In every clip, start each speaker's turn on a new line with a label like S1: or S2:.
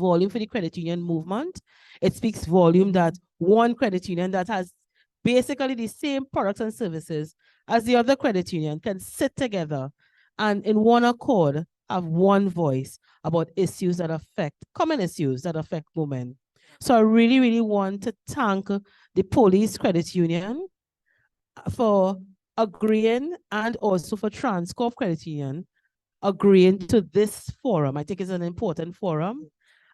S1: volume for the credit union movement. It speaks volume that one credit union that has basically the same products and services as the other credit union can sit together and in one accord have one voice about issues that affect, common issues that affect women. So I really, really want to thank the police credit union for agreeing, and also for Transcorp Credit Union agreeing to this forum. I think it's an important forum.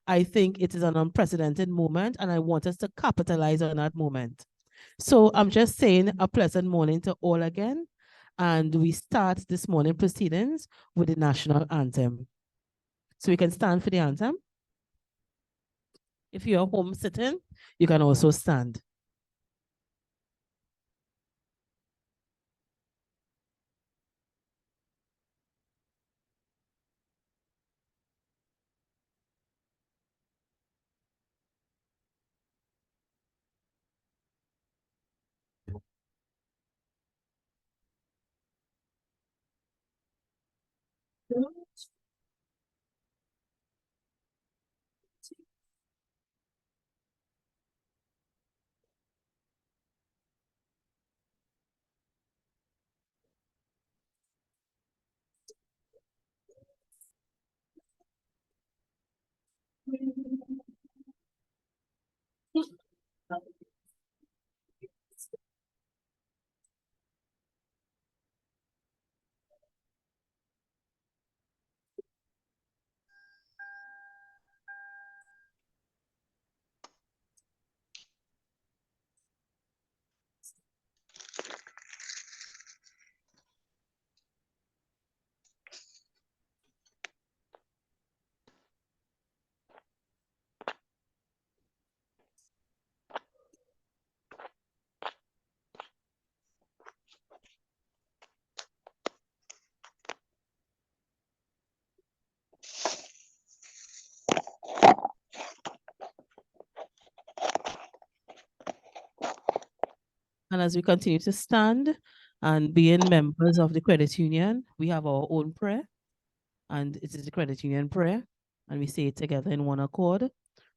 S1: I think it is an unprecedented moment, and I want us to capitalize on that moment. So I'm just saying a pleasant morning to all again. And we start this morning proceedings with the national anthem. So we can stand for the anthem. If you're home sitting, you can also stand. And as we continue to stand and being members of the credit union, we have our own prayer, and it is the credit union prayer. And we say it together in one accord.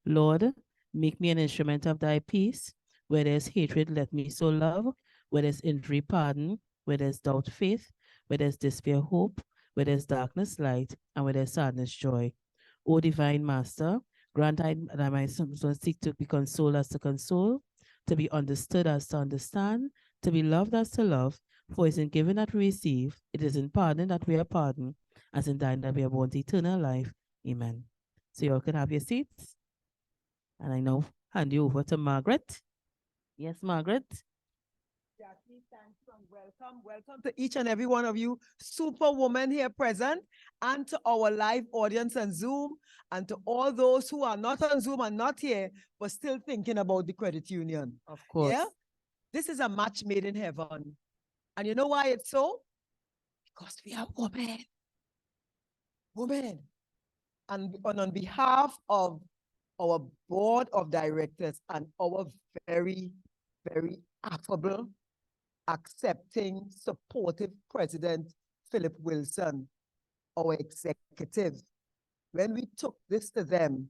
S1: Lord, make me an instrument of thy peace. Where there's hatred, let me sow love. Where there's injury, pardon. Where there's doubt, faith. Where there's despair, hope. Where there's darkness, light. And where there's sadness, joy. O divine master, grant I that my sons seek to be consoled as to console, to be understood as to understand, to be loved as to love. For it is in giving that we receive, it is in pardon that we are pardoned, as in dying that we are born to eternal life. Amen. So you all can have your seats. And I now hand you over to Margaret. Yes, Margaret.
S2: Jackie, thank you and welcome. Welcome to each and every one of you superwomen here present, and to our live audience on Zoom, and to all those who are not on Zoom and not here, but still thinking about the credit union.
S1: Of course.
S2: Yeah? This is a match made in heaven. And you know why it's so? Because we are women. Women. And on behalf of our board of directors and our very, very affable, accepting, supportive President Philip Wilson, our executive, when we took this to them,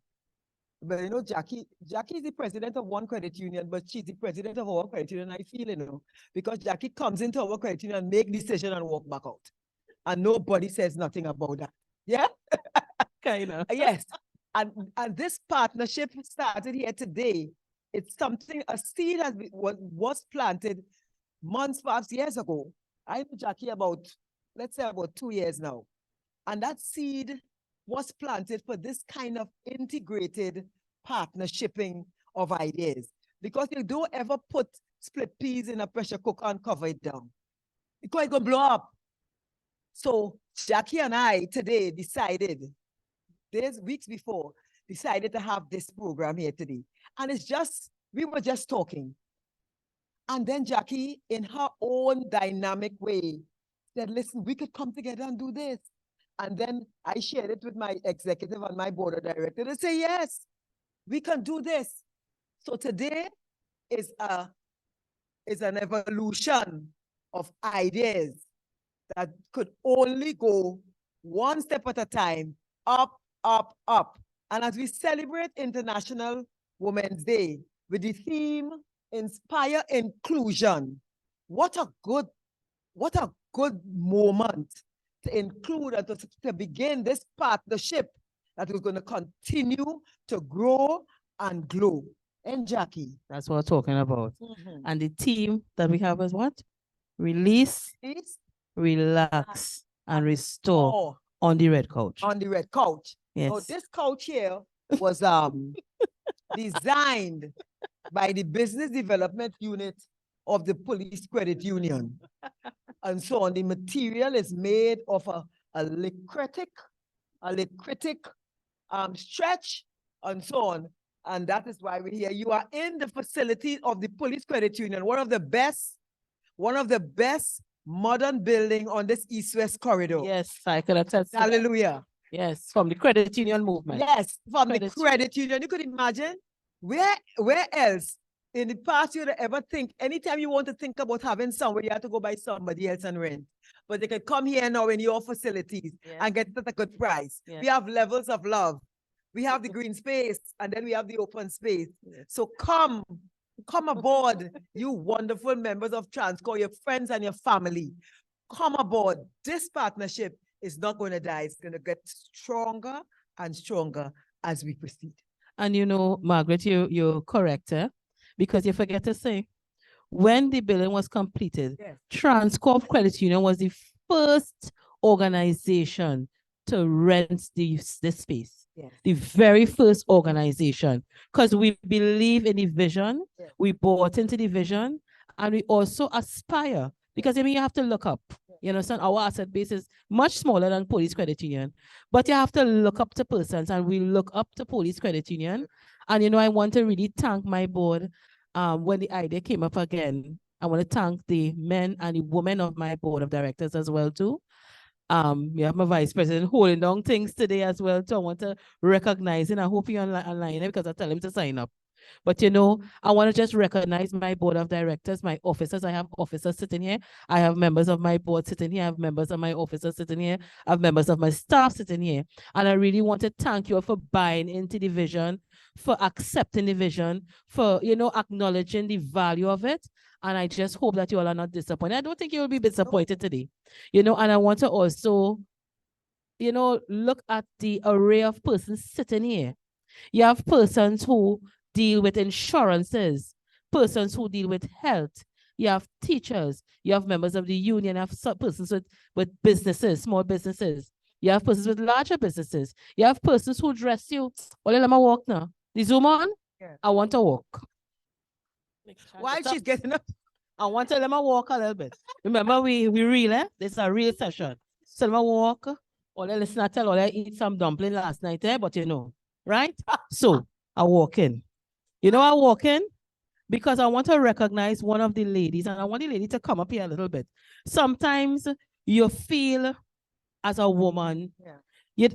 S2: but you know, Jackie is the president of one credit union, but she's the president of our credit union, I feel, you know, because Jackie comes into our credit union, make decision and walk back out. And nobody says nothing about that. Yeah?
S1: Kind of.
S2: Yes. And this partnership started here today. It's something, a seed was planted months, perhaps years ago. I know Jackie about, let's say about 2 years now. And that seed was planted for this kind of integrated partnershiping of ideas. Because you don't ever put split peas in a pressure cooker and cover it down. Because it's going to blow up. So Jackie and I today decided, weeks before, decided to have this program here today. And it's just, we were just talking. And then Jackie, in her own dynamic way, said, listen, we could come together and do this. And then I shared it with my executive and my board of directors. They say, yes, we can do this. So today is an evolution of ideas that could only go one step at a time, up, up, up. And as we celebrate International Women's Day with the theme Inspire Inclusion, what a good moment to include and to begin this partnership that is going to continue to grow and glow. And Jackie.
S1: That's what we're talking about.
S2: Mhm.
S1: And the theme that we have is what? Release,
S2: Please,
S1: relax, and restore on the red couch.
S2: on the red couch.
S1: Yes.
S2: Now, this couch here was designed by the business development unit of the police credit union. And so on, the material is made of a licritic stretch and so on. And that is why we're here. You are in the facility of the police credit union, one of the best modern building on this east-west corridor.
S1: Yes, I can attest.
S2: Hallelujah.
S1: Yes, from the credit union movement.
S2: Yes, from the credit union. You could imagine where else in the past you'd ever think, anytime you want to think about having somewhere, you have to go buy somebody else and rent. But they could come here now in your facilities and get it at a good price. We have levels of love. We have the green space and then we have the open space. So come aboard, you wonderful members of Transcorp, your friends and your family. Come aboard. This partnership is not going to die. It's going to get stronger and stronger as we proceed.
S1: And you know, Margaret, you're correct, because you forget to say, when the building was completed, Transcorp Credit Union was the first organization to rent this space. The very first organization, because we believe in the vision, we bought into the vision, and we also aspire, because I mean, you have to look up. You understand? Our asset base is much smaller than Police Credit Union, but you have to look up to persons, and we look up to Police Credit Union. And you know, I want to really thank my board. When the idea came up again, I want to thank the men and the women of my board of directors as well too. We have my vice president holding down things today as well too. I want to recognize it. I hope you're online because I tell him to sign up. But you know, I want to just recognize my board of directors, my officers. I have officers sitting here. I have members of my board sitting here. I have members of my officers sitting here. I have members of my staff sitting here. And I really want to thank you all for buying into the vision, for accepting the vision, for, you know, acknowledging the value of it. And I just hope that you all are not disappointed. I don't think you will be disappointed today. You know, and I want to also, you know, look at the array of persons sitting here. You have persons who deal with insurances, persons who deal with health. You have teachers. You have members of the union. You have persons with businesses, small businesses. You have persons with larger businesses. You have persons who dress you. Let me walk now. The Zoom on? I want to walk.
S2: Why she's getting up?
S1: I want to let me walk a little bit. Remember, we real, this is a real session. So let me walk. Or listen, I tell or I eat some dumpling last night, but you know, right? So I walk in. You know, I walk in because I want to recognize one of the ladies, and I want the lady to come up here a little bit. Sometimes you feel as a woman,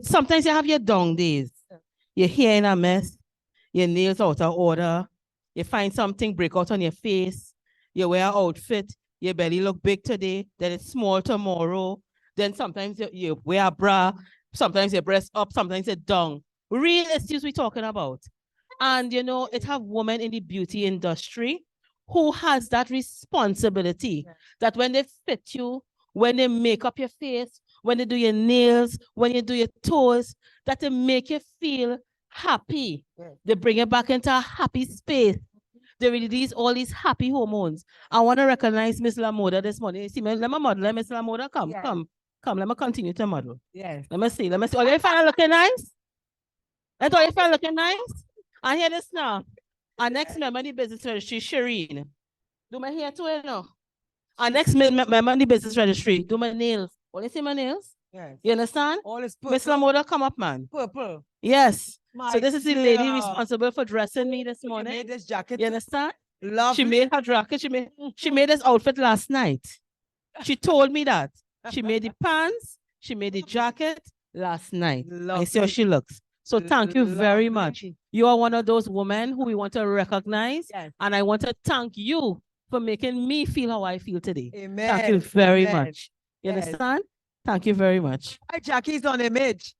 S1: sometimes you have your down days. Your hair in a mess, your nails out of order, you find something break out on your face, you wear an outfit, your belly look big today, then it's small tomorrow, then sometimes you wear a bra, sometimes your breast up, sometimes it's down. Real issues we're talking about. And, you know, it have women in the beauty industry who has that responsibility that when they fit you, when they make up your face, when they do your nails, when you do your toes, that they make you feel happy. They bring you back into a happy space. They release all these happy hormones. I want to recognize Miss Lamoda this morning. See, let me model. Miss Lamoda, come. Let me continue to model.
S2: Yes.
S1: Let me see. All your friends looking nice? That's all your friends looking nice? And hear this now. Our next member of the business registry, Shireen. Do my hair too, you know? Our next member of the business registry, do my nails. All you see my nails?
S2: Yes.
S1: You understand?
S2: All is purple.
S1: Miss Lamoda, come up, man.
S2: Purple.
S1: Yes.
S2: My
S1: so this is the lady responsible for dressing me this morning.
S2: She made this jacket.
S1: You understand?
S2: Lovely.
S1: She made her jacket. She made this outfit last night. She told me that. She made the pants. She made the jacket last night.
S2: Lovely.
S1: I see how she looks. So thank you very much. You are one of those women who we want to recognize.
S2: Yes.
S1: And I want to thank you for making me feel how I feel today.
S2: Amen.
S1: Thank you very
S2: Amen.
S1: much. You understand? Thank you very much.
S2: Jackie's on image.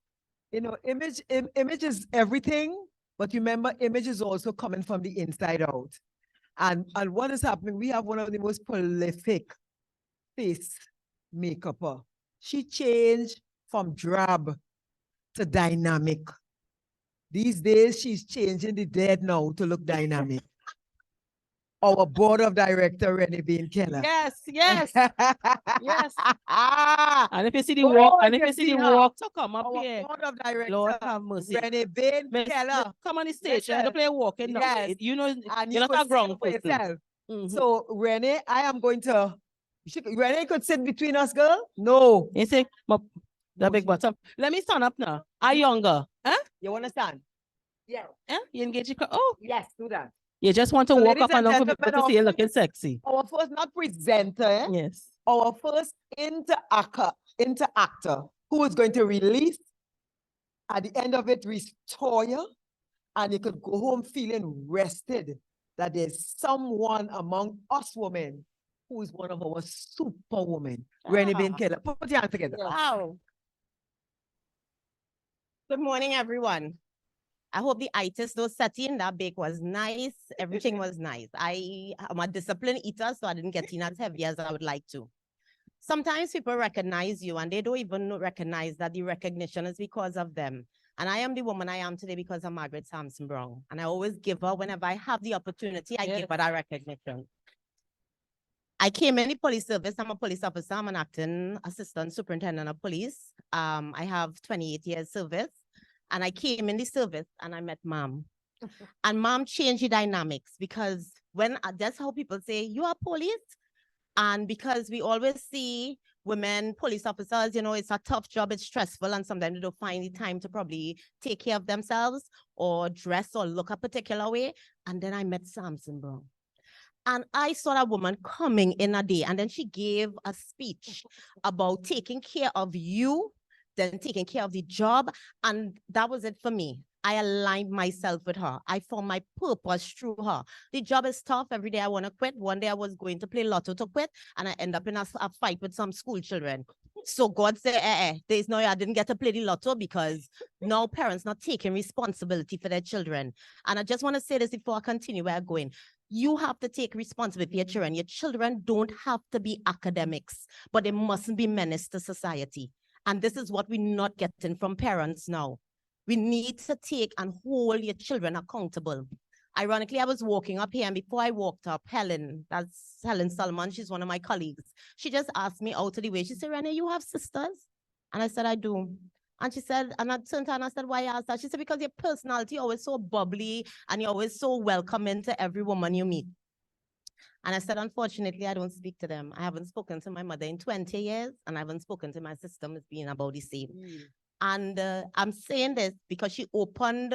S2: You know, image is everything, but remember, image is also coming from the inside out. And what is happening? We have one of the most prolific face makeupper. She changed from drab to dynamic. These days, she's changing the dead now to look dynamic. Our board of director, Renee Bain Keller.
S1: Yes, yes, yes.
S2: Ah,
S1: And if you see the
S2: oh,
S1: walk, and
S2: you
S1: if you see the
S2: her.
S1: walk to come up
S2: Our
S1: here,
S2: board of director,
S1: Lord have mercy.
S2: Renee Bain Keller.
S1: Come on the stage. You have to
S2: Listen,
S1: play walking now.
S2: yes.
S1: You know,
S2: And
S1: you're not
S2: could
S1: a
S2: see
S1: ground
S2: it for
S1: person.
S2: yourself.
S1: Mhm.
S2: So, Renee, I am going to. Renee could sit between us, girl. No.
S1: You see, the
S2: No,
S1: big
S2: she-
S1: bottom. Let me stand up now. I younger. Huh?
S2: You understand? Yeah.
S1: Huh? You engage your oh,
S2: Yes, do that.
S1: you just want to
S2: So,
S1: walk
S2: ladies
S1: up and
S2: and
S1: down for people
S2: gentlemen,
S1: to see you looking sexy.
S2: Our first, not presenter, eh?
S1: Yes.
S2: Our first interactor who is going to release, at the end of it, restore you, and you could go home feeling rested that there's someone among us women who is one of our superwomen. Renee Bain Keller. Put your hands together.
S3: Wow. Good morning, everyone. I hope the itis don't set in. That bake was nice. Everything was nice. I'm a disciplined eater, so I didn't get in as heavy as I would like to. Sometimes people recognize you and they don't even recognize that the recognition is because of them. And I am the woman I am today because of Margaret Sampson Brown. And I always give her, whenever I have the opportunity, I give her that recognition. I came in the police service. I'm a police officer. I'm an acting assistant superintendent of police. I have 28 years service. And I came in the service and I met Mom. And Mom changed the dynamics because that's how people say, you are police? And because we always see women police officers, you know, it's a tough job, it's stressful, and sometimes they don't find the time to probably take care of themselves or dress or look a particular way. And then I met Sampson Brown. And I saw that woman coming in a day, and then she gave a speech about taking care of you, then taking care of the job. And that was it for me. I aligned myself with her. I found my purpose through her. The job is tough. Every day I want to quit. One day I was going to play lotto to quit, and I end up in a fight with some school children. So God said, there's no, I didn't get to play the lotto because now parents not taking responsibility for their children. And I just want to say this before I continue where I'm going. You have to take responsibility for your children. Your children don't have to be academics, but they mustn't be menace to society. And this is what we're not getting from parents now. We need to take and hold your children accountable. Ironically, I was walking up here, and before I walked up, that's Helen Solomon, she's one of my colleagues. She just asked me out of the way. She said, Renee, you have sisters? And I said, I do. And she said, and I turned to her and I said, why I asked that? She said, because your personality always so bubbly and you're always so welcoming to every woman you meet. And I said, unfortunately, I don't speak to them. I haven't spoken to my mother in 20 years, and I haven't spoken to my sister. It's been about the same. And I'm saying this because she opened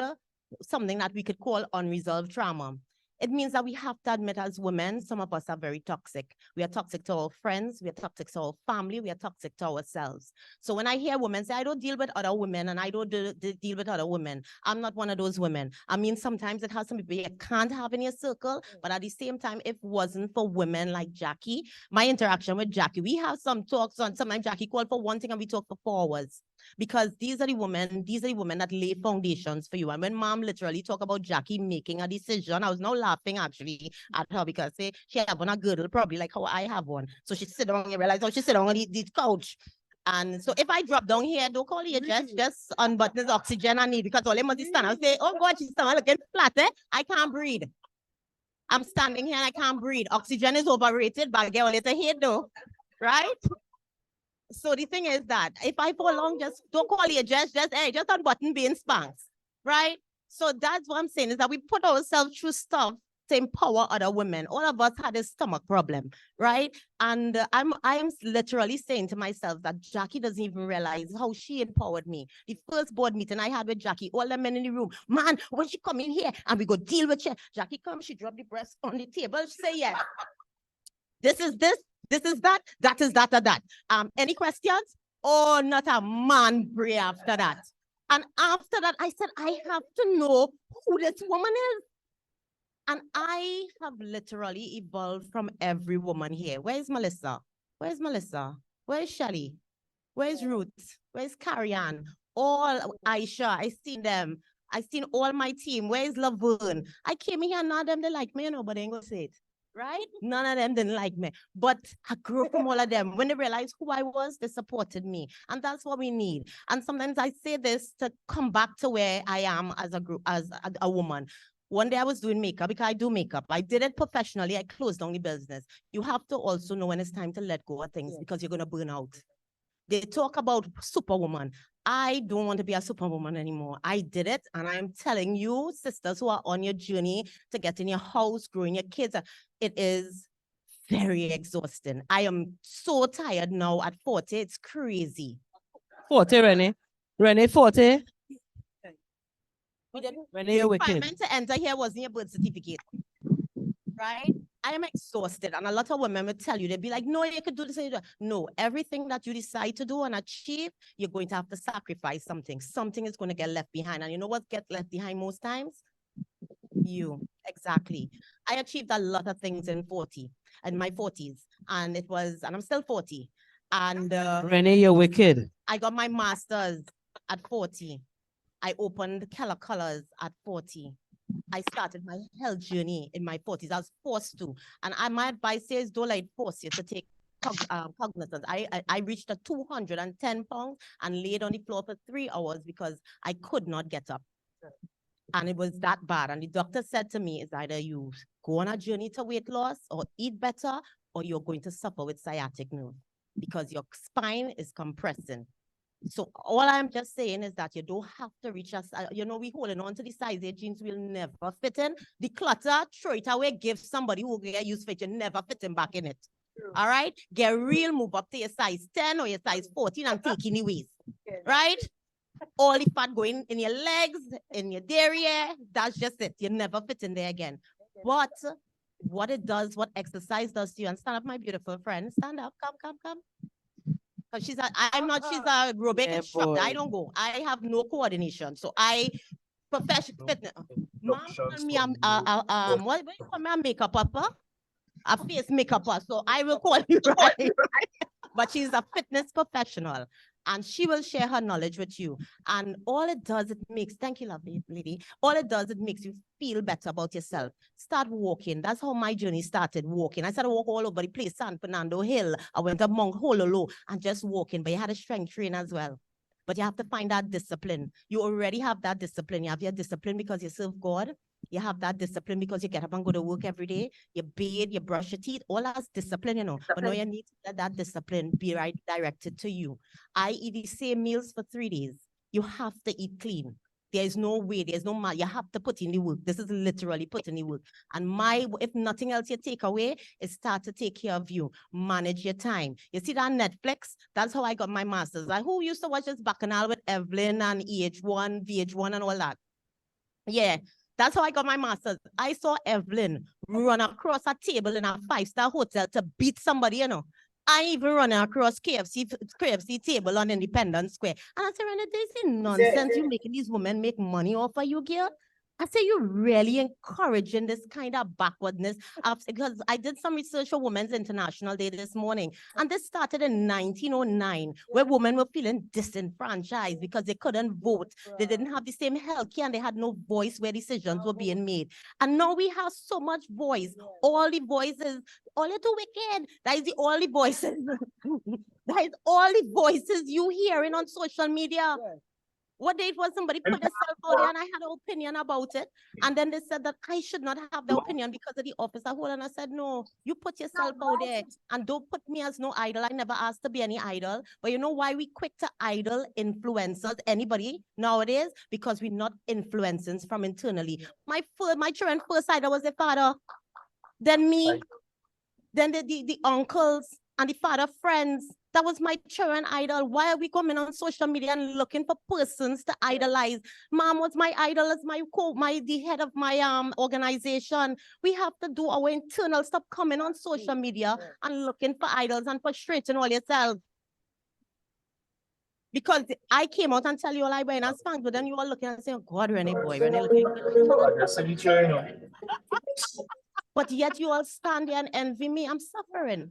S3: something that we could call unresolved trauma. It means that we have to admit as women, some of us are very toxic. We are toxic to our friends. We are toxic to our family. We are toxic to ourselves. So when I hear women say, I don't deal with other women and I don't deal with other women, I'm not one of those women. I mean, sometimes it has some people you can't have in your circle, but at the same time, if it wasn't for women like Jackie, my interaction with Jackie, we have some talks on, sometimes Jackie called for one thing and we talk for 4 hours. Because these are the women that lay foundations for you. And when Mom literally talk about Jackie making a decision, I was now laughing actually at her because she have on a girdle probably like how I have one. So she sit down and realize, oh, she sit down on the couch. And so if I drop down here, don't call it just unbutton the oxygen I need because all I must stand. I say, oh God, she's looking flat, I can't breathe. I'm standing here and I can't breathe. Oxygen is overrated, but I get a little head though, right? So the thing is that if I fall long, just don't call it just unbutton being spanks, right? So that's what I'm saying is that we put ourselves through stuff to empower other women. All of us had a stomach problem, right? And I'm literally saying to myself that Jackie doesn't even realize how she empowered me. The first board meeting I had with Jackie, all the men in the room, man, when she come in here and we go deal with her, Jackie come, she drop the breast on the table, she say, yes, this is that, that is that. Any questions? Oh, not a man pray after that. And after that, I said, I have to know who this woman is. And I have literally evolved from every woman here. Where's Melissa? Where's Melissa? Where's Shelly? Where's Ruth? Where's Carrie Ann? all Aisha, I seen them. I seen all my team. Where's Laverne? I came here, none of them, they like me, you know, but they ain't gonna say it. Right? None of them didn't like me. But I grew from all of them. When they realized who I was, they supported me. And that's what we need. And sometimes I say this to come back to where I am as a group, as a woman. One day I was doing makeup because I do makeup. I did it professionally. I closed down the business. You have to also know when it's time to let go of things because you're going to burn out. They talk about superwoman. I don't want to be a superwoman anymore. I did it. And I'm telling you, sisters who are on your journey to get in your house, growing your kids, it is very exhausting. I am so tired now at 40. It's crazy.
S1: 40, Renee. Renee, 40.
S3: Renee, you're wicked. The requirement to enter here wasn't your birth certificate. Right? I am exhausted. And a lot of women will tell you, they'll be like, no, you could do this. No, everything that you decide to do and achieve, you're going to have to sacrifice something. Something is going to get left behind. And you know what gets left behind most times? You. Exactly. I achieved a lot of things in my 40s. And I'm still 40. And
S1: Renee, you're wicked.
S3: I got my master's at 40. I opened Keller Colors at 40. I started my health journey in my 40s. I was forced to. And my advice is don't let it force you to take cognizance. I reached 210 pounds and laid on the floor for 3 hours because I could not get up. And it was that bad. And the doctor said to me, it's either you go on a journey to weight loss or eat better, or you're going to suffer with sciatic nerve because your spine is compressing. So all I'm just saying is that you don't have to reach us. We holding on to the size 8 jeans will never fit in. The clutter, throw it away, give somebody who will get used to it. You never fit in back in it. All right? Get real, move up to your size 10 or your size 14 and take in the waist. Right? All the fat going in your legs, in your derriere, that's just it. You never fit in there again. But what it does, what exercise does to you, and stand up, my beautiful friend. Stand up, come. Because she's a aerobic instructor. I don't go. I have no coordination. So professional fitness. Mom call me what do you call me, a makeup upper? A face makeup upper. So I will call you right. But she's a fitness professional. And she will share her knowledge with you. And all it does, thank you, lovely lady. All it does, it makes you feel better about yourself. Start walking. That's how my journey started, walking. I started to walk all over the place, San Fernando Hill. I went up Mount Hololo and just walking, but you had a strength train as well. But you have to find that discipline. You already have that discipline. You have your discipline because you serve God. You have that discipline because you get up and go to work every day. You bathe, you brush your teeth. All that's discipline, But now you need to let that discipline be directed to you. I eat the same meals for 3 days. You have to eat clean. There is no way, there's no matter. You have to put in the work. This is literally put in the work. And if nothing else you take away, is start to take care of you. Manage your time. You see that Netflix? That's how I got my master's. Like, who used to watch this Bacchanal with Evelyn and EH1, VH1 and all that? Yeah. That's how I got my master's. I saw Evelyn run across a table in a 5-star hotel to beat somebody, I even run across KFC table on Independence Square. And I said, Rena, this is nonsense. You making these women make money off of you, girl. I say you're really encouraging this kind of backwardness because I did some research for Women's International Day this morning, and this started in 1909, where women were feeling disenfranchised because they couldn't vote. They didn't have the same health care, and they had no voice where decisions were being made. And now we have so much voice. All the voices, all you're too wicked. That is the only voices. That is all the voices you hearing on social media. What day it was somebody put themselves out there and I had an opinion about it. And then they said that I should not have the opinion because of the officer hold. And I said, no, you put yourself out there and don't put me as no idol. I never asked to be any idol. But you know why we quick to idol influencers, anybody nowadays? Because we're not influencing from internally. My children first idol was the father. Then me. Then the uncles and the father friends. That was my children idol. Why are we coming on social media and looking for persons to idolize? Mom was my idol as the head of my organization. We have to do our internal. Stop coming on social media and looking for idols and frustrating all yourself. Because I came out and tell you all I wear and I spanked, but then you all looking and saying, oh, God, Renee boy, Renee looking good. But yet you all stand there and envy me. I'm suffering.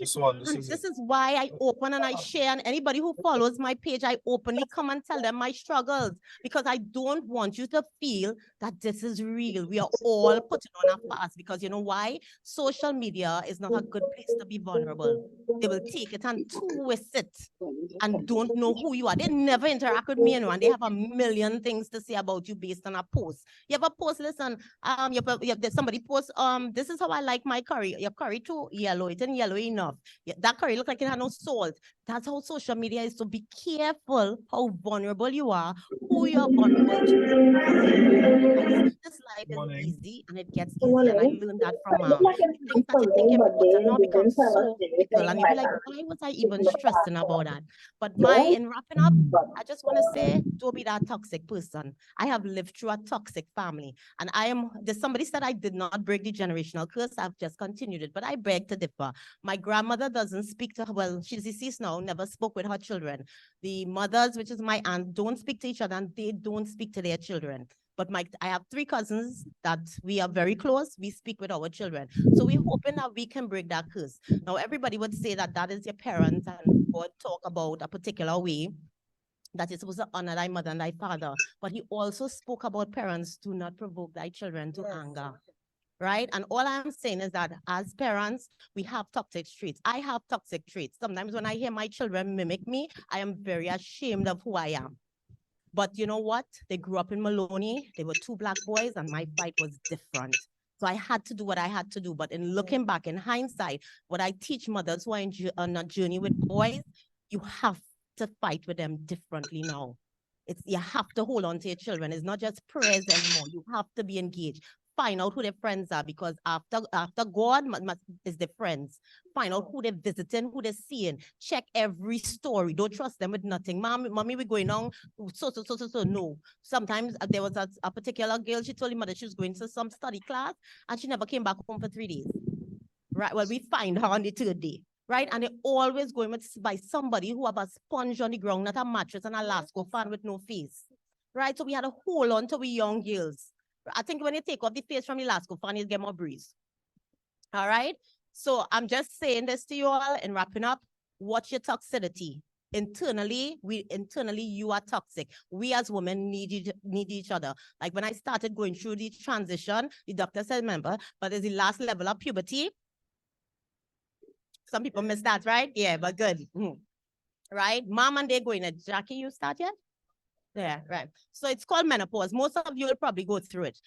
S3: And this is why I open and I share, and anybody who follows my page, I openly come and tell them my struggles, because I don't want you to feel that this is real. We are all putting on a fast, because you know why? Social media is not a good place to be vulnerable. They will take it and twist it and don't know who you are. They never interact with me, and they have a million things to say about you based on a post. You have a post, listen, somebody post, this is how I like my curry. Your curry too yellow, it ain't yellow enough. Yeah, that curry look like it had no salt. That's how social media is. So be careful how vulnerable you are, who you're vulnerable to. This life is easy and it gets easy. And I learned that from the things that you think important now become so difficult. And you'll be like, why was I even stressing about that? But in wrapping up, I just want to say, don't be that toxic person. I have lived through a toxic family. And somebody said I did not break the generational curse. I've just continued it, but I beg to differ. My grandmother doesn't speak to her, well, she's deceased now, never spoke with her children. The mothers, which is my aunt, don't speak to each other, and they don't speak to their children. But I have 3 cousins that we are very close. We speak with our children. So we're hoping that we can break that curse. Now, everybody would say that that is your parents, and God talk about a particular way that you're supposed to honor thy mother and thy father. But he also spoke about parents, do not provoke thy children to anger. Right? And all I'm saying is that as parents, we have toxic traits. I have toxic traits. Sometimes when I hear my children mimic me, I am very ashamed of who I am. But you know what? They grew up in Maloney. They were 2 Black boys, and my fight was different. So I had to do what I had to do. But in looking back, in hindsight, what I teach mothers who are on a journey with boys, you have to fight with them differently now. You have to hold on to your children. It's not just prayers anymore. You have to be engaged. Find out who their friends are, because after God is their friends. Find out who they're visiting, who they're seeing. Check every story. Don't trust them with nothing. Mommy, we're going on. So. No. Sometimes there was a particular girl, she told her mother she was going to some study class, and she never came back home for 3 days. Right? Well, we find her on the 3rd day. Right? And they're always going by somebody who have a sponge on the ground, not a mattress, and a Lasco fan with no face. Right? So we had to hold on to we young girls. I think when you take off the face from the Lasco fan, you get more breeze. All right? So I'm just saying this to you all and wrapping up. Watch your toxicity. Internally, you are toxic. We as women need each other. Like when I started going through the transition, the doctor said, remember, but there's the last level of puberty. Some people miss that, right? Yeah, but good. Right? Mom and they going, Jackie, you start yet? Yeah, right. So it's called menopause. Most of you will probably go through it.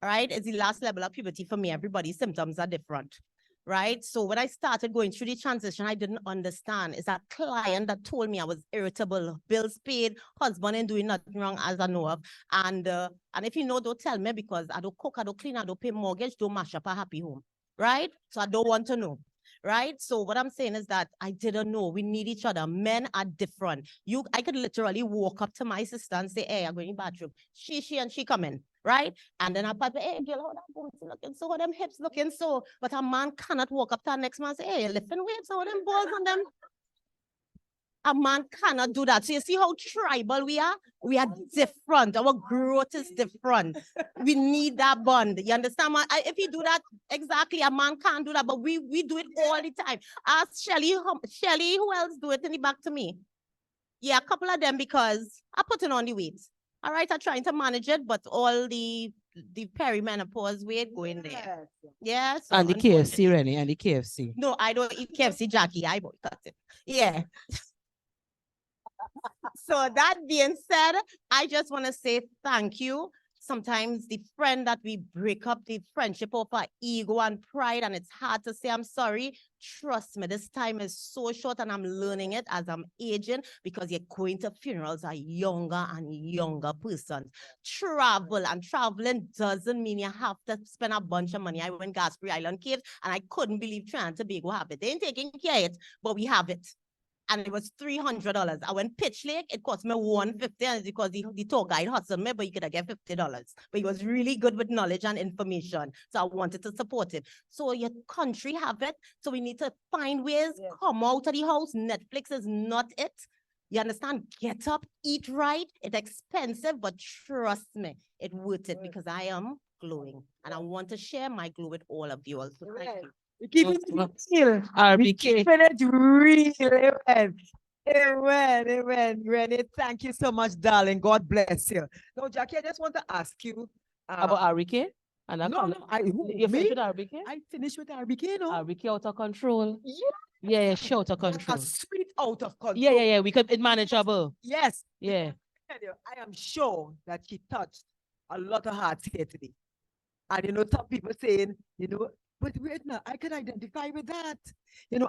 S3: All right? It's the last level of puberty for me. Everybody's symptoms are different. Right? So when I started going through the transition, I didn't understand. It's a client that told me I was irritable, bills paid, husband ain't doing nothing wrong as I know of. And if you know, don't tell me, because I don't cook, I don't clean, I don't pay mortgage, don't mash up a happy home. Right? So I don't want to know. Right? So what I'm saying is that I didn't know. We need each other. Men are different. I could literally walk up to my sister and say, hey, I'm going to the bathroom. She coming. Right? And then I probably, hey, girl, how that bones looking so, how them hips looking so. But a man cannot walk up to the next man and say, hey, you're lifting weights, how them balls on them. A man cannot do that. So you see how tribal we are? We are different. Our growth is different. We need that bond. You understand? If you do that, exactly, a man can't do that, but we do it all the time. Ask Shelly, who else do it in the back to me? Yeah, a couple of them, because I'm putting on the weight. All right, I'm trying to manage it, but all the perimenopause weight going there. Yeah. So
S1: and the KFC, Rennie, and the KFC.
S3: No, I don't eat KFC, Jackie. I boycott it. Yeah. So that being said, I just want to say thank you. Sometimes the friend that we break up the friendship over ego and pride, and it's hard to say I'm sorry. Trust me, this time is so short, and I'm learning it as I'm aging, because you're going to funerals a younger and younger person. Travel, and traveling doesn't mean you have to spend a bunch of money. I went Gaspery Island Caves, and I couldn't believe Trinidad and Tobago have it. They ain't taking care of it, but we have it. And it was $300. I went Pitch Lake, it cost me $150, and it's because the tour guide hustled me, but you could have get $50. But he was really good with knowledge and information. So I wanted to support it. So your country have it. So we need to find ways, come out of the house. Netflix is not it. You understand? Get up, eat right. It's expensive, but trust me, it's worth it, because I am glowing. And I want to share my glow with all of you also. Thank you.
S2: We keep it real. We
S1: RBK.
S2: keeping it real. Amen. Amen. Amen. Renee, thank you so much, darling. God bless you. Now, Jackie, I just want to ask you.
S1: About RBK? And I
S2: No,
S1: come-
S2: no, who,
S1: you finished
S2: me?
S1: with RBK?
S2: I finished with RBK, no?
S1: RBK out of control.
S2: Yeah.
S1: Yeah, she out of
S2: Like
S1: control.
S2: a sweet out of control.
S1: Yeah. We could, it's manageable.
S2: Yes.
S1: Yeah.
S2: Tell you, I am sure that she touched a lot of hearts here today. And some people saying, but wait now, I can identify with that.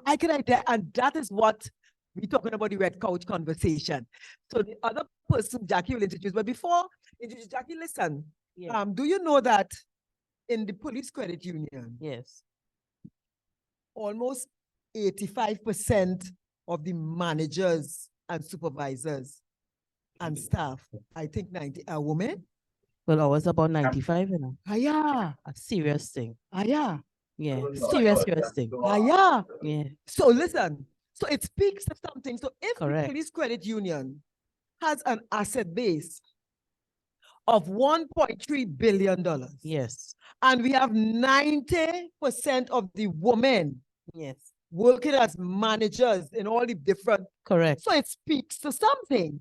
S2: I can identify, and that is what we're talking about the red couch conversation. So the other person, Jackie, will introduce. But before introduce Jackie, listen.
S1: Yeah.
S2: Do you know that in the police credit union,
S1: Yes.
S2: almost 85% of the managers and supervisors and staff, I think 90 are women?
S1: Well, I was about 95, you know.
S2: Yeah.
S1: A serious thing.
S2: Yeah.
S1: Yeah. Serious thing.
S2: Yeah.
S1: Yeah.
S2: So listen, so it speaks of something. So if
S1: Correct.
S2: the police credit union has an asset base of $1.3 billion,
S1: Yes.
S2: and we have 90% of the women
S1: Yes.
S2: working as managers in all the different,
S1: Correct.
S2: so it speaks to something.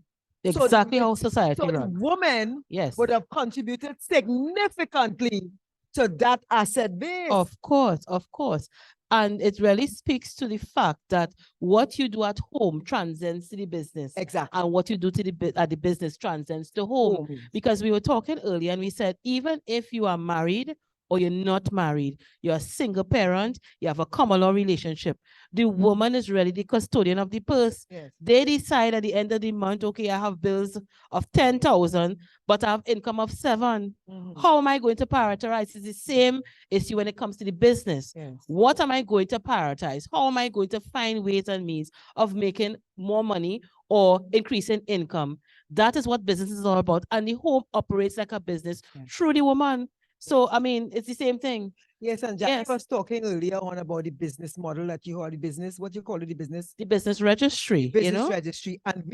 S2: So
S1: Exactly how society
S2: So the
S1: runs.
S2: women
S1: Yes.
S2: would have contributed significantly to that asset base.
S1: Of course. And it really speaks to the fact that what you do at home transcends to the business.
S2: Exactly.
S1: And what you do to at the business transcends to home. Because we were talking earlier and we said, even if you are married or you're not married, you're a single parent, you have a common law relationship, the woman is really the custodian of the purse.
S2: Yes.
S1: They decide at the end of the month, okay, I have bills of 10,000, but I have income of 7. How am I going to prioritize? It's the same issue when it comes to the business.
S2: Yes.
S1: What am I going to prioritize? How am I going to find ways and means of making more money or increasing income? That is what business is all about. And the home operates like a business through the woman. So, I mean, it's the same thing.
S2: Yes, and Jackie was talking earlier on about the business model that you are the business, what you call it, the business?
S1: The business registry,
S2: Business registry. And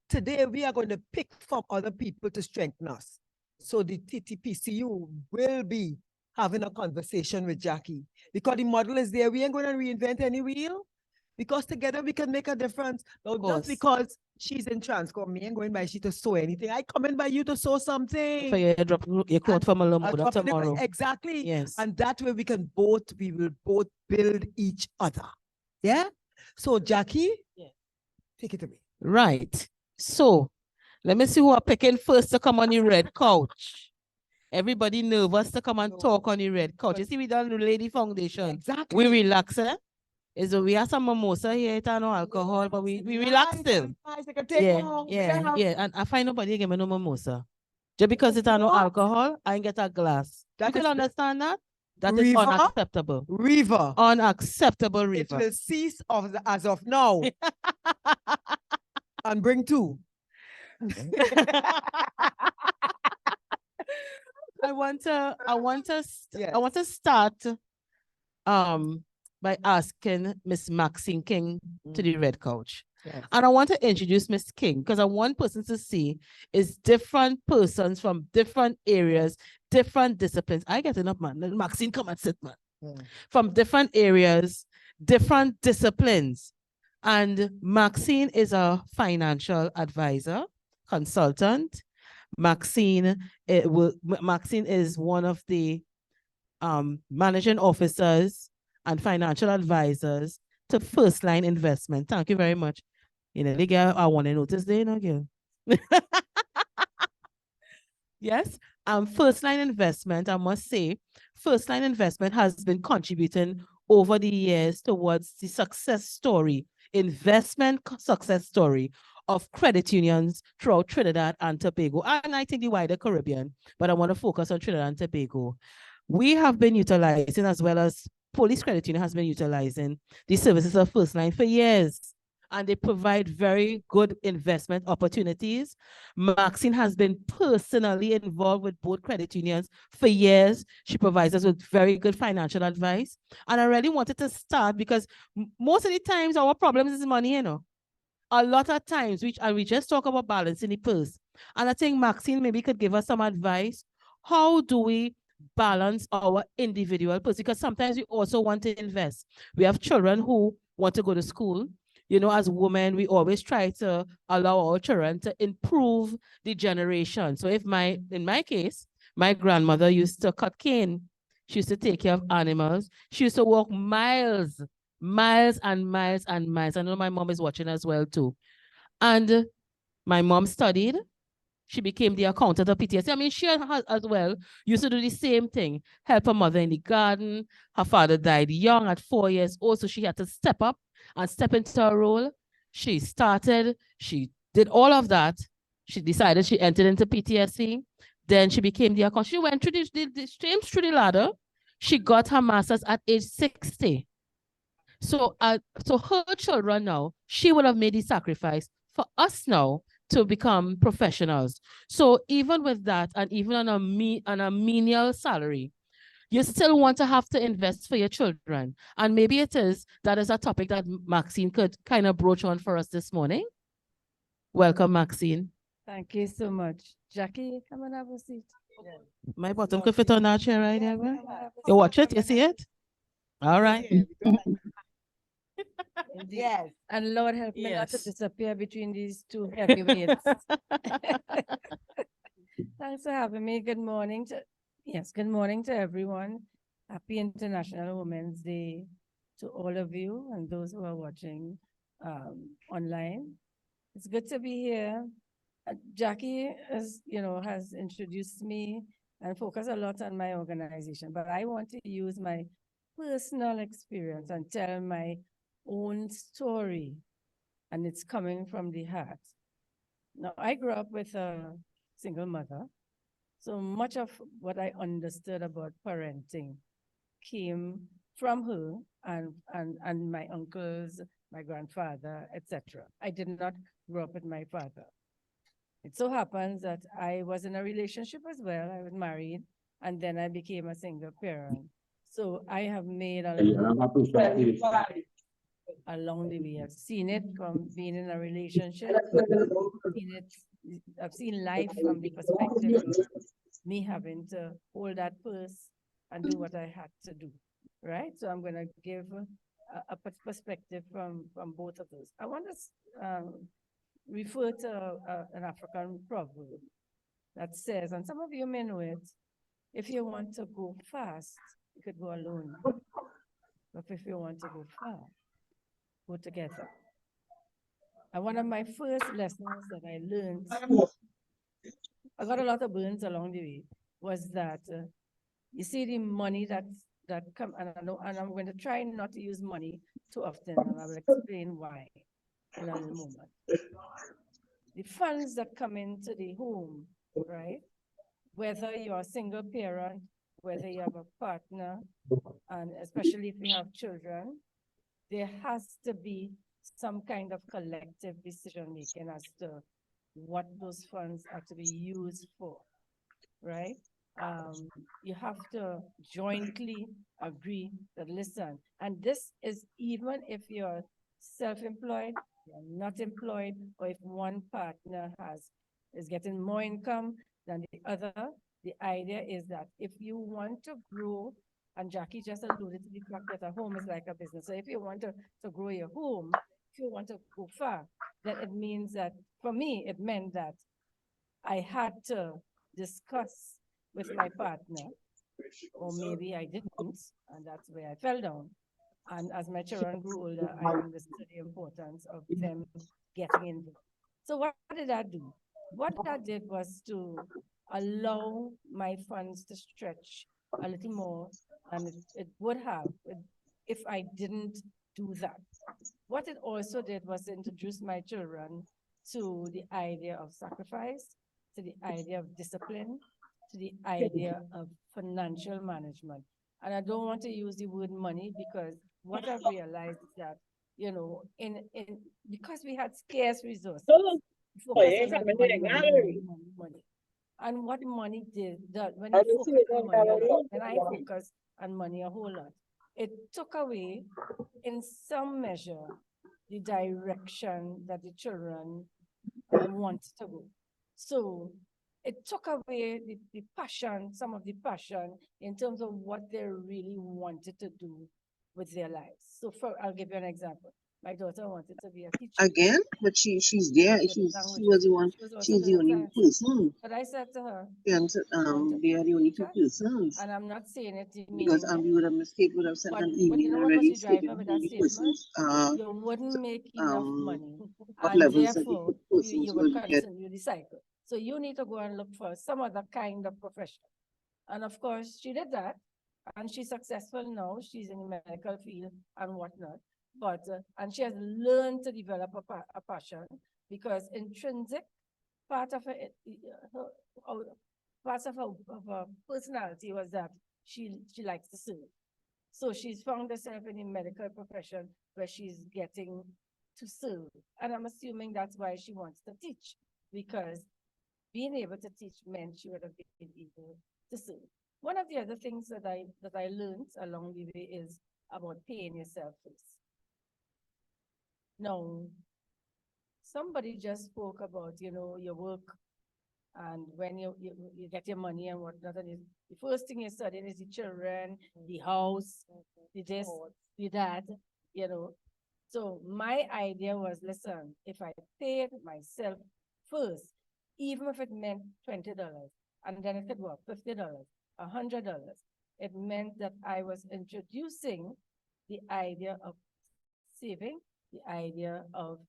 S2: today we are going to pick from other people to strengthen us. So the TTPCU will be having a conversation with Jackie because the model is there. We ain't going to reinvent any wheel because together we can make a difference. Now, just because she's in Transcorp, me ain't going by she to sew anything. I come in by you to sew something.
S1: For you drop your clothes from a little tomorrow.
S2: Exactly.
S1: Yes.
S2: And that way we will both build each other. Yeah? So Jackie, take it away.
S1: Right. So let me see who are picking first to come on the red couch. Everybody nervous to come and talk on the red couch. You see, we done the Lady Foundation.
S2: Exactly.
S1: We relax, eh? We have some mimosa here, it's no alcohol, but we relax still. Yeah. And I find nobody give me no mimosa. Just because it's no alcohol, I get a glass. You can understand that? That is unacceptable.
S2: River.
S1: Unacceptable, River.
S2: It will cease as of now. And bring 2.
S1: I want to start by asking Miss Maxine King to the red couch.
S2: Yes.
S1: And I want to introduce Miss King because I want person to see is different persons from different areas, different disciplines. I get enough, man. Let Maxine come and sit, man. From different areas, different disciplines. And Maxine is a financial advisor, consultant. Maxine is one of the managing officers and financial advisors to First Line Investment. Thank you very much. The girl, I want to notice there, girl. Yes, First Line Investment, I must say, First Line Investment has been contributing over the years towards the success story, investment success story of credit unions throughout Trinidad and Tobago, and I think the wider Caribbean, but I want to focus on Trinidad and Tobago. We have been utilizing, as well as Police Credit Union has been utilizing the services of First Line for years, and they provide very good investment opportunities. Maxine has been personally involved with both credit unions for years. She provides us with very good financial advice. And I really wanted to start because most of the times our problems is money, A lot of times, we just talk about balancing the purse. And I think Maxine maybe could give us some advice. How do we balance our individual pursuits, because sometimes we also want to invest. We have children who want to go to school. You know, as women, we always try to allow our children to improve the generation. So in my case, my grandmother used to cut cane. She used to take care of animals. She used to walk miles, miles and miles and miles. I know my mom is watching as well too. And my mom studied. She became the accountant of PTSD. I mean, she as well used to do the same thing, help her mother in the garden. Her father died young at 4 years old, so she had to step up and step into her role. She did all of that. She decided she entered into PTSD. Then she became the accountant. She went through through the ladder. She got her master's at age 60. So her children now, she would have made the sacrifice for us now to become professionals. So even with that, and even on a menial salary, you still want to have to invest for your children. And maybe that is a topic that Maxine could kind of broach on for us this morning. Welcome, Maxine.
S4: Thank you so much. Jackie, come and have a seat.
S1: My bottom could fit on that chair right there. Right? You watch it, you see it? All right.
S4: Yes. And Lord help me not to
S1: Yes.
S4: disappear between these two heavyweights. Thanks for having me. Good morning to everyone. Happy International Women's Day to all of you and those who are watching online. It's good to be here. Jackie, has introduced me and focused a lot on my organization, but I want to use my personal experience and tell my own story, and it's coming from the heart. Now, I grew up with a single mother, so much of what I understood about parenting came from her and my uncles, my grandfather, etc. I did not grow up with my father. It so happens that I was in a relationship as well. I was married, and then I became a single parent. So I have made along the way. I've seen it from being in a relationship. I've seen life from the perspective of me having to hold that purse and do what I had to do, right? So I'm going to give a perspective from both of those. I want to refer to an African proverb that says, and some of you may know it, if you want to go fast, you could go alone. But if you want to go far, go together. And one of my first lessons that I learned, I got a lot of burns along the way, was that you see the money that come, and I'm going to try not to use money too often, and I will explain why in a little moment. The funds that come into the home, right? Whether you're a single parent, whether you have a partner, and especially if you have children, there has to be some kind of collective decision making as to what those funds are to be used for, right? You have to jointly agree that, listen, and this is even if you're self-employed, you're not employed, or if one partner is getting more income than the other. The idea is that if you want to grow, and Jackie just alluded to the fact that a home is like a business. So if you want to grow your home, if you want to go far, then it means that, for me, it meant that I had to discuss with my partner, or maybe I didn't, and that's where I fell down. And as my children grew older, I understood the importance of them getting involved. So what did I do? What I did was to allow my funds to stretch a little more than it would have if I didn't do that. What it also did was introduce my children to the idea of sacrifice, to the idea of discipline, to the idea of financial management. And I don't want to use the word money, because what I've realized is that, because we had scarce resources, focus on money. And what money did, that when you focus on money a lot, and I focus on money a whole lot, it took away, in some measure, the direction that the children wanted to go. So it took away the passion, some of the passion in terms of what they really wanted to do with their lives. So I'll give you an example. My daughter wanted to be a teacher.
S5: Again, but she's there.
S4: She was
S5: She was the one.
S4: She was also
S5: She's
S4: good
S5: the
S4: at
S5: only
S4: science.
S5: person.
S4: But I said to her,
S5: And
S4: want to
S5: they are the only two
S4: teacher?
S5: persons.
S4: And I'm not saying it
S5: Because
S4: demeaningly,
S5: we would have mistake would have sent
S4: but
S5: an
S4: you
S5: email
S4: know what was
S5: already
S4: the driver
S5: stating
S4: with
S5: the
S4: that
S5: only
S4: statement?
S5: persons
S4: You wouldn't make enough money,
S5: what
S4: and
S5: levels that the
S4: therefore
S5: persons
S4: you
S5: will
S4: would
S5: get.
S4: continue the cycle. So you need to go and look for some other kind of profession. And of course, she did that, and she's successful now. She's in the medical field and whatnot. But and she has learned to develop a passion, because intrinsic part of her personality was that she likes to serve. So she's found herself in the medical profession where she's getting to serve. And I'm assuming that's why she wants to teach, because being able to teach meant she would have been able to serve. One of the other things that I learned along the way is about paying yourself first. Now, somebody just spoke about, your work, and when you get your money and whatnot, and the first thing you're studying is the children, the house, the this, the that, So my idea was, listen, if I paid myself first, even if it meant $20, and then it could go up $50, $100, it meant that I was introducing the idea of saving, the idea of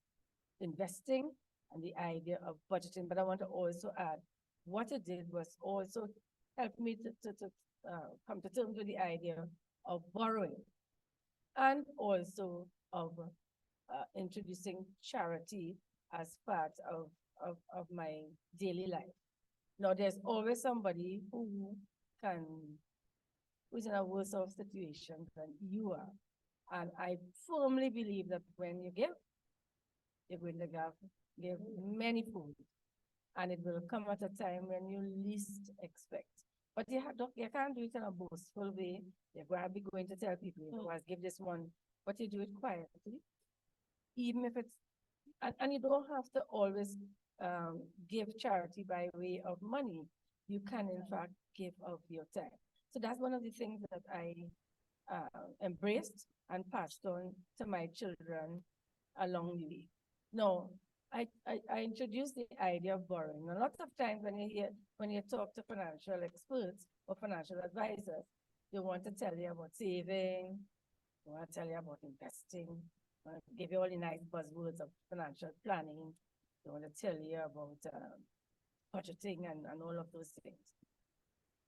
S4: investing, and the idea of budgeting. But I want to also add, what it did was also help me to come to terms with the idea of borrowing, and also of introducing charity as part of my daily life. Now, there's always somebody who's in a worse off situation than you are. And I firmly believe that when you give, you're going to give many food. And it will come at a time when you least expect. But you can't do it in a boastful way. You're going to be going to tell people, give this one, but you do it quietly. Even if it's, and you don't have to always give charity by way of money. You can, in fact, give of your time. So that's one of the things that I embraced and passed on to my children along the way. No, I introduced the idea of borrowing. A lot of times when you talk to financial experts or financial advisors, they want to tell you about saving, they want to tell you about investing, they want to give you all the nice buzzwords of financial planning, they want to tell you about budgeting and all of those things.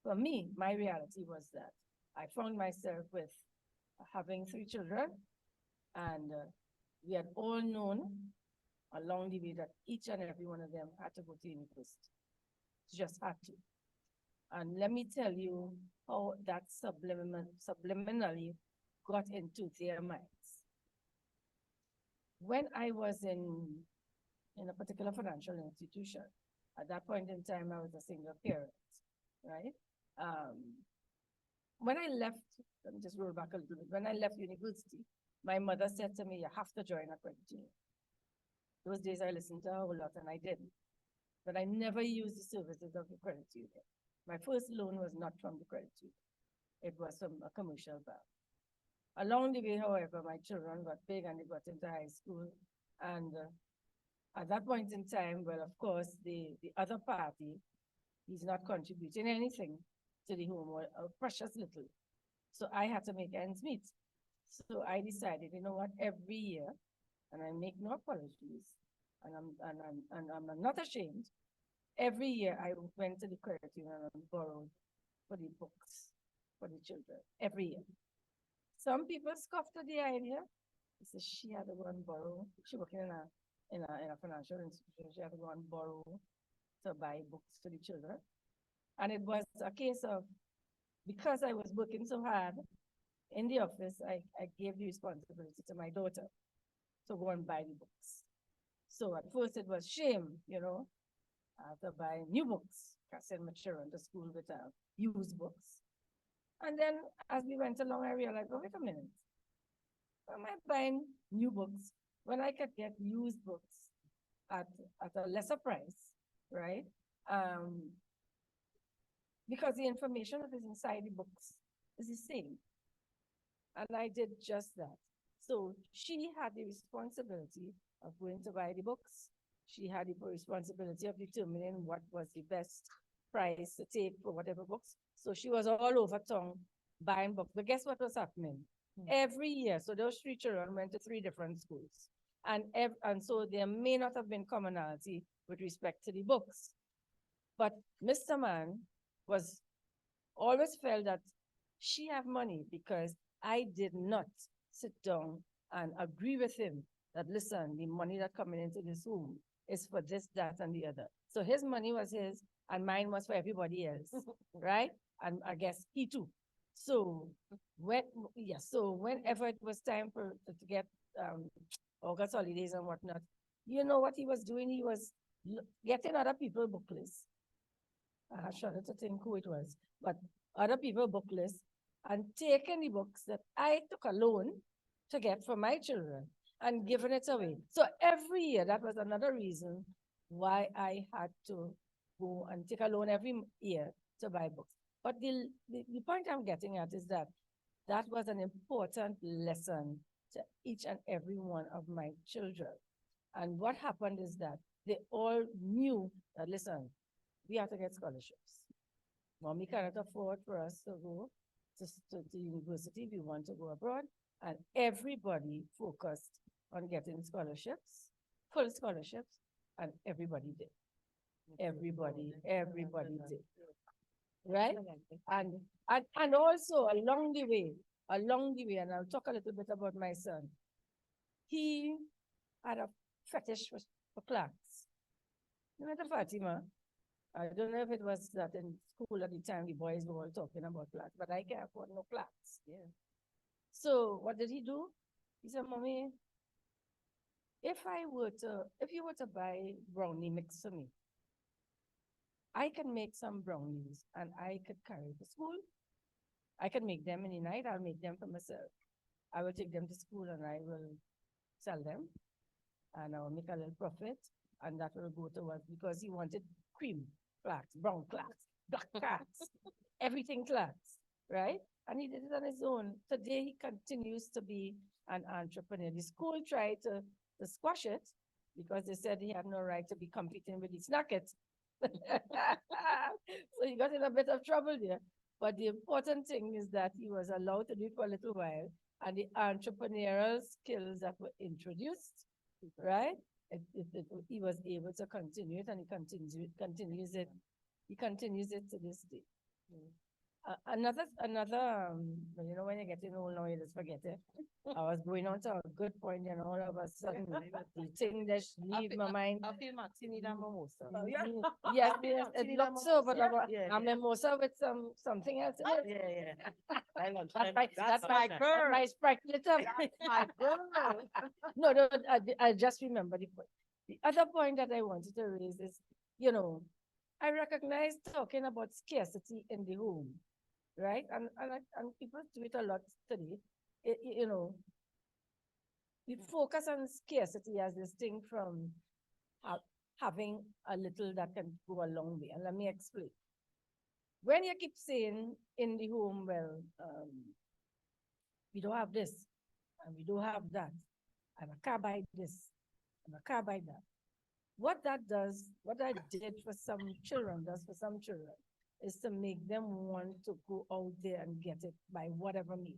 S4: For me, my reality was that I found myself with having 3 children, and we had all known along the way that each and every one of them had to go to university. Just had to. And let me tell you how that subliminally got into their minds. When I was in a particular financial institution, at that point in time, I was a single parent, right? When I left, let me just roll back a little bit. When I left university, my mother said to me, you have to join a credit union. Those days I listened to her a whole lot, and I didn't. But I never used the services of the credit union. My first loan was not from the credit union. It was from a commercial bank. Along the way, however, my children got big and they got into high school. And at that point in time, well, of course, the other party is not contributing anything to the home, or precious little. So I had to make ends meet. So I decided, you know what, every year, and I make no apologies, and I'm not ashamed. Every year I went to the credit union and borrowed for the books for the children. Every year. Some people scoffed at the idea. They said she had to go and borrow. She working in a financial institution. She had to go and borrow to buy books to the children. And it was a case of, because I was working so hard in the office, I gave the responsibility to my daughter to go and buy the books. So at first it was shame, I had to buy new books. I sent my children to school with used books. And then as we went along, I realized, oh, wait a minute. Why am I buying new books when I could get used books at a lesser price, right? Um, because the information that is inside the books is the same. And I did just that. So she had the responsibility of going to buy the books. She had the responsibility of determining what was the best price to take for whatever books. So she was all over town buying books. But guess what was happening? Every year, so those three children went to three different schools. And so there may not have been commonality with respect to the books. But Mr. Man was always felt that she have money because I did not sit down and agree with him that, listen, the money that coming into this room is for this, that, and the other. So his money was his and mine was for everybody else, right? And I guess he too. So so whenever it was time to get August holidays and whatnot, you know what he was doing? He was getting other people book lists. I shudder to think who it was, but other people book lists and taking the books that I took a loan to get for my children and giving it away. So every year, that was another reason why I had to go and take a loan every year to buy books. But the point I'm getting at is that that was an important lesson to each and every one of my children. And what happened is that they all knew that, listen, we have to get scholarships. Mommy cannot afford for us to go to university. We want to go abroad. And everybody focused on getting scholarships, full scholarships, and everybody did. Everybody did. Right? And also along the way, and I'll talk a little bit about my son. He had a fetish for clocks. Remember Fatima? I don't know if it was that in school at the time the boys were all talking about clocks, but I can't afford no clocks. Yeah. So what did he do? He said, Mommy, if you were to buy brownie mix for me, I can make some brownies and I could carry to school. I can make them in the night. I'll make them for myself. I will take them to school and I will sell them and I will make a little profit and that will go towards, because he wanted cream clocks, brown clocks, black clocks, everything clocks, right? And he did it on his own. Today he continues to be an entrepreneur. The school tried to squash it because they said he had no right to be competing with the snackets. So he got in a bit of trouble there. But the important thing is that he was allowed to do it for a little while, and the entrepreneurial skills that were introduced, right? He was able to continue it, and he continues it. He continues it to this day. Another, you know, when you're getting old now, you just forget it. I was going on to a good point, and all of a sudden, the thing just leave my mind.
S1: I feel Maxine need a mimosa.
S4: Yes, it looks so, but a mimosa with something else in it.
S1: Yeah.
S4: That's my girl. My sparklet up.
S1: My girl.
S4: No, I just remember the point. The other point that I wanted to raise is, you know, I recognize talking about scarcity in the home, right? And people do it a lot today. You know, we focus on scarcity as distinct from having a little that can go a long way. And let me explain. When you keep saying in the home, well, we don't have this, and we don't have that, and I can't buy this, and I can't buy that. What that does, what I did for some children, is to make them want to go out there and get it by whatever means.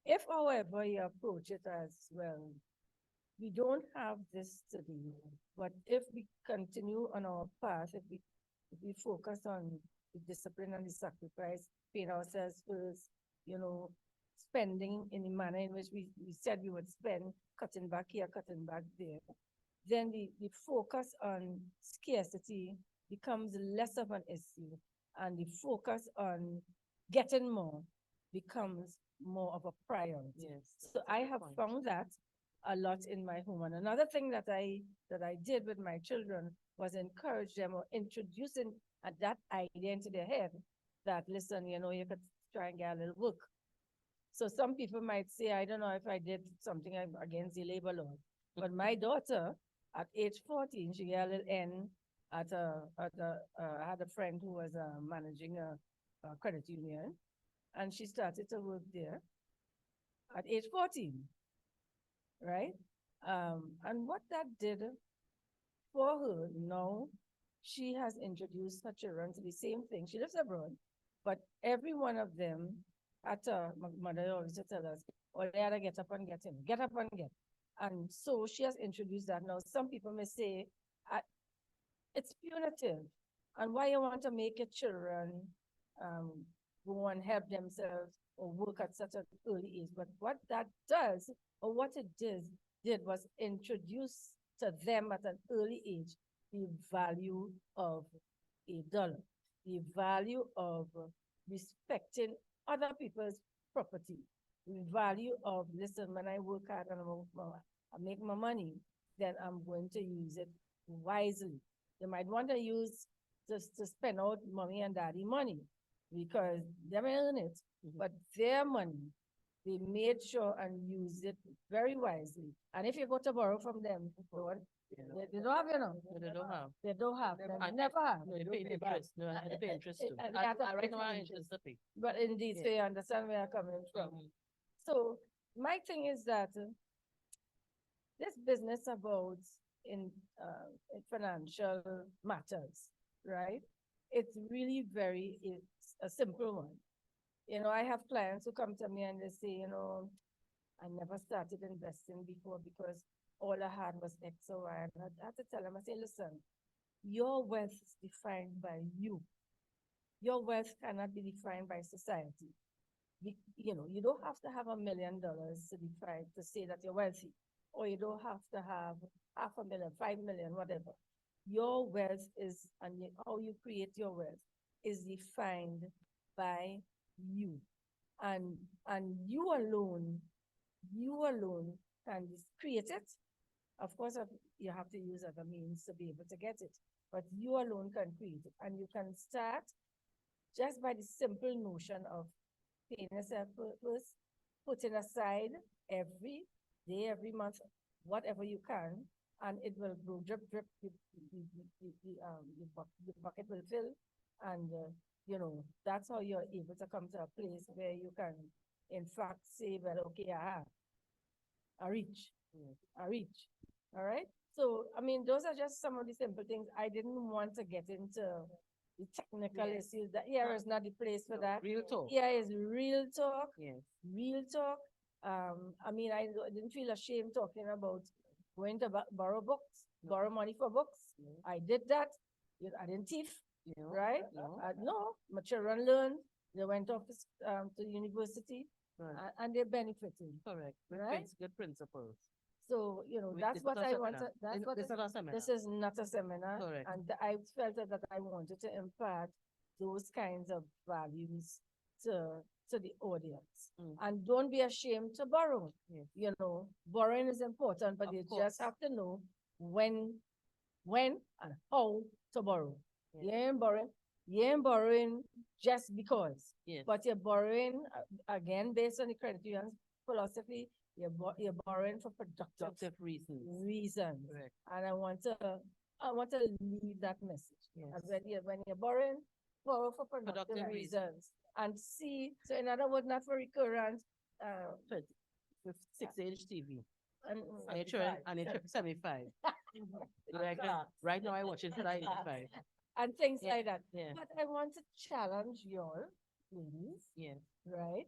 S4: If, however, you approach it as, well, we don't have this today, but if we continue on our path, if we focus on the discipline and the sacrifice, paying ourselves first, you know, spending in the manner in which we said we would spend, cutting back here, cutting back there, then the focus on scarcity becomes less of an issue, and the focus on getting more becomes more of a priority. Yes. So I have found that a lot in my home. And another thing that I did with my children was encourage them or introducing that idea into their head that, listen, you know, you could try and get a little work. So some people might say, I don't know if I did something against the labor law, but my daughter, at age 14, she got a little N I had a friend who was managing a credit union, and she started to work there at age 14, right? And what that did for her, now she has introduced her children to the same thing. She lives abroad, but every one of them, my mother always used to tell us, or they had to get up and get him, get up and get. And so she has introduced that. Now, some people may say, it's punitive. And why you want to make your children go and help themselves or work at such an early age? But what that does, or what it did was introduce to them at an early age the value of $1, the value of respecting other people's property, the value of, listen, when I work hard and I make my money, then I'm going to use it wisely. They might want to use just to spend out mommy and daddy money because they may earn it, but their money, they made sure and use it very wisely. And if you go to borrow from them, they don't have,
S1: They don't have.
S4: They don't have. They
S1: And-
S4: never have.
S1: No, they pay interest. No, they pay interest too.
S4: And
S1: And
S4: they have to
S1: right now,
S4: pay
S1: our
S4: interest.
S1: interest to pay.
S4: But indeed, so you understand where I'm coming from. So my thing is that this business about in financial matters, right? It's really it's a simple one. I have clients who come to me and they say, I never started investing before because all I had was X or Y. And I have to tell them, I say, listen, your wealth is defined by you. Your wealth cannot be defined by society. You don't have to have $1 million to say that you're wealthy, or you don't have to have $500,000, 5 million, whatever. Your wealth is, and how you create your wealth is defined by you. And you alone can create it. Of course, you have to use other means to be able to get it, but you alone can create it. And you can start just by the simple notion of paying yourself first, putting aside every day, every month, whatever you can, and it will grow, drip, drip, the bucket will fill, and that's how you're able to come to a place where you can, in fact, say, well, okay, I reach. All right. So, I mean, those are just some of the simple things. I didn't want to get into the technical issues. That here is not the place for that.
S1: Real talk.
S4: Here is real talk.
S1: Yes.
S4: Real talk. I mean, I didn't feel ashamed talking about going to borrow books, borrow money for books. I did that. I didn't thief, right? No, my children learned. They went off to university, and they're benefiting.
S1: Correct.
S4: Right?
S1: Good principles.
S4: So, that's
S1: This
S4: what
S1: is not
S4: I
S1: a
S4: wanted.
S1: seminar.
S4: That's what
S1: This is not a seminar.
S4: this is not a seminar.
S1: Correct.
S4: And I felt that I wanted to impart those kinds of values to the audience. And don't be ashamed to borrow.
S1: Yes.
S4: Borrowing is important, but
S1: Of
S4: you
S1: course.
S4: just have to know when and how to borrow.
S1: Yes.
S4: You ain't borrowing just because.
S1: Yes.
S4: But you're borrowing, again, based on the credit union's philosophy, you're borrowing for productive reasons.
S1: Correct.
S4: And I want to leave that message.
S1: Yes.
S4: And when you're borrowing, borrow for productive
S1: Productive
S4: reasons. And see, so in other words, not for recurrence.
S1: With 6-inch TV.
S4: And
S1: And it's 75. Like, right now I watch it for 85.
S4: and things
S1: Yeah.
S4: like that.
S1: Yeah.
S4: But I want to challenge y'all, ladies,
S1: Yeah.
S4: right?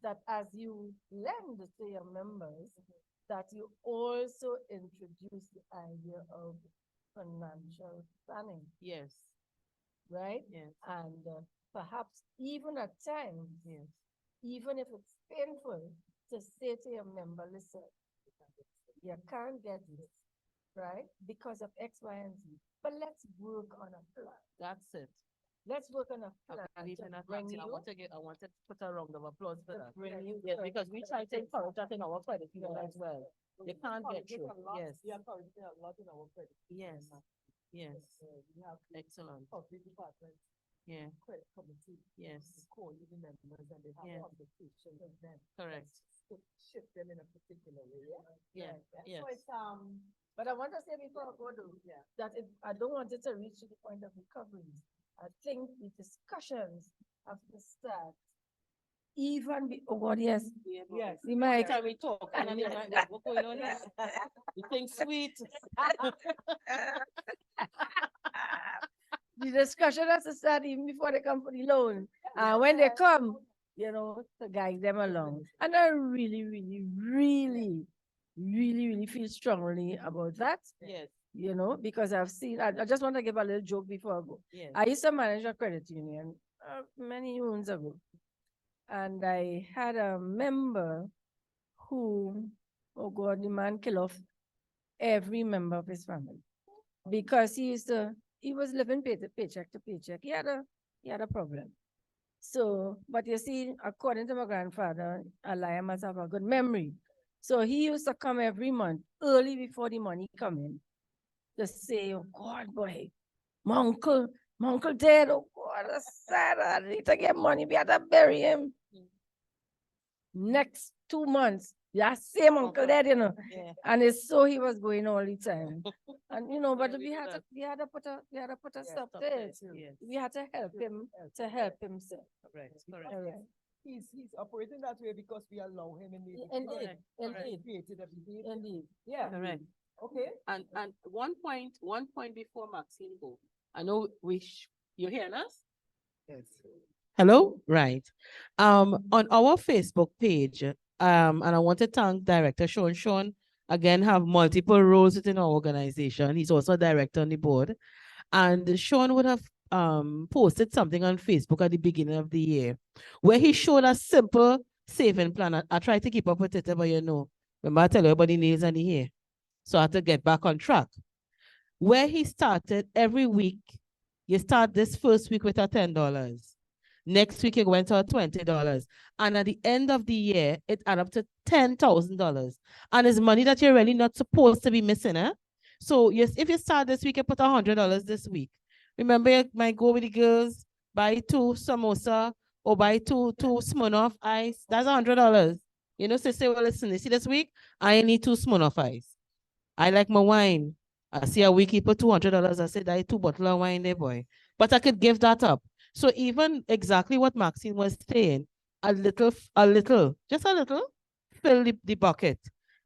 S4: That as you lend to your members, that you also introduce the idea of financial planning,
S1: Yes.
S4: right?
S1: Yes.
S4: And perhaps even at times,
S1: Yes.
S4: even if it's painful, to say to your member, listen, you can't get this, right? Because of X, Y, and Z. But let's work on a plan.
S1: That's it.
S4: Let's work on a plan
S1: And even
S4: to
S1: at
S4: bring
S1: Maxine,
S4: you,
S1: I want to put a round of applause for that.
S4: bring you.
S1: Yes, because we try to encourage that in our credit union as well. They can't get through. Yes.
S2: We are currently a lot in our credit.
S1: Yes. Yes.
S2: We have
S1: Excellent.
S2: public department,
S1: Yeah.
S2: credit committee,
S1: Yes.
S2: core union members, and they have
S1: Yeah.
S2: conversations with them.
S1: Correct.
S2: To shift them in a particular way.
S1: Yeah.
S2: So
S1: Yes.
S2: it's
S4: But I want to say before I go though, that I don't want it to reach to the point of recovery. I think the discussions have to start even oh God, yes.
S2: Yes.
S4: We might
S1: Every time we talk, and then you're like, what's going on here? You think sweet.
S4: the discussion has to start even before they come for the loan. And when they come, to guide them along. And I really, really, really, really, really feel strongly about that.
S1: Yes,
S4: Because I've seen, I just want to give a little joke before I go.
S1: yes.
S4: I used to manage a credit union many moons ago. And I had a member who, oh God, the man killed off every member of his family because he was living paycheck to paycheck. He had a problem. So, but you see, according to my grandfather, a liar must have a good memory. So he used to come every month, early before the money come in, to say, oh God, boy, my uncle dead, oh God, that's sad. I need to get money, we had to bury him. Next 2 months, that same uncle dead,
S1: Yeah.
S4: and it's so he was going all the time. And but
S1: Yeah,
S4: we had to put a stop to it.
S1: Yes.
S4: We had to help him himself.
S1: Correct,
S4: All right.
S2: He's operating that way because we allow him in the
S4: Indeed,
S1: Correct,
S4: indeed,
S2: created a behavior.
S4: indeed.
S2: Yeah.
S1: correct.
S2: Okay.
S1: And one point before Maxine go. I know you hearing us?
S2: Yes.
S1: Hello? Right. On our Facebook page, and I want to thank Director Sean. Sean, again, have multiple roles within our organization. He's also a director on the board. And Sean would have posted something on Facebook at the beginning of the year where he showed a simple saving plan. I tried to keep up with it, but remember I tell you everybody nails on the hair. So I had to get back on track. Where he started every week, you start this first week with a $10. Next week, it went to $20. And at the end of the year, it added up to $10,000. And it's money that you're really not supposed to be missing. So yes, if you start this week, you put $100 this week. Remember, you might go with the girls, buy 2 samosa or buy two Smirnoff ice. That's $100. So say, well, listen, you see this week, I need 2 Smirnoff ice. I like my wine. I see a week he put $200. I said, I 2 bottles of wine there, boy. But I could give that up. So even exactly what Maxine was saying, just a little, fill the bucket.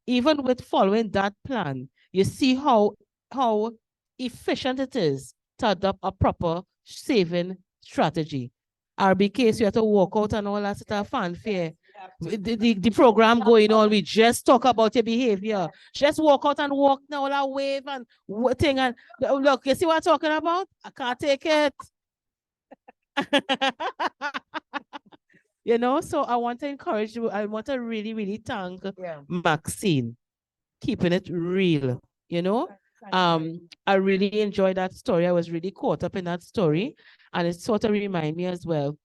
S1: Even with following that plan, you see how efficient it is to adopt a proper saving strategy. RBK, so you have to walk out and all that sort of fanfare. The program going on, we just talk about your behavior. Just walk out and walk now, all that wave and thing. And look, you see what I'm talking about? I can't take it. So I want to encourage you. I want to really, really thank Maxine, keeping it real. I really enjoyed that story. I was really caught up in that story, and it sort of reminded me as well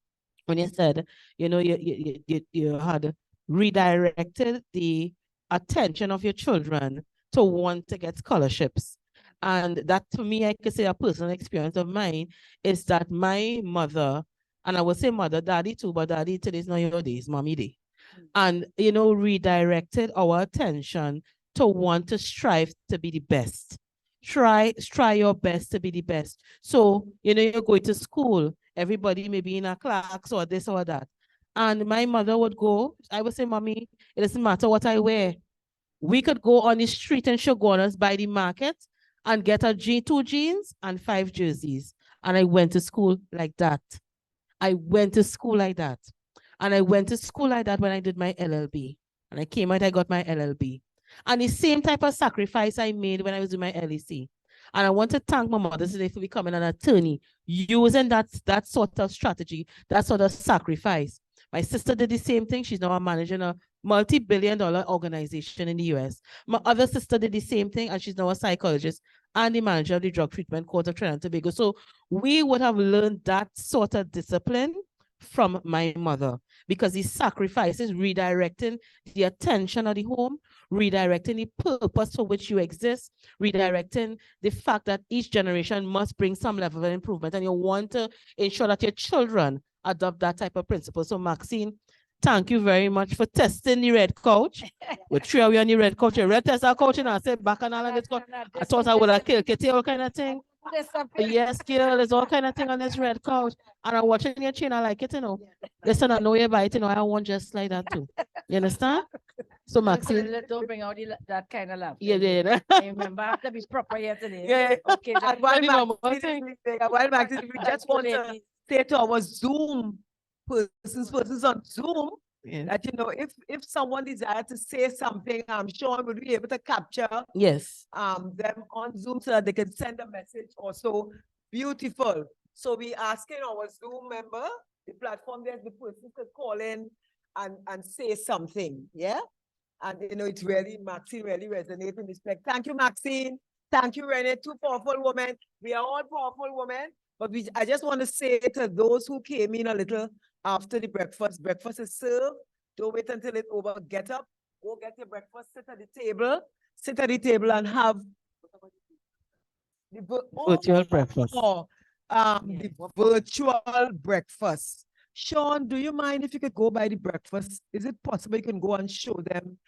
S1: when you said, you had redirected the attention of your children to want to get scholarships. And that, to me, I could say a personal experience of mine is that my mother, and I would say mother, daddy too, but daddy today's not your days, mommy day. And, redirected our attention to want to strive to be the best. Try your best to be the best. So, you're going to school, everybody may be in a class or this or that. And my mother would go, I would say, mommy, it doesn't matter what I wear. We could go on the street in Shogunas by the market and get 2 jeans and 5 jerseys. And I went to school like that. I went to school like that. And I went to school like that when I did my LLB. And I came out, I got my LLB. And the same type of sacrifice I made when I was doing my LEC. And I want to thank my mother today for becoming an attorney, using that sort of strategy, that sort of sacrifice. My sister did the same thing. She's now managing a multi-billion-dollar organization in the US. My other sister did the same thing, and she's now a psychologist and the manager of the Drug Treatment Court of Trinidad and Tobago. So we would have learned that sort of discipline from my mother, because the sacrifice is redirecting the attention of the home, redirecting the purpose for which you exist, redirecting the fact that each generation must bring some level of improvement, and you want to ensure that your children adopt that type of principle. So Maxine, Thank you very much for testing the red couch. We three of you on the red couch. You red test our couch and I said back and all of this. I thought I would have killed Kitty, all kind of thing. Yes, girl, there's all kind of thing on this red couch. And I'm watching your chain, I like it, you know. Listen, I know you buy it, you know, I want just like that too. You understand? So Maxine.
S4: Don't bring out that kind of laugh.
S1: Yeah, yeah.
S4: I remember I have to be proper here today.
S2: Yeah.
S4: Okay.
S2: And while
S1: Very normal thing.
S2: Maxine, we just want to say to our Zoom persons on Zoom,
S1: Yes.
S2: that, you know, if someone desires to say something, I'm sure we'll be able to capture
S1: Yes.
S2: them on Zoom so that they can send a message also. Beautiful. So we asking our Zoom member, the platform there, the person could call in and say something. Yeah. And you know, it's really, Maxine really resonates in respect. Thank you, Maxine. Thank you, Renee. Two powerful women. We are all powerful women. But I just want to say to those who came in a little after the breakfast is served. Don't wait until it's over. Get up, go get your breakfast, sit at the table and have the
S1: Virtual breakfast.
S2: the virtual breakfast. Sean, do you mind if you could go by the breakfast? Is it possible you can go and show them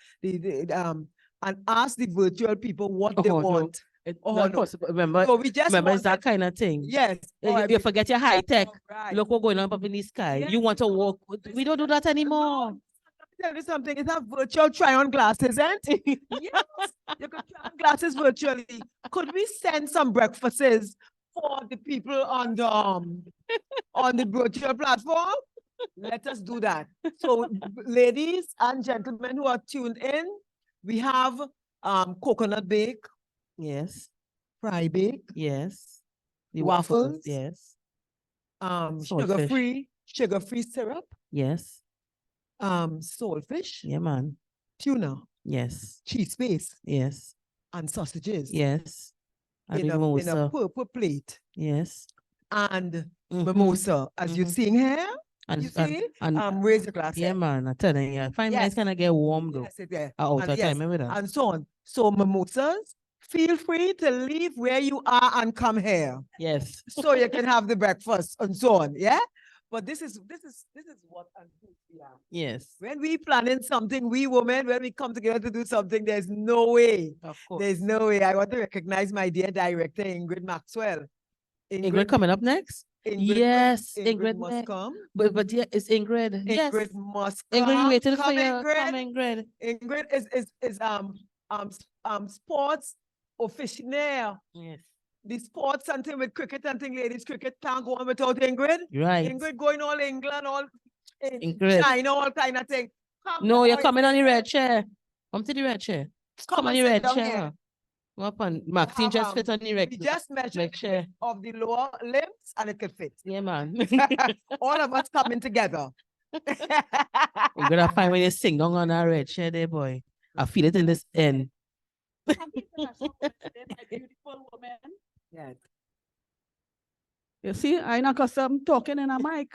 S2: and ask the virtual people what they
S1: Oh, no.
S2: want?
S1: It's
S2: Oh,
S1: not
S2: no.
S1: possible. Remember,
S2: So we just
S1: remember it's that
S2: wanted-
S1: kind of thing.
S2: Yes.
S1: You forget your high tech.
S2: Right.
S1: Look what's going on up in the sky.
S2: Yes.
S1: You want to walk. We don't do that anymore.
S2: Let me tell you something. It's a virtual try-on glasses, isn't it? Yes. You could try on glasses virtually. Could we send some breakfasts for the people on the virtual platform? Let us do that. So, ladies and gentlemen who are tuned in, we have coconut bake,
S1: Yes.
S2: fry bake,
S1: Yes. The
S2: Waffles.
S1: Yes.
S2: sugar-free syrup,
S1: Yes.
S2: saltfish,
S1: Yeah, man.
S2: tuna,
S1: Yes.
S2: cheese paste,
S1: Yes.
S2: and sausages.
S1: Yes. And
S2: In
S1: the
S2: a
S1: mimosa.
S2: purple plate.
S1: Yes.
S2: And
S1: Mhm.
S2: mimosa, as you're
S1: Mhm.
S2: seeing here,
S1: And,
S2: you see,
S1: and
S2: raise your glass.
S1: yeah,
S2: here.
S1: man. I tell you, fine
S2: Yes.
S1: wines kind get warm though.
S2: Yes, yeah.
S1: Out
S2: And
S1: of
S2: yes,
S1: time, remember that?
S2: and so on. So mimosas, feel free to leave where you are and come here,
S1: Yes.
S2: so you can have the breakfast and so on. Yeah. But this is what and who we are.
S1: Yes.
S2: When we planning something, we women, when we come together to do something, there's no way.
S1: Of course.
S2: There's no way. I want to recognize my dear director, Ingrid Maxwell.
S1: Ingrid coming up next? Yes, Ingrid
S2: must
S1: next.
S2: come.
S1: But yeah, it's Ingrid. Yes.
S2: Ingrid must come.
S1: Ingrid, we waited for
S2: Come,
S1: you.
S2: Ingrid.
S1: Come, Ingrid.
S2: Ingrid is sports official.
S1: Yes.
S2: The sports and thing with cricket and thing, ladies cricket can't go on without Ingrid.
S1: Right.
S2: Ingrid going all England, all in
S1: Ingrid.
S2: China, all kind of thing. Come
S1: No,
S2: now,
S1: you're coming on the
S2: Ingrid.
S1: red chair. Come to the red chair. Come on
S2: and
S1: the
S2: sit
S1: red
S2: down
S1: chair.
S2: here.
S1: Come up on. Maxine
S2: Have,
S1: just fit on the red
S2: We just measured
S1: red chair.
S2: of the lower limbs and it could fit.
S1: Yeah, man.
S2: All of us coming together.
S1: You're gonna find when you sing down on that red chair there, boy. I feel it in this end.
S4: Beautiful woman.
S2: Yes.
S6: You see, I not accustomed talking in a mic.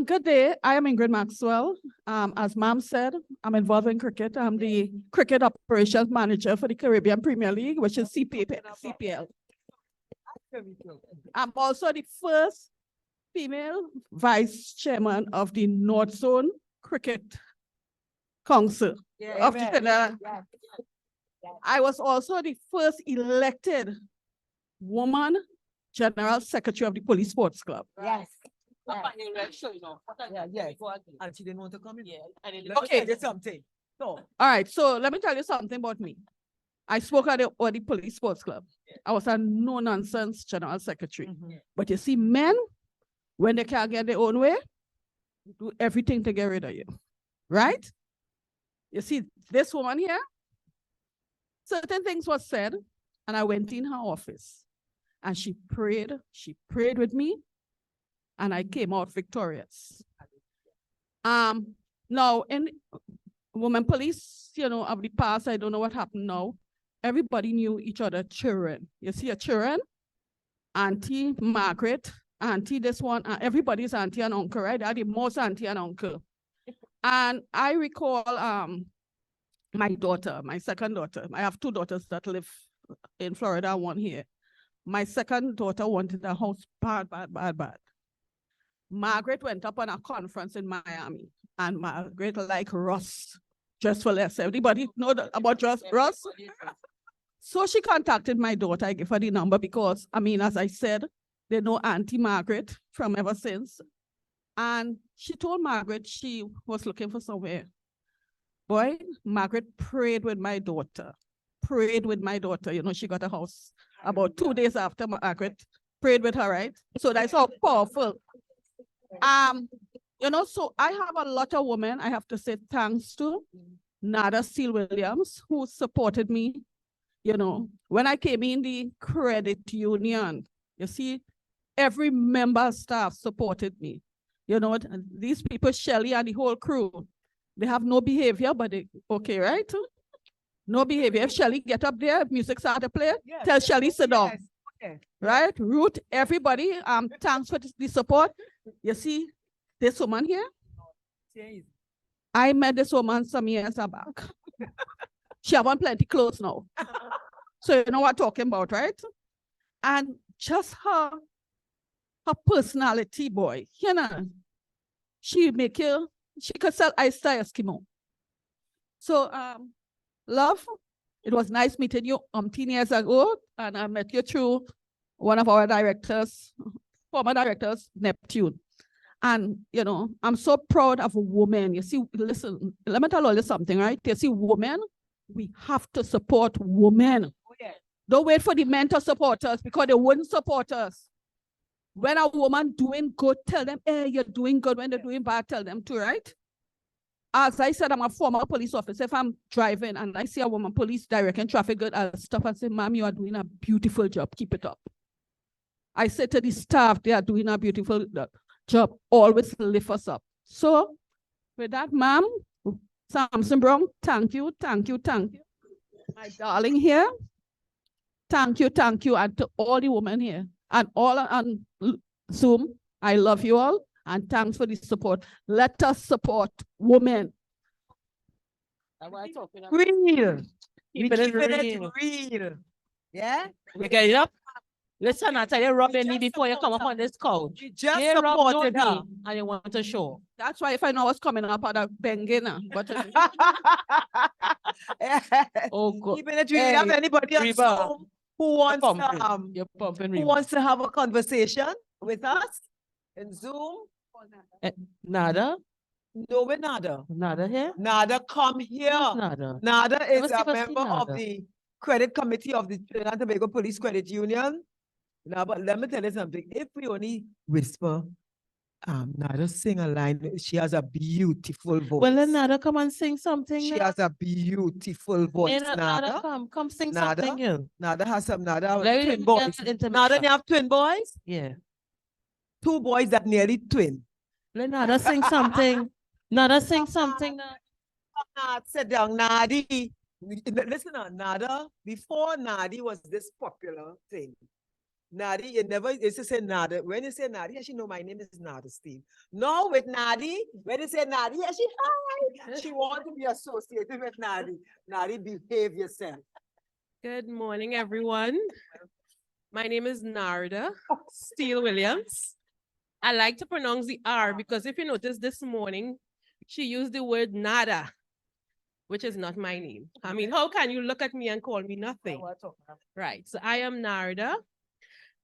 S6: Good day. I am Ingrid Maxwell. As Ma'am said, I'm involved in cricket. I'm the cricket operations manager for the Caribbean Premier League, which is CPL. I'm also the first female vice chairman of the North Zone Cricket Council. Of the, I was also the first elected woman general secretary of the Police Sports Club.
S2: Yes. Yeah, yes. And she didn't want to come in. Let me
S6: Okay.
S2: tell you something. So,
S6: All right, so let me tell you something about me. I spoke at the Police Sports Club. I was a no-nonsense general secretary. But you see, men, when they can't get their own way, do everything to get rid of you. Right? You see, this woman here, certain things were said, and I went in her office. And she prayed with me, and I came out victorious. Now, in women police, you know, of the past, I don't know what happened now. Everybody knew each other children. You see your children, Auntie Margaret, Auntie this one, everybody's auntie and uncle, right? They're the most auntie and uncle. And I recall my daughter, my second daughter. I have two daughters that live in Florida, one here. My second daughter wanted a house bad. Margaret went up on a conference in Miami, and Margaret like Russ, just for less. Everybody know about Russ? So she contacted my daughter. I gave her the number because, I mean, as I said, they know Auntie Margaret from ever since. And she told Margaret she was looking for somewhere. Boy, Margaret prayed with my daughter. Prayed with my daughter. You know, she got a house about 2 days after Margaret prayed with her, right? So that's how powerful. You know, so I have a lot of women I have to say thanks to. Nada Steele Williams, who supported me. You know, when I came in the credit union, you see, every member staff supported me. You know, and these people, Shelley and the whole crew, they have no behavior, but they, okay, right? No behavior. If Shelley get up there, if music start to play,
S2: Yes,
S6: tell
S2: yes,
S6: Shelley sit down.
S2: yes, okay.
S6: Right? Ruth, everybody, thanks for the support. You see, this woman here,
S2: Yes.
S6: I met this woman some years back. She have on plenty clothes now. So you know what I'm talking about, right? And just her personality, boy, you know, she could sell iced Eskimo. So, love, it was nice meeting you 10 years ago, and I met you through one of our directors, former directors, Neptune. And, you know, I'm so proud of a woman. You see, listen, let me tell you something, right? You see, women, we have to support women.
S2: Oh, yeah.
S6: Don't wait for the men to support us because they wouldn't support us. When a woman doing good, tell them, hey, you're doing good. When they're doing bad, tell them too, right? As I said, I'm a former police officer. If I'm driving and I see a woman police directing traffic good, I'll stop and say, ma'am, you are doing a beautiful job. Keep it up. I say to the staff, they are doing a beautiful job. Always lift us up. So with that, ma'am, Samson Brown, thank you, thank you, thank you. My darling here, thank you, and to all the women here and all on Zoom, I love you all and thanks for the support. Let us support women.
S2: Real. We
S1: Keep it
S2: keeping
S1: real.
S2: it real. Yeah?
S1: We get it up. Listen, I tell you, rub your knee before you come up on this couch.
S2: We just
S1: They rub no
S2: supported her.
S1: knee and you want to show.
S6: That's why if I know what's coming up, I'd have banging her. But
S1: Oh, God.
S2: Keeping it real. Have anybody on
S1: Reba,
S2: Zoom who wants
S1: You're pumping
S2: who
S1: Reba.
S2: wants to have a conversation with us in Zoom?
S1: Nada?
S2: No, we're Nada.
S1: Nada here?
S2: Nada, come here.
S1: Nada.
S2: Nada
S1: Never
S2: is
S1: see
S2: a
S1: if I see
S2: member of
S1: Nada.
S2: the credit committee of the Trinidad and Tobago Police Credit Union. Now, but let me tell you something. If we only whisper, Nada sing a line. She has a beautiful voice.
S1: Well, then Nada, come and sing something.
S2: She
S1: now.
S2: has a beautiful voice.
S1: Hey, Nada,
S2: Nada.
S1: come sing
S2: Nada.
S1: something. You.
S2: Nada has some Nada
S1: Let me
S2: twin
S1: get
S2: boys.
S1: intimate
S2: Nada,
S1: shot.
S2: you have twin boys?
S1: Yeah.
S2: 2 boys that nearly twin.
S1: Let Nada sing something. Nada sing something.
S2: Sit down, Nadi. Listen, Nada, before Nadi was this popular thing. Nadi, you never used to say Nada. When you say Nadi, yeah, she know my name is Nada Steve. No, with Nadi, when you say Nadi, yeah, she wants to be associated with Nadi. Nadi, behave yourself.
S7: Good morning, everyone. My name is Narda Steele Williams. I like to pronounce the R because if you notice this morning, she used the word nada, which is not my name. I mean, how can you look at me and call me nothing? Right, so I am Narda.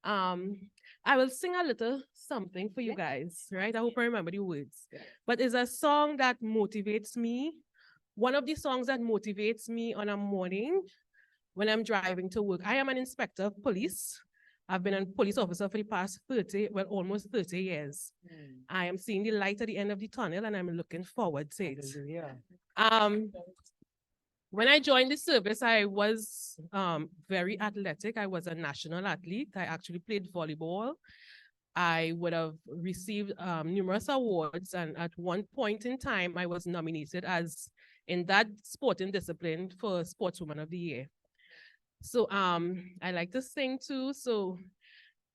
S7: I will sing a little something for you guys, right? I hope I remember the words. But it's a song that motivates me. One of the songs that motivates me on a morning when I'm driving to work. I am an inspector of police. I've been a police officer for the past almost 30 years. I am seeing the light at the end of the tunnel and I'm looking forward to it. When I joined the service, I was very athletic. I was a national athlete. I actually played volleyball. I would have received numerous awards. And at one point in time, I was nominated as in that sporting discipline for Sportswoman of the Year. So I like to sing too. So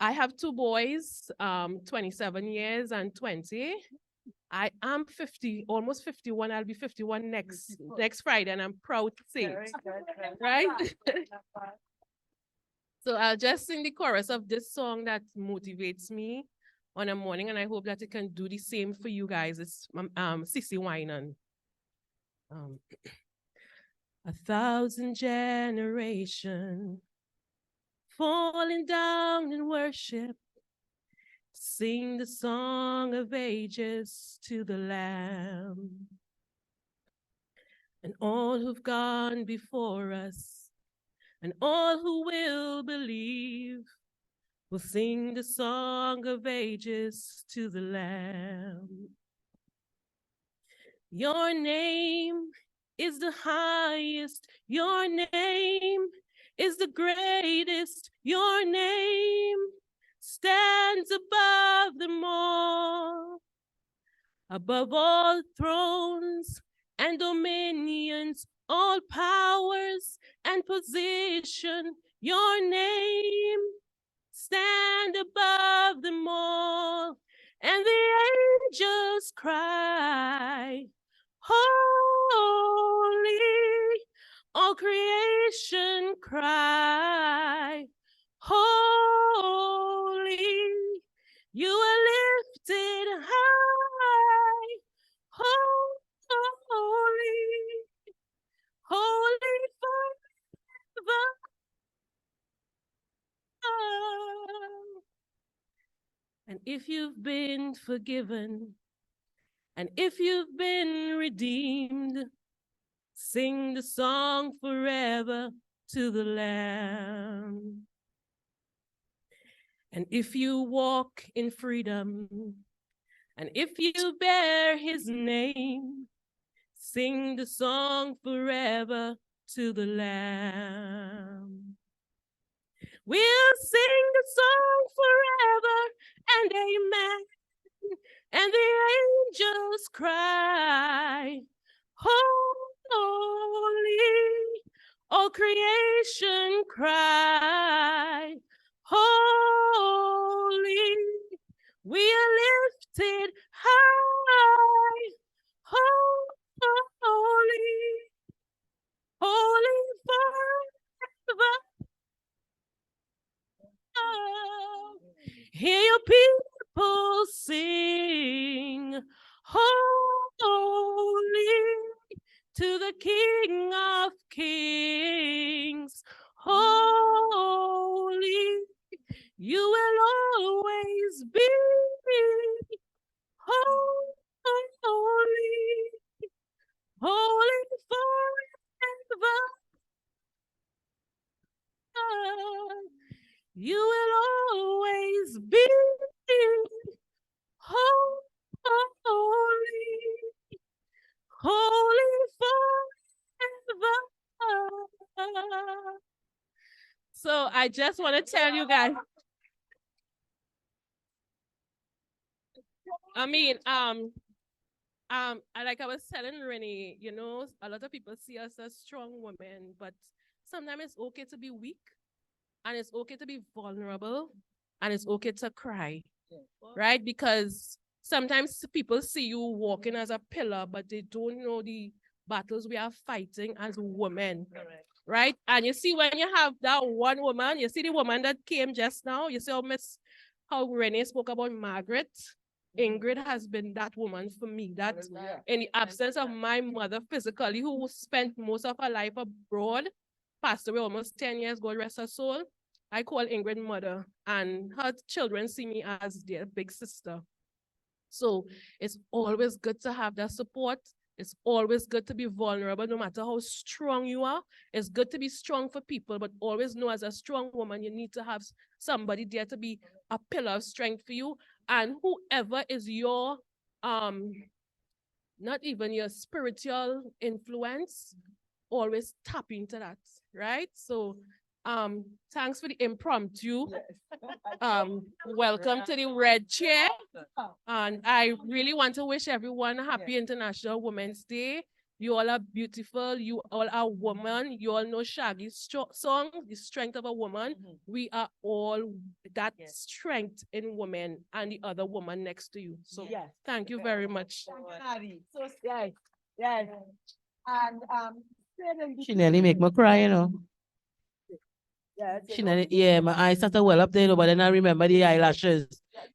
S7: I have 2 boys, 27 years and 20. I am 50, almost 51. I'll be 51 next Friday, and I'm proud to say it. Right? So I'll just sing the chorus of this song that motivates me on a morning, and I hope that it can do the same for you guys. It's Sissy Winan. 1,000 generations falling down in worship, sing the song of ages to the Lamb. And all who've gone before us, and all who will believe, will sing the song of ages to the Lamb. Your name is the highest, your name is the greatest, your name stands above them all. Above all thrones and dominions, all powers and position, your name stand above them all. And the angels cry, holy, all creation cry, holy, you are lifted high, holy, holy forever. And if you've been forgiven, and if you've been redeemed, sing the song forever to the Lamb. And if you walk in freedom, and if you bear his name, sing the song forever to the Lamb. We'll sing the song forever and amen. And the angels cry, holy, all creation cry, holy, we are lifted high, holy, holy forever. Hear your people sing, holy, to the King of Kings, holy, you will always be holy, holy forever. You will always be holy, holy forever. So I just want to tell you guys, like I was telling Renee, you know, a lot of people see us as strong women, but sometimes it's okay to be weak, and it's okay to be vulnerable, and it's okay to cry, right? Because sometimes people see you walking as a pillar, but they don't know the battles we are fighting as women, right? And you see, when you have that one woman, you see the woman that came just now, you see how Renee spoke about Margaret. Ingrid has been that woman for me, that in the absence of my mother physically, who spent most of her life abroad, passed away almost 10 years, God rest her soul, I call Ingrid mother, and her children see me as their big sister. So it's always good to have that support. It's always good to be vulnerable, no matter how strong you are. It's good to be strong for people, but always know as a strong woman, you need to have somebody there to be a pillar of strength for you. And whoever is your, not even your spiritual influence, always tap into that, right? So thanks for the impromptu. Welcome to the red chair. And I really want to wish everyone a happy International Women's Day. You all are beautiful. You all are women. You all know Shaggy's song, The Strength of a Woman. We are all that strength in women and the other woman next to you. So thank you very much.
S2: So, yes. And
S1: She nearly make me cry, you know. Yeah, my eyes started well up there, but then I remember the eyelashes.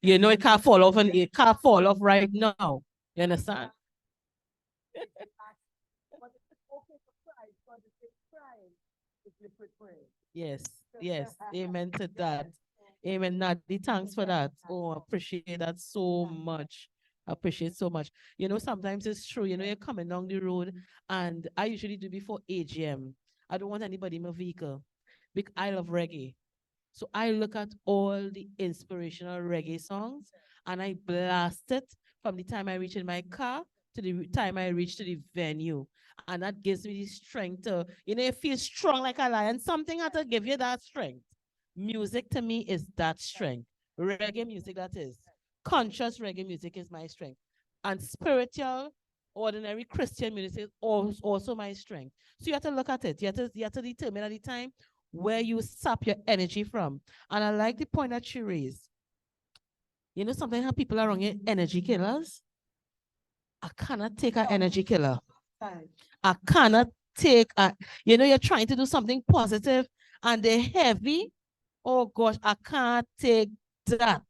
S1: You know, it can't fall off and it can't fall off right now. You understand? Yes, yes. Amen to that. Amen. Nadi, thanks for that. Oh, I appreciate that so much. I appreciate so much. You know, sometimes it's true. You know, you're coming down the road, and I usually do before AGM. I don't want anybody in my vehicle because I love reggae. So I look at all the inspirational reggae songs and I blast it from the time I reach in my car to the time I reach to the venue. And that gives me the strength to, you know, you feel strong like a lion. Something had to give you that strength. Music to me is that strength. Reggae music, that is. Conscious reggae music is my strength. And spiritual, ordinary Christian music is also my strength. So you have to look at it. You have to determine at the time where you sap your energy from. And I like the point that she raised. You know, sometimes how people are wrong energy killers. I cannot take an energy killer. I cannot take a, you know, you're trying to do something positive and they're heavy. Oh gosh, I can't take that.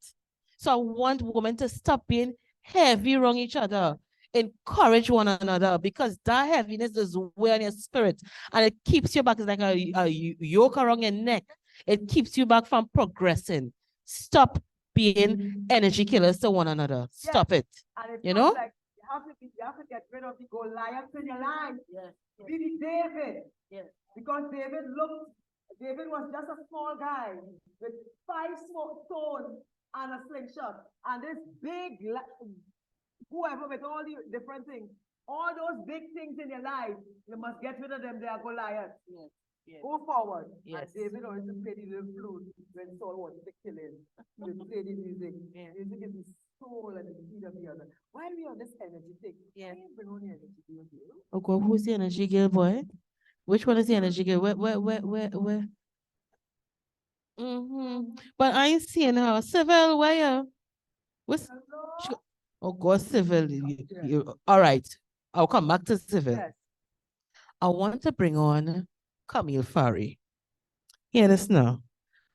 S1: So I want women to stop being heavy around each other. Encourage one another because that heaviness is wearing your spirit and it keeps you back. It's like a yoke around your neck. It keeps you back from progressing. Stop being energy killers to one another. Stop it. You know?
S2: Like, you have to get rid of the Goliath in your life. Yes. Be the David. Yes. Because David was just a small guy with 5 stones and a slingshot. And this big, whoever with all the different things, all those big things in your life, you must get rid of them. They are Goliath. Yes. Yes. Go forward. Yes. And David always played the little flute when Saul wanted to kill him. He would play the music. Yeah. Music is the soul and the seed of the other. Why are we on this energy thing? Yeah. Bring on the energy, do you?
S1: Oh God, who's the energy girl, boy? Which one is the energy girl? Where? But I ain't seeing her. Civil, where you? What's oh God, Civil. All right. I'll come back to Civil. Yes. I want to bring on Camille Farry. Hear this now.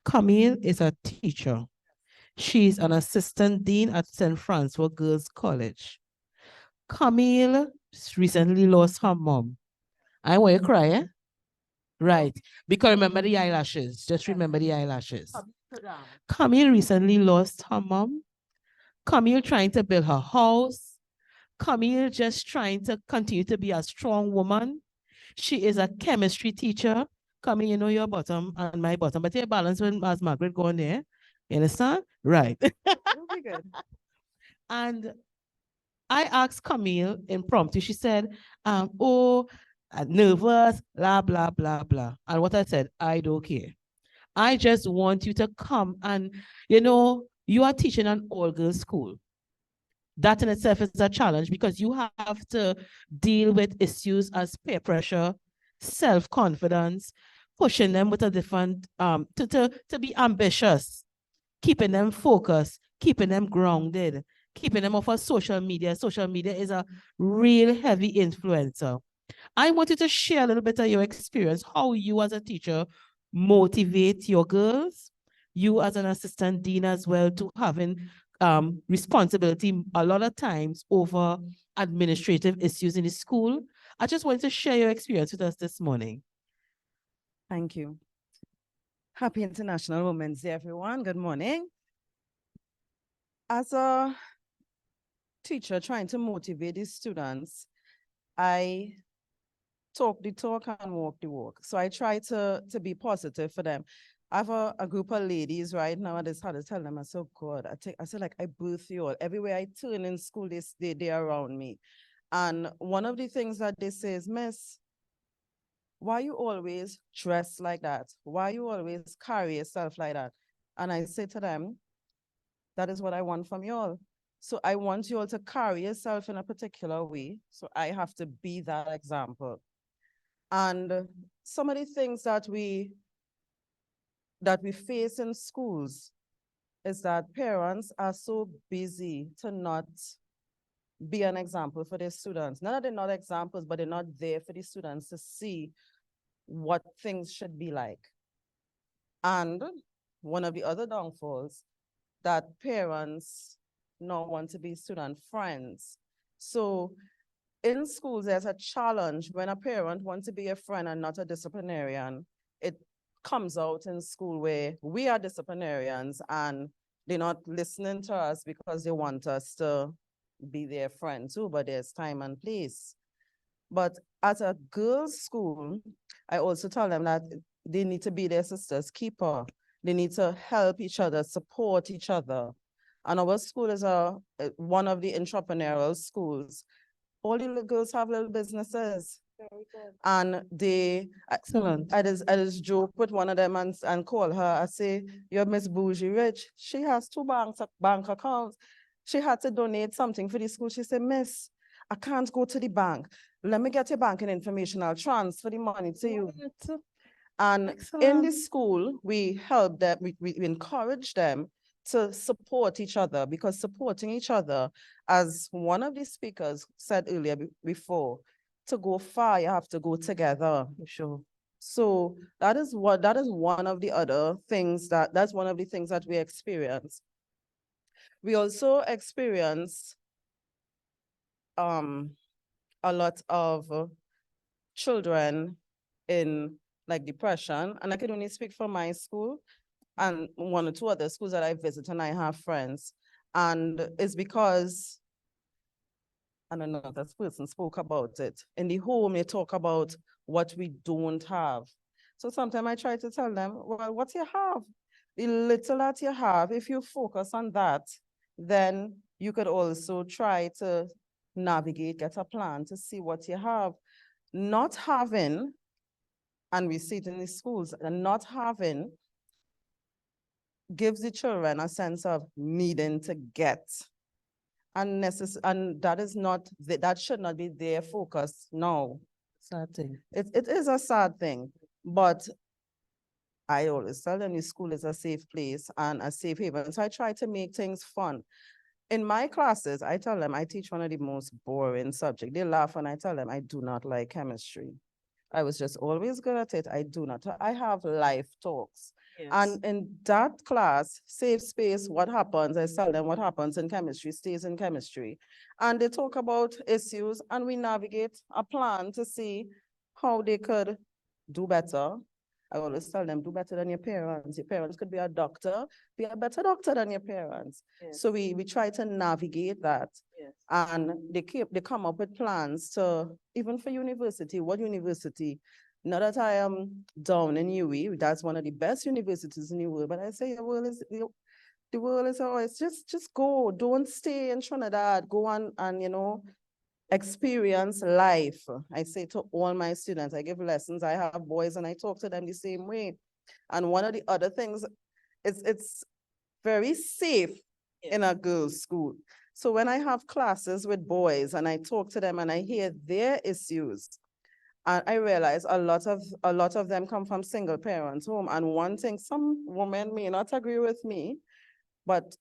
S1: Camille is a teacher. She's an assistant dean at St. Francois Girls College. Camille recently lost her mom. I want you to cry, eh? Right. Because remember the eyelashes. Just remember the eyelashes. Camille recently lost her mom. Camille trying to build her house. Camille just trying to continue to be a strong woman. She is a chemistry teacher. Camille, you know your bottom and my bottom, but you balance when as Margaret going there. You understand? Right.
S2: It'll be good.
S1: And I asked Camille impromptu. She said, I'm nervous, blah, blah, blah, blah. And what I said, I don't care. I just want you to come and, you know, you are teaching an all-girls school. That in itself is a challenge because you have to deal with issues as peer pressure, self-confidence, pushing them with a different, to be ambitious, keeping them focused, keeping them grounded, keeping them off of social media. Social media is a real heavy influencer. I want you to share a little bit of your experience, how you as a teacher motivate your girls, you as an assistant dean as well, to having responsibility a lot of times over administrative issues in the school. I just wanted to share your experience with us this morning.
S2: Thank you. Happy International Women's Day, everyone. Good morning. As a teacher trying to motivate these students, I talk the talk and walk the walk. So I try to be positive for them. I have a group of ladies right now, and it's hard to tell them, I said, God, I said, like, I birth you all. Everywhere I turn in school, they're around me. And one of the things that they say is, Miss, why you always dress like that? Why you always carry yourself like that? And I say to them, that is what I want from you all. So I want you all to carry yourself in a particular way. So I have to be that example. And some of the things that we face in schools is that parents are so busy to not be an example for their students. Not that they're not examples, but they're not there for the students to see what things should be like.
S8: And one of the other downfalls, that parents now want to be student friends. So in schools, there's a challenge when a parent wants to be a friend and not a disciplinarian. It comes out in school where we are disciplinarians and they're not listening to us because they want us to be their friend too, but there's time and place. But at a girls' school, I also tell them that they need to be their sister's keeper. They need to help each other, support each other. And our school is one of the entrepreneurial schools. All the little girls have little businesses. And they,
S1: Excellent.
S8: I just joke with one of them and call her. I say, you're Miss Bougie Rich. She has two bank accounts. She had to donate something for the school. She said, Miss, I can't go to the bank. Let me get your banking information. I'll transfer the money to you. And in
S1: Excellent.
S8: the school, we help them, we encourage them to support each other, because supporting each other, as one of the speakers said earlier before, to go far, you have to go together.
S1: Sure.
S8: So that is one of the other things that's one of the things that we experience. We also experience a lot of children in like depression, and I can only speak for my school and one or two other schools that I visit, and I have friends. And it's because, I don't know, that person spoke about it. In the home, they talk about what we don't have. So sometimes I try to tell them, well, what you have, the little that you have, if you focus on that, then you could also try to navigate, get a plan to see what you have. Not having, and we see it in the schools, and not having gives the children a sense of needing to get. And that is not, that should not be their focus now.
S1: Sad thing.
S8: It is a sad thing, but I always tell them the school is a safe place and a safe haven. So I try to make things fun. In my classes, I tell them I teach one of the most boring subjects. They laugh when I tell them I do not like chemistry. I was just always good at it. I do not. I have life talks.
S1: Yes.
S8: And in that class, safe space, what happens, I tell them what happens in chemistry stays in chemistry. And they talk about issues and we navigate a plan to see how they could do better. I always tell them, do better than your parents. Your parents could be a doctor, be a better doctor than your parents.
S1: Yes.
S8: So we try to navigate that.
S1: Yes.
S8: And they come up with plans to, even for university, what university? Not that I am down in UWI, that's one of the best universities in the world, but I say the world is always just go, don't stay in Trinidad, go on and, you know, experience life. I say to all my students, I give lessons, I have boys and I talk to them the same way. And one of the other things is it's very safe in a girls' school. So when I have classes with boys and I talk to them and I hear their issues, and I realize a lot of them come from single parents' home. And one thing, some women may not agree with me, but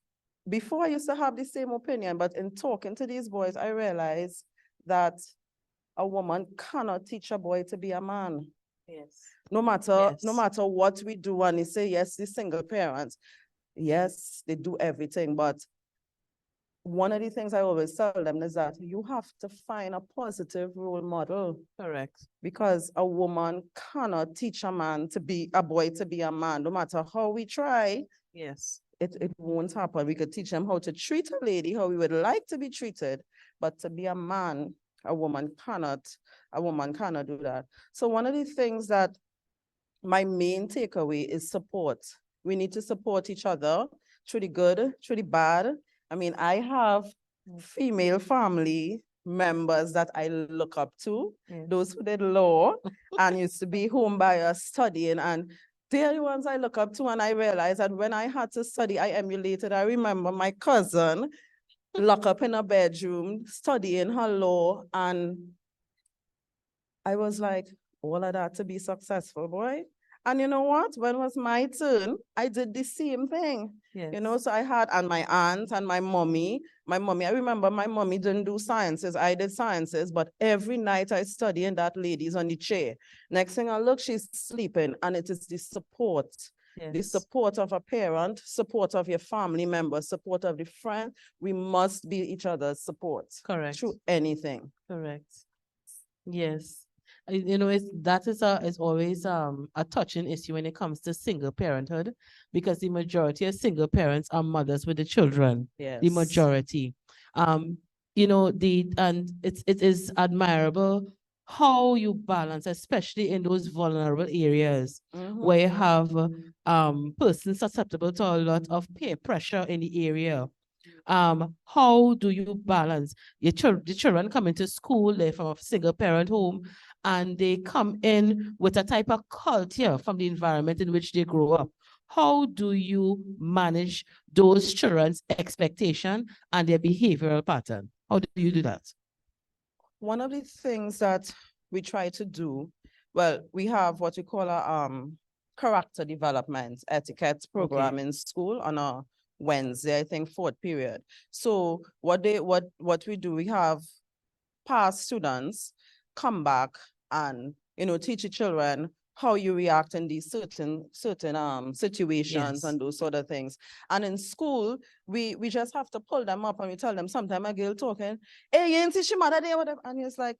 S8: before I used to have the same opinion, but in talking to these boys, I realized that a woman cannot teach a boy to be a man.
S1: Yes.
S8: No matter
S1: Yes.
S8: what we do, and they say, yes, the single parents, yes, they do everything, but one of the things I always tell them is that you have to find a positive role model.
S1: Correct.
S8: Because a woman cannot teach a boy to be a man, no matter how we try.
S1: Yes.
S8: It won't happen. We could teach them how to treat a lady, how we would like to be treated, but to be a man, a woman cannot do that. So one of the things that my main takeaway is support. We need to support each other through the good, through the bad. I mean, I have female family members that I look up to,
S1: Yes.
S8: those who did law and used to be home by us studying, and they're the ones I look up to, and I realized that when I had to study, I emulated. I remember my cousin locked up in a bedroom studying her law, and I was like, all of that to be successful, boy. And you know what? When it was my turn, I did the same thing.
S1: Yes.
S8: You know, so I had, and my aunt and my mommy, I remember my mommy didn't do sciences, I did sciences, but every night I study and that lady's on the chair. Next thing I look, she's sleeping, and it is the support the
S1: Yes.
S8: support of a parent, support of your family member, support of the friend. We must be each other's support
S1: Correct.
S8: through anything.
S1: Correct. Yes. You know, is always a touching issue when it comes to single parenthood, because the majority of single parents are mothers with the children. The
S8: Yes.
S1: majority. You know, it is admirable how you balance, especially in those vulnerable areas where you have persons susceptible to a lot of peer pressure in the area. How do you balance the children coming to school, they're from a single parent home, and they come in with a type of culture from the environment in which they grow up? How do you manage those children's expectation and their behavioral pattern? How do you do that?
S8: One of the things that we try to do, well, we have what we call a character development etiquette program in school on a Wednesday, I think, fourth period. So what we do, we have past students come back and, you know, teach the children how you react in these certain situations
S1: Yes.
S8: and those sort of things. And in school, we just have to pull them up and we tell them, sometimes a girl talking, hey, you ain't see she mother there, whatever. And it's like,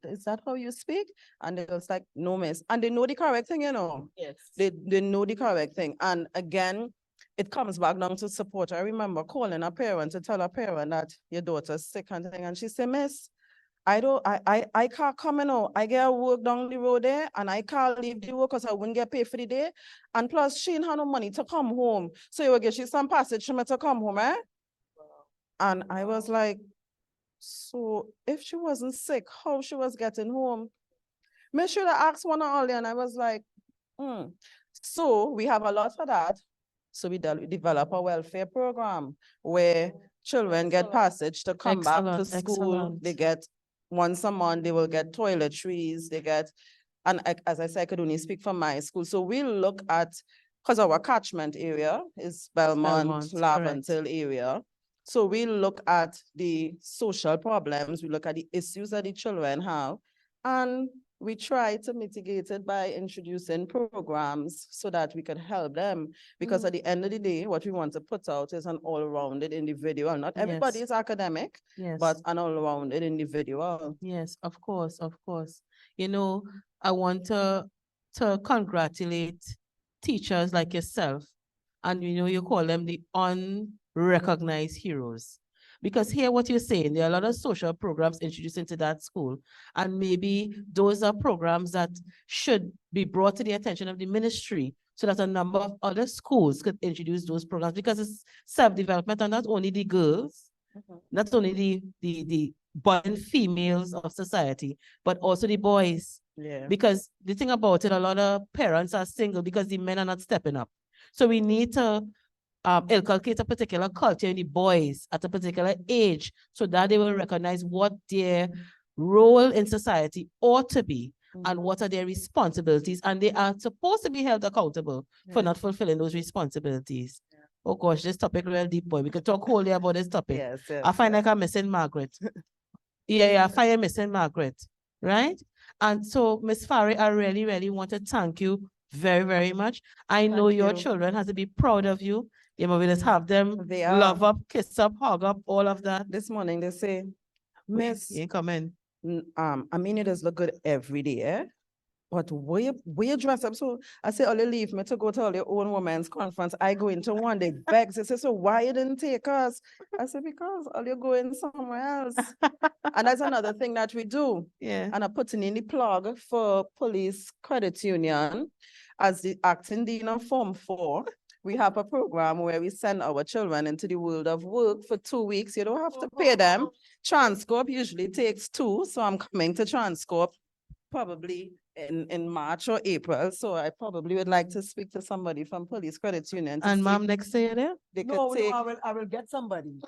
S8: is that how you speak? And it's like, no, miss. And they know the correct thing, you know.
S1: Yes.
S8: They know the correct thing. And again, it comes back down to support. I remember calling a parent to tell a parent that your daughter's sick and thing, and she said, miss, I can't come in now. I get work down the road there and I can't leave the work because I wouldn't get paid for the day. And plus she ain't have no money to come home. So you will get she some passage for me to come home, eh? And I was like, so if she wasn't sick, how she was getting home? Me should have asked one earlier, and I was like, So we have a lot for that. So we develop a welfare program where children get passage to come back to
S1: Excellent,
S8: school.
S1: excellent.
S8: They get once a month, they will get toiletries, they get, and as I said, I could only speak for my school. So we look at, because our catchment area is Belmont,
S1: Belmont,
S8: Laventille area. So we look at the social problems, we look at the issues that the children have, and we try to mitigate it by introducing programs so that we could help them. Because at the end of the day, what we want to put out is an all-rounded individual. Not everybody
S1: Yes.
S8: is academic,
S1: Yes.
S8: but an all-rounded individual.
S1: Yes, of course, of course. You know, I want to congratulate teachers like yourself, and you know, you call them the unrecognized heroes. Because here what you're saying, there are a lot of social programs introduced into that school, and maybe those are programs that should be brought to the attention of the ministry so that a number of other schools could introduce those programs, because it's self-development, and not only the girls, not only the budding females of society, but also the boys.
S8: Yeah.
S1: Because the thing about it, a lot of parents are single because the men are not stepping up. So we need to inculcate a particular culture in the boys at a particular age so that they will recognize what their role in society ought to be and what are their responsibilities. And they are supposed to be held accountable for not fulfilling those responsibilities. Oh gosh, this topic real deep, boy. We could talk whole day about this topic.
S8: Yes, yes,
S1: I find like I'm missing Margaret. I find I'm missing Margaret, right? And so, Miss Farry, I really, really want to thank you very, very much. I know
S8: Thank
S1: your
S8: you.
S1: children has to be proud of you. You must just have them
S8: They
S1: love
S8: are.
S1: up, kiss up, hug up, all of that.
S8: This morning they say, Miss,
S1: You ain't coming.
S8: I mean, it does look good every day, eh? But where you dress up? So I say, oh, you leave me to go to all your own women's conference. I go into one, they beg. They say, so why you didn't take us? I said, because all you're going somewhere else. And that's another thing that we do.
S1: Yeah.
S8: And I'm putting in the plug for Police Credit Union as the acting dean of Form 4. We have a program where we send our children into the world of work for 2 weeks. You don't have to pay them. Transcorp usually takes 2. So I'm coming to Transcorp probably in March or April. So I probably would like to speak to somebody from Police Credit Union. to
S1: And
S8: see
S1: mom,
S8: if
S1: next day there?
S8: they could
S2: No,
S8: take,
S2: I will get somebody.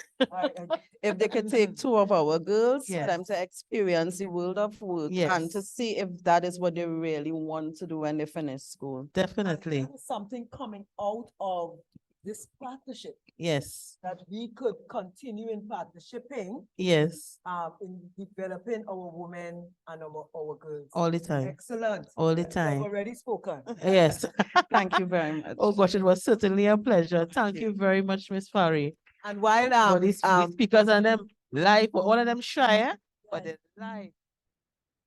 S8: if they could take 2 of our girls
S1: Yes.
S8: for them to experience the world of work and to
S1: Yes.
S8: see if that is what they really want to do when they finish school.
S1: Definitely.
S2: There is something coming out of this partnership,
S1: Yes,
S2: that we could continue in partnershiping
S1: yes,
S2: in developing our women and our girls.
S1: all the time,
S2: Excellent.
S1: all the
S2: You have
S1: time.
S2: already spoken.
S1: Yes.
S8: Thank you very much.
S1: Oh gosh, it was certainly a pleasure. Thank you very much, Miss Fari.
S2: And while
S1: For these speakers and them live, for all of them shy, but they're live.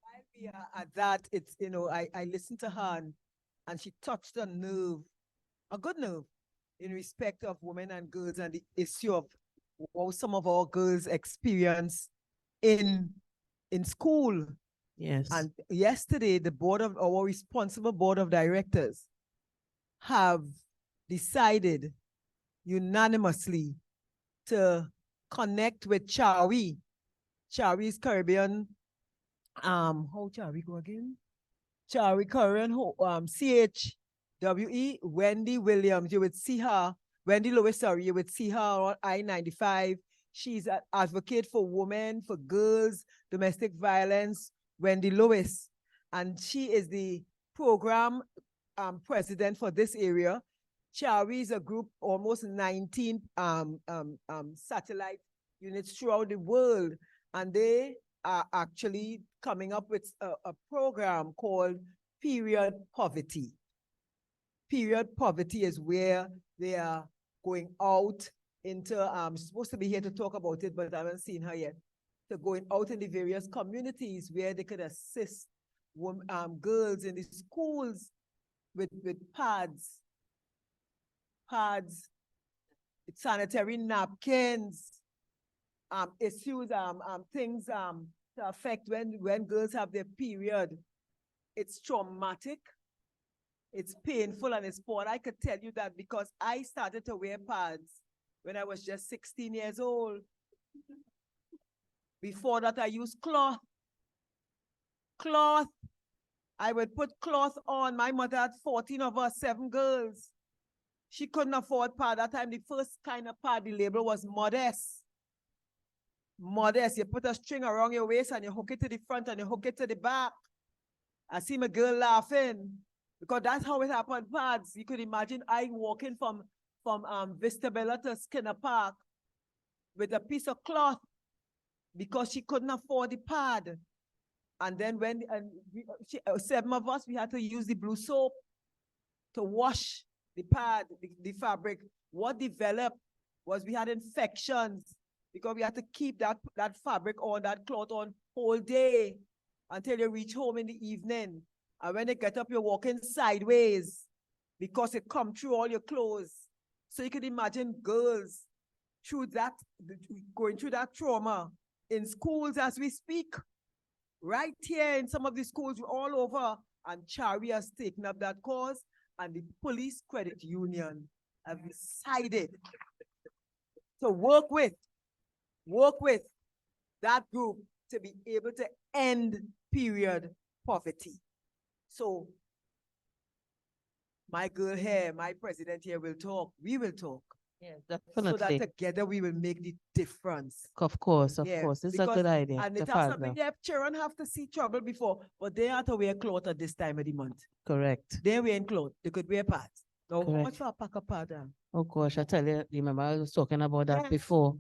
S2: while we are at that, it's, I listened to her and she touched a nerve, a good nerve, in respect of women and girls and the issue of what some of our girls experience in school.
S1: Yes.
S2: And yesterday, our responsible board of directors have decided unanimously to connect with Chawi. Chawi's Caribbean, how Chawi go again? Chawi Caribbean, CHWE, Wendy Williams, you would see her, Wendy Lewis, sorry, you would see her on I-95. She's an advocate for women, for girls, domestic violence, Wendy Lewis. And she is the program president for this area. Chawi is a group, almost 19 satellite units throughout the world. And they are actually coming up with a program called Period Poverty. Period poverty is where they are going out into, she's supposed to be here to talk about it, but I haven't seen her yet. So going out in the various communities where they could assist girls in the schools with pads, sanitary napkins, issues, things to affect when girls have their period. It's traumatic, it's painful, and it's poor. I could tell you that because I started to wear pads when I was just 16 years old. Before that, I used cloth. Cloth. I would put cloth on. My mother had 14 of us, 7 girls. She couldn't afford pad. That time, the first kind of pad, the label was modest. Modest. You put a string around your waist and you hook it to the front and you hook it to the back. I see my girl laughing because that's how it happened. Pads. You could imagine I walking from Vista Bella to Skinner Park with a piece of cloth because she couldn't afford the pad. And then when 7 of us, we had to use the blue soap to wash the pad, the fabric. What developed was we had infections because we had to keep that fabric on, that cloth on whole day until you reach home in the evening. And when you get up, you're walking sideways because it come through all your clothes. So you can imagine girls going through that trauma in schools as we speak. Right here in some of the schools all over, and Chari has taken up that cause, and the Police Credit Union have decided to work with that group to be able to end period poverty. So my girl here, my president here will talk, we will talk.
S1: Yes,
S2: So
S1: definitely.
S2: that together we will make the difference.
S1: Of course,
S2: Yeah,
S1: it's a
S2: because-
S1: good idea.
S2: And
S1: to
S2: it has
S1: father.
S2: not been, yeah, children have to see trouble before, but they have to wear clothes at this time of the month.
S1: Correct.
S2: They're wearing clothes, they could wear pads. Now, how much
S1: Correct.
S2: for a pack of pads?
S1: Oh gosh, I tell you, remember I was talking about that
S2: Yes.
S1: before.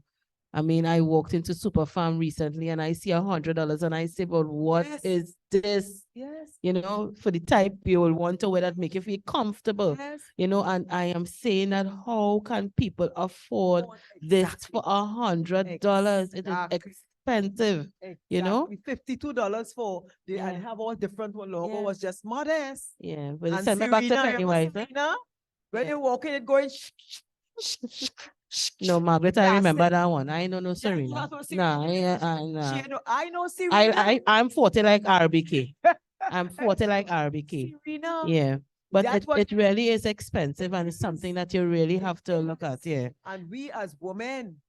S1: I mean, I walked into Super Farm recently and I see $100 and I say, but what
S2: Yes.
S1: is this?
S2: Yes.
S1: You know, for the type you will want to wear that make you feel comfortable.
S2: Yes.
S1: You know, and I am saying that how can people afford this for $100? It is
S2: Exactly.
S1: expensive, you know?
S2: Exactly. $52 for the,
S1: Yeah.
S2: and have all different one logo
S1: Yeah.
S2: was just modest.
S1: Yeah, but
S2: And
S1: send me back to
S2: Serena, remember
S1: Pennywise. Huh?
S2: Serena? When
S1: Yeah.
S2: you walk in, it going
S1: No, Margaret, I
S2: That's
S1: remember
S2: it.
S1: that one. I know no
S2: you
S1: Serena.
S2: know
S1: Nah,
S2: She,
S1: nah.
S2: I know Serena.
S1: I'm 40 like RBK. I'm 40 like RBK.
S2: Serena.
S1: Yeah. But
S2: That's what-
S1: it really is expensive and it's something that you really have to look at. Yeah.
S2: And we as women,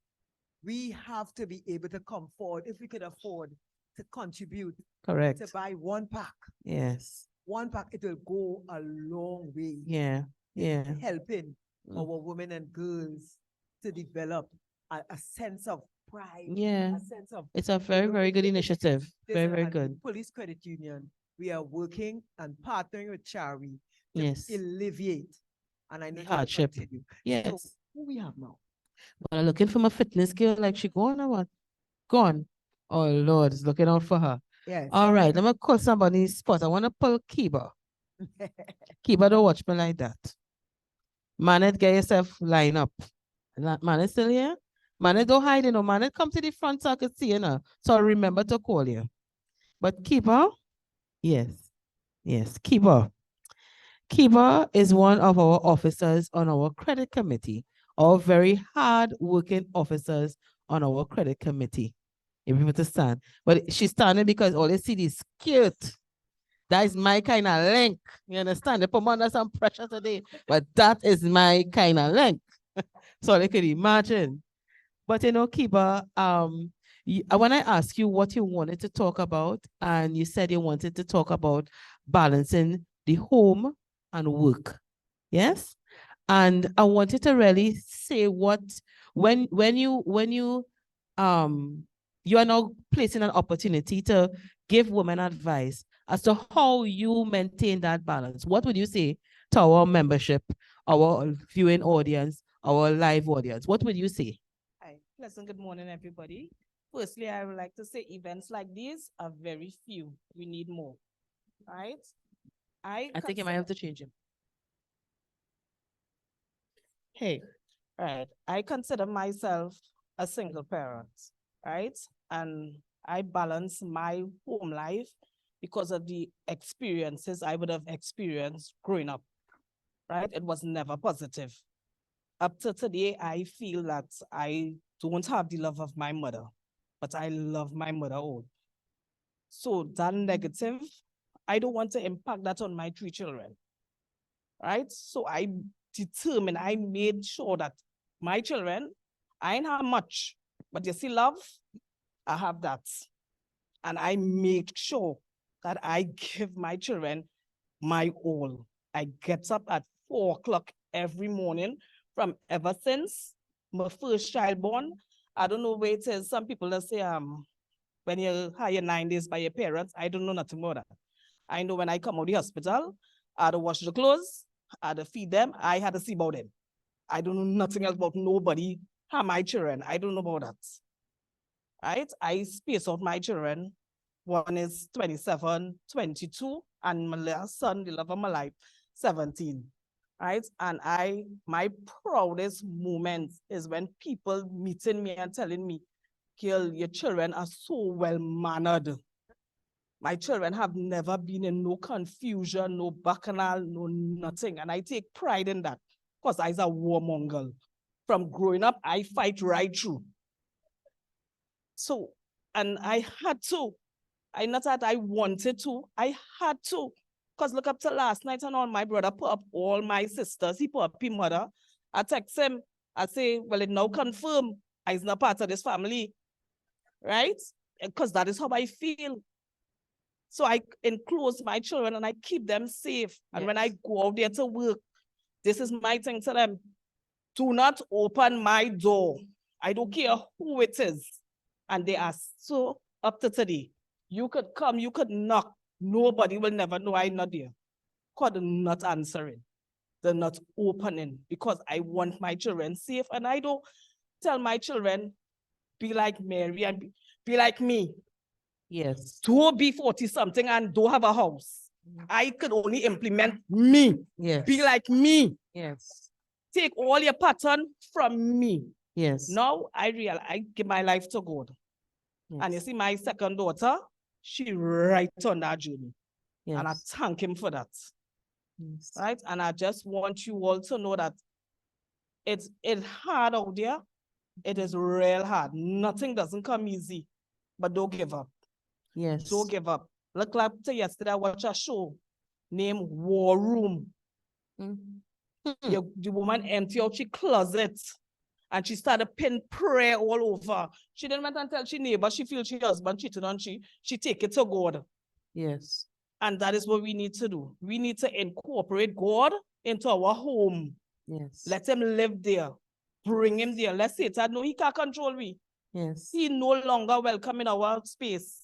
S2: we have to be able to come forward if we could afford to contribute
S1: Correct.
S2: to buy one pack.
S1: Yes.
S2: One pack, it will go a long way.
S1: Yeah. Yeah.
S2: Helping
S1: Mm.
S2: our women and girls to develop a sense of pride.
S1: Yeah.
S2: A sense of
S1: It's a very, very good initiative. Very,
S2: Listen,
S1: very
S2: and the
S1: good.
S2: Police Credit Union, we are working and partnering with Chari to
S1: Yes.
S2: alleviate. And I know
S1: The
S2: it will
S1: hardship.
S2: continue. So
S1: Yes.
S2: Who we have now?
S1: Well, looking for my fitness girl, like she gone or what? Gone. Oh Lord, it's looking out for her.
S2: Yes.
S1: All right, let me call somebody's spot. I want to pull Kiba. Kiba, don't watch me like that. Manet, get yourself line up. Manet still here? Manet, don't hide, you know. Manet, come to the front so I can see you now. So I remember to call you. But Kiba, yes, yes, Kiba. Kiba is one of our officers on our credit committee, our very hard-working officers on our credit committee. If you understand. But she's standing because all you see is cute. That is my kind of link. You understand? They put me under some pressure today, but that is my kind of link. So they could imagine. But you know, Kiba, when I asked you what you wanted to talk about, and you said you wanted to talk about balancing the home and work. Yes? And I wanted to really say what when you are now placing an opportunity to give women advice as to how you maintain that balance. What would you say to our membership, our viewing audience, our live audience? What would you say?
S9: Hi, pleasant good morning, everybody. Firstly, I would like to say events like these are very few. We need more, right?
S1: I think you might have to change him.
S9: Hey, right. I consider myself a single parent, right? And I balance my home life because of the experiences I would have experienced growing up, right? It was never positive. Up to today, I feel that I don't have the love of my mother, but I love my mother all. So that negative, I don't want to impact that on my 3 children, right? So I determined, I made sure that my children, I ain't have much, but you see love, I have that. And I make sure that I give my children my all. I get up at 4 o'clock every morning from ever since my first child born. I don't know where it is. Some people that say, when you hire 9 days by your parents, I don't know nothing about that. I know when I come out of the hospital, I had to wash the clothes, I had to feed them, I had to see about them. I don't know nothing else about nobody, how my children, I don't know about that. Right? I space out my children. One is 27, 22, and my last son, the love of my life, 17. Right? And my proudest moment is when people meeting me and telling me, girl, your children are so well-mannered. My children have never been in no confusion, no bacchanal, no nothing. And I take pride in that because I was a warmonger. From growing up, I fight right through. So, and I had to. I not that I wanted to, I had to. Because look up to last night and all, my brother put up all my sisters. He put up his mother. I text him. I say, well, it now confirmed I'm not part of this family. Right? Because that is how I feel. So I enclose my children and I keep them safe. And when I go out there to work, this is my thing to them. Do not open my door. I don't care who it is. And they are so up to today. You could come, you could knock. Nobody will never know I'm not there. Because they're not answering. They're not opening because I want my children safe. And I don't tell my children, be like Mary and be like me.
S1: Yes.
S9: Don't be 40-something and don't have a house. I could only implement me.
S1: Yes.
S9: Be like me.
S1: Yes.
S9: Take all your pattern from me.
S1: Yes.
S9: Now I give my life to God.
S1: Yes.
S9: And you see my second daughter, she right on that journey.
S1: Yes.
S9: And I thank him for that.
S1: Yes.
S9: Right? And I just want you all to know that it's hard out there. It is real hard. Nothing doesn't come easy. But don't give up.
S1: Yes.
S9: Don't give up. Look like yesterday I watched a show named War Room. The woman empty out she closet and she started pin prayer all over. She didn't want to tell she neighbor she feels she husband cheated on she take it to God.
S1: Yes.
S9: And that is what we need to do. We need to incorporate God into our home.
S1: Yes.
S9: Let him live there. Bring him there. Let's say that no, he can't control me.
S1: Yes.
S9: He no longer welcome in our space.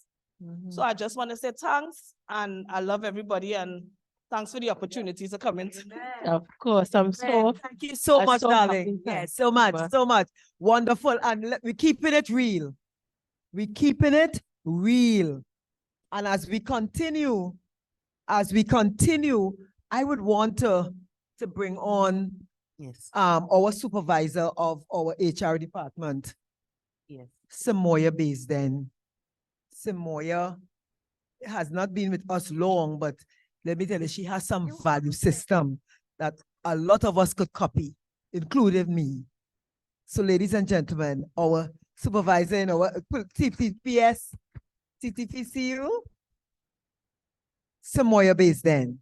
S9: So I just want to say thanks and I love everybody and Thanks for the opportunity to come in.
S1: Of course, I'm so
S2: Thank you so
S1: I'm
S2: much,
S1: so
S2: darling.
S1: happy.
S2: Yes, so much,
S1: Super.
S2: so much. Wonderful. And we're keeping it real. We're keeping it real. And as we continue, I would want to bring on
S1: Yes.
S2: our supervisor of our HR department,
S1: Yes.
S2: Samoya Baisden. Samoya has not been with us long, but let me tell you, she has some value system that a lot of us could copy, including me. So, ladies and gentlemen, our supervisor in our TTPS, TTPCU, Samoya Baisden.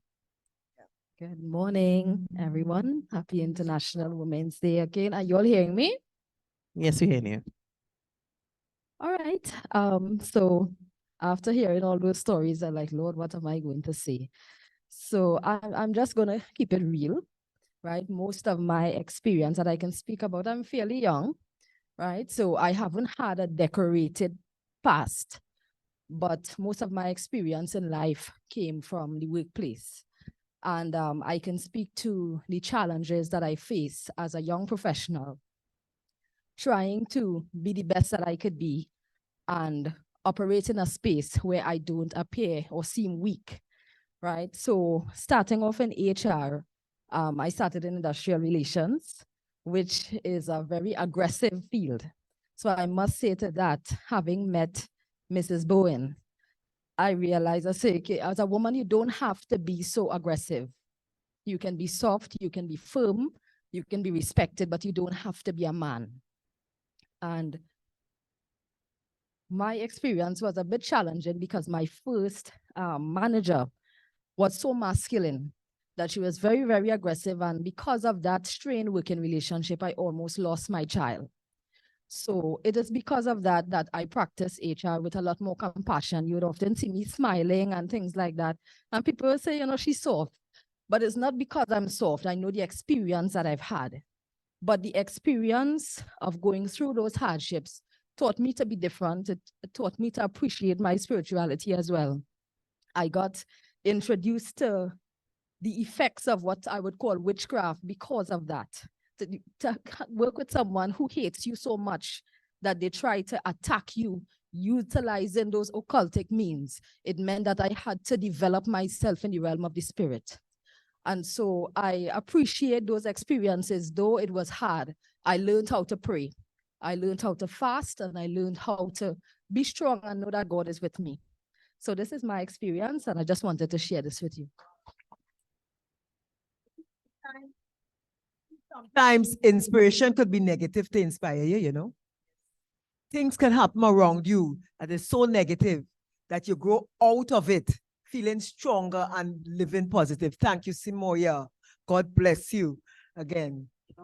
S10: Good morning, everyone. Happy International Women's Day again. Are you all hearing me?
S1: Yes, we hear you.
S10: All right. So after hearing all those stories, I'm like, Lord, what am I going to say? So I'm just gonna keep it real, right? Most of my experience that I can speak about, I'm fairly young, right? So I haven't had a decorated past, but most of my experience in life came from the workplace. And I can speak to the challenges that I face as a young professional, trying to be the best that I could be and operate in a space where I don't appear or seem weak, right? So starting off in HR, I started in industrial relations, which is a very aggressive field. So I must say to that, having met Mrs. Bowen, I realized, I say, okay, as a woman, you don't have to be so aggressive. You can be soft, you can be firm, you can be respected, but you don't have to be a man. And my experience was a bit challenging because my first manager was so masculine that she was very, very aggressive. And because of that strained working relationship, I almost lost my child. So it is because of that that I practice HR with a lot more compassion. You would often see me smiling and things like that. And people will say, you know, she's soft. But it's not because I'm soft. I know the experience that I've had. But the experience of going through those hardships taught me to be different. It taught me to appreciate my spirituality as well. I got introduced to the effects of what I would call witchcraft because of that. To work with someone who hates you so much that they try to attack you utilizing those occultic means, it meant that I had to develop myself in the realm of the spirit. And so I appreciate those experiences, though it was hard. I learned how to pray. I learned how to fast, and I learned how to be strong and know that God is with me. So this is my experience, and I just wanted to share this with you.
S2: Sometimes inspiration could be negative to inspire you, you know. Things can happen around you that is so negative that you grow out of it feeling stronger and living positive. Thank you, Simoya. God bless you again.
S1: I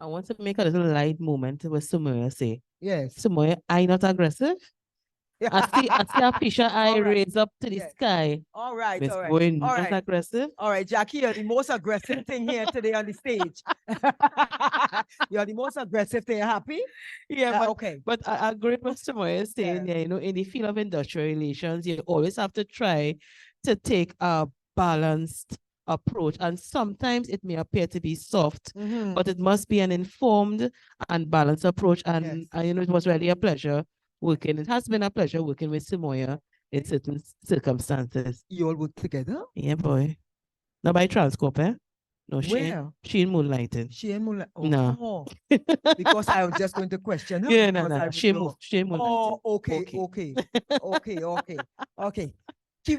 S1: want to make a little light moment with Sumoya say.
S2: Yes.
S1: Sumoya, I not aggressive. I see a fisher eye
S2: All right.
S1: raise up to the
S2: Yes.
S1: sky.
S2: All right,
S1: Miss
S2: all right.
S1: Bowen,
S2: All
S1: not
S2: right.
S1: aggressive.
S2: All right, Jackie, you're the most aggressive thing here today on the stage. You're the most aggressive thing. Happy?
S1: Yeah, but
S2: okay.
S1: But I agree with Mr. Moyer saying, you know, in the field of industrial relations, you always have to try to take a balanced approach. And sometimes it may appear to be soft, but it must be an informed and balanced approach. And, you know, it was really a pleasure working. It has been a pleasure working with Simoya in certain circumstances.
S2: You all work together?
S1: Yeah, boy. Not by Transcorp, eh? No,
S2: Where?
S1: she in moonlighting.
S2: She in moonlight. Oh,
S1: No.
S2: because I was just going to question her.
S1: Yeah, no,
S2: because
S1: no.
S2: I
S1: She
S2: was-
S1: moonlighting.
S2: Oh, okay. Okay.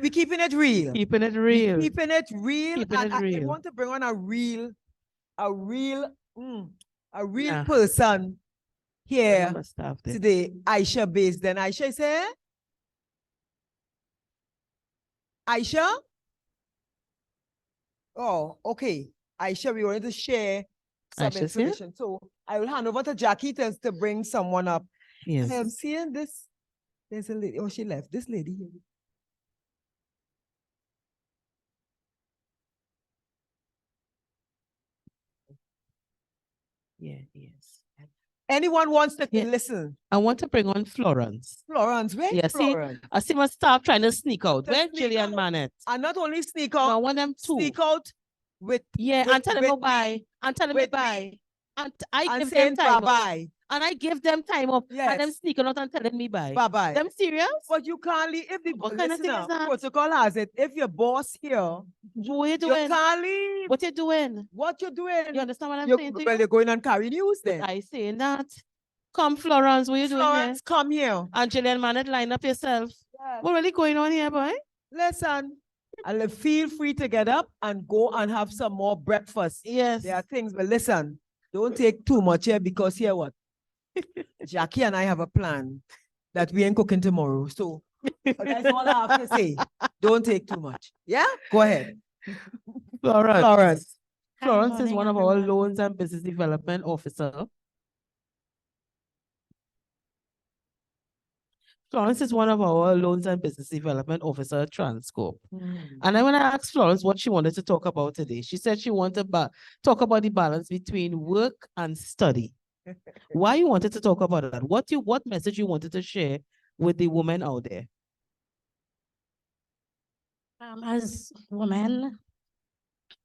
S2: We keeping it real.
S1: Keeping it real.
S2: Keeping it real.
S1: Keeping
S2: And
S1: it
S2: I
S1: real.
S2: want to bring on a real
S1: Yeah.
S2: person here
S1: Must have them.
S2: today. Aisha Baisden. Aisha is here? Aisha? Oh, okay. Aisha, we wanted to share some
S1: Aisha's here?
S2: information. So I will hand over to Jackie to bring someone up.
S1: Yes.
S2: I am seeing this. There's a lady. Oh, she left. This lady here.
S1: Yeah, yes.
S2: Anyone wants to
S1: Yeah.
S2: listen?
S1: I want to bring on Florence.
S2: Florence, where
S1: Yeah, see,
S2: Florence?
S1: I see my staff trying to sneak out.
S2: To
S1: Where's
S2: sneak
S1: Gillian
S2: out.
S1: Manet?
S2: And not only sneak
S1: No, I
S2: out,
S1: want them too.
S2: sneak out with
S1: Yeah,
S2: with-
S1: and tell them
S2: with
S1: bye. And tell them
S2: with
S1: bye. And I
S2: and
S1: give them
S2: saying
S1: time off.
S2: bye-bye.
S1: And I give them time off. And them
S2: Yes.
S1: sneaking out and telling me bye.
S2: Bye-bye.
S1: Them serious?
S2: But you can't leave if the
S1: What kind of thing is
S2: listener,
S1: that?
S2: protocol has it. If your boss here,
S1: What you
S2: you
S1: doing?
S2: can't leave.
S1: What you doing?
S2: What you doing?
S1: You understand what I'm
S2: You-
S1: saying to
S2: well,
S1: you?
S2: you're going and carry news then.
S1: I saying that. Come, Florence, what you doing here?
S2: Florence, come here.
S1: And Gillian Manet, line up yourself.
S2: Yes.
S1: What really going on here, boy?
S2: Listen, and feel free to get up and go and have some more breakfast.
S1: Yes.
S2: There are things, but listen, don't take too much here because here what? Jackie and I have a plan that we ain't cooking tomorrow. So that's all I have to say. Don't take too much. Yeah? Go ahead.
S1: Florence.
S2: Florence.
S1: Florence is
S11: morning,
S1: one of our
S11: everyone.
S1: loans and business development officer. Florence is one of our loans and business development officer at Transcorp. And I want to ask Florence what she wanted to talk about today. She said she wanted to talk about the balance between work and study. Why you wanted to talk about that? What message you wanted to share with the women out there?
S11: As women,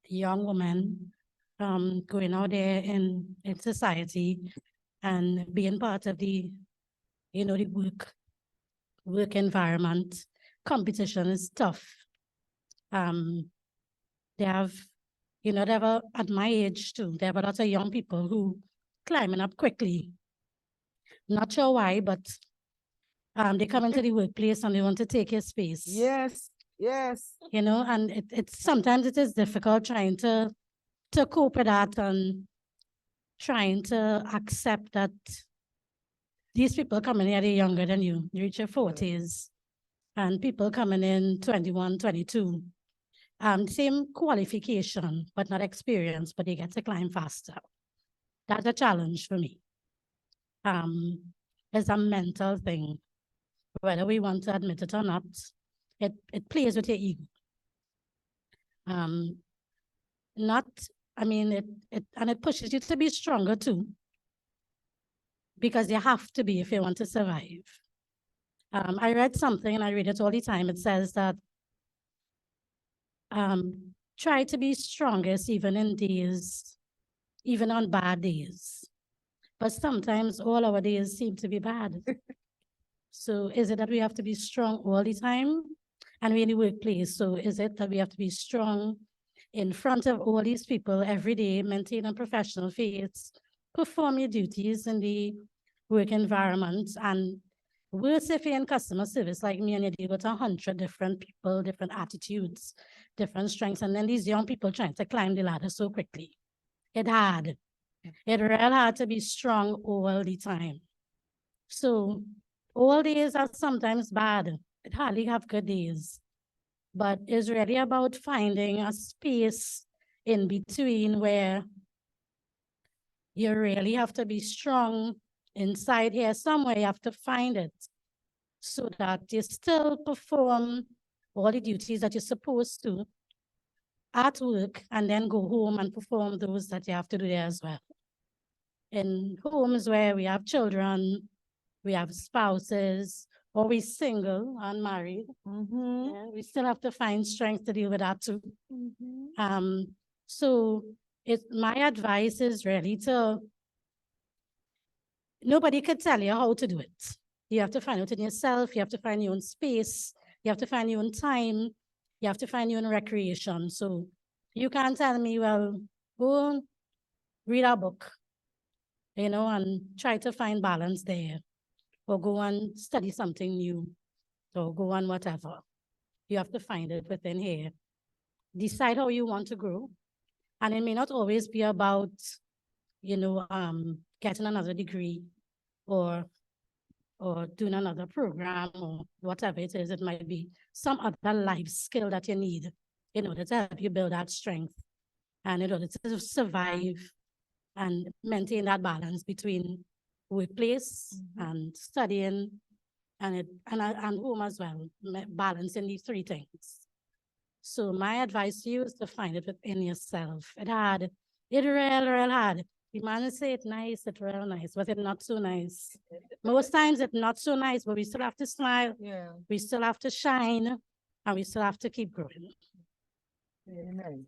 S11: young women, going out there in society and being part of the, the work environment, competition is tough. They have, they have at my age too, they have a lot of young people who climbing up quickly. Not sure why, but they come into the workplace and they want to take your space.
S2: Yes, yes.
S11: And it's sometimes it is difficult trying to cope with that and trying to accept that these people coming here, they're younger than you. You reach your 40s, and people coming in 21, 22. Same qualification, but not experience, but they get to climb faster. That's a challenge for me. It's a mental thing. Whether we want to admit it or not, it plays with your ego. It pushes you to be stronger too, because you have to be if you want to survive. I read something, and I read it all the time. It says that try to be strongest even on bad days. But sometimes all our days seem to be bad. So is it that we have to be strong all the time? And we're in the workplace, so is it that we have to be strong in front of all these people every day, maintain a professional face, perform your duties in the work environment, and worse if you're in customer service like me and you deal with 100 different people, different attitudes, different strengths, and then these young people trying to climb the ladder so quickly. It's hard. It's real hard to be strong all the time. So all days are sometimes bad. It hardly have good days. But it's really about finding a space in between where you really have to be strong inside here. Somewhere you have to find it so that you still perform all the duties that you're supposed to at work and then go home and perform those that you have to do there as well. In homes where we have children, we have spouses, or we're single, unmarried, and we still have to find strength to deal with that too. So my advice is really nobody could tell you how to do it. You have to find it in yourself, you have to find your own space, you have to find your own time, you have to find your own recreation. So you can't tell me, well, go read a book, and try to find balance there, or go and study something new, or go on whatever. You have to find it within here. Decide how you want to grow. And it may not always be about, getting another degree or doing another program or whatever it is. It might be some other life skill that you need in order to help you build that strength and in order to survive and maintain that balance between workplace and studying and home as well, balancing these three things. So my advice to you is to find it within yourself. It's hard. It's real hard. The man say it nice, it's real nice, but it's not so nice. Most times it's not so nice, but we still have to smile.
S2: Yeah.
S11: We still have to shine, and we still have to keep growing.
S2: Amen.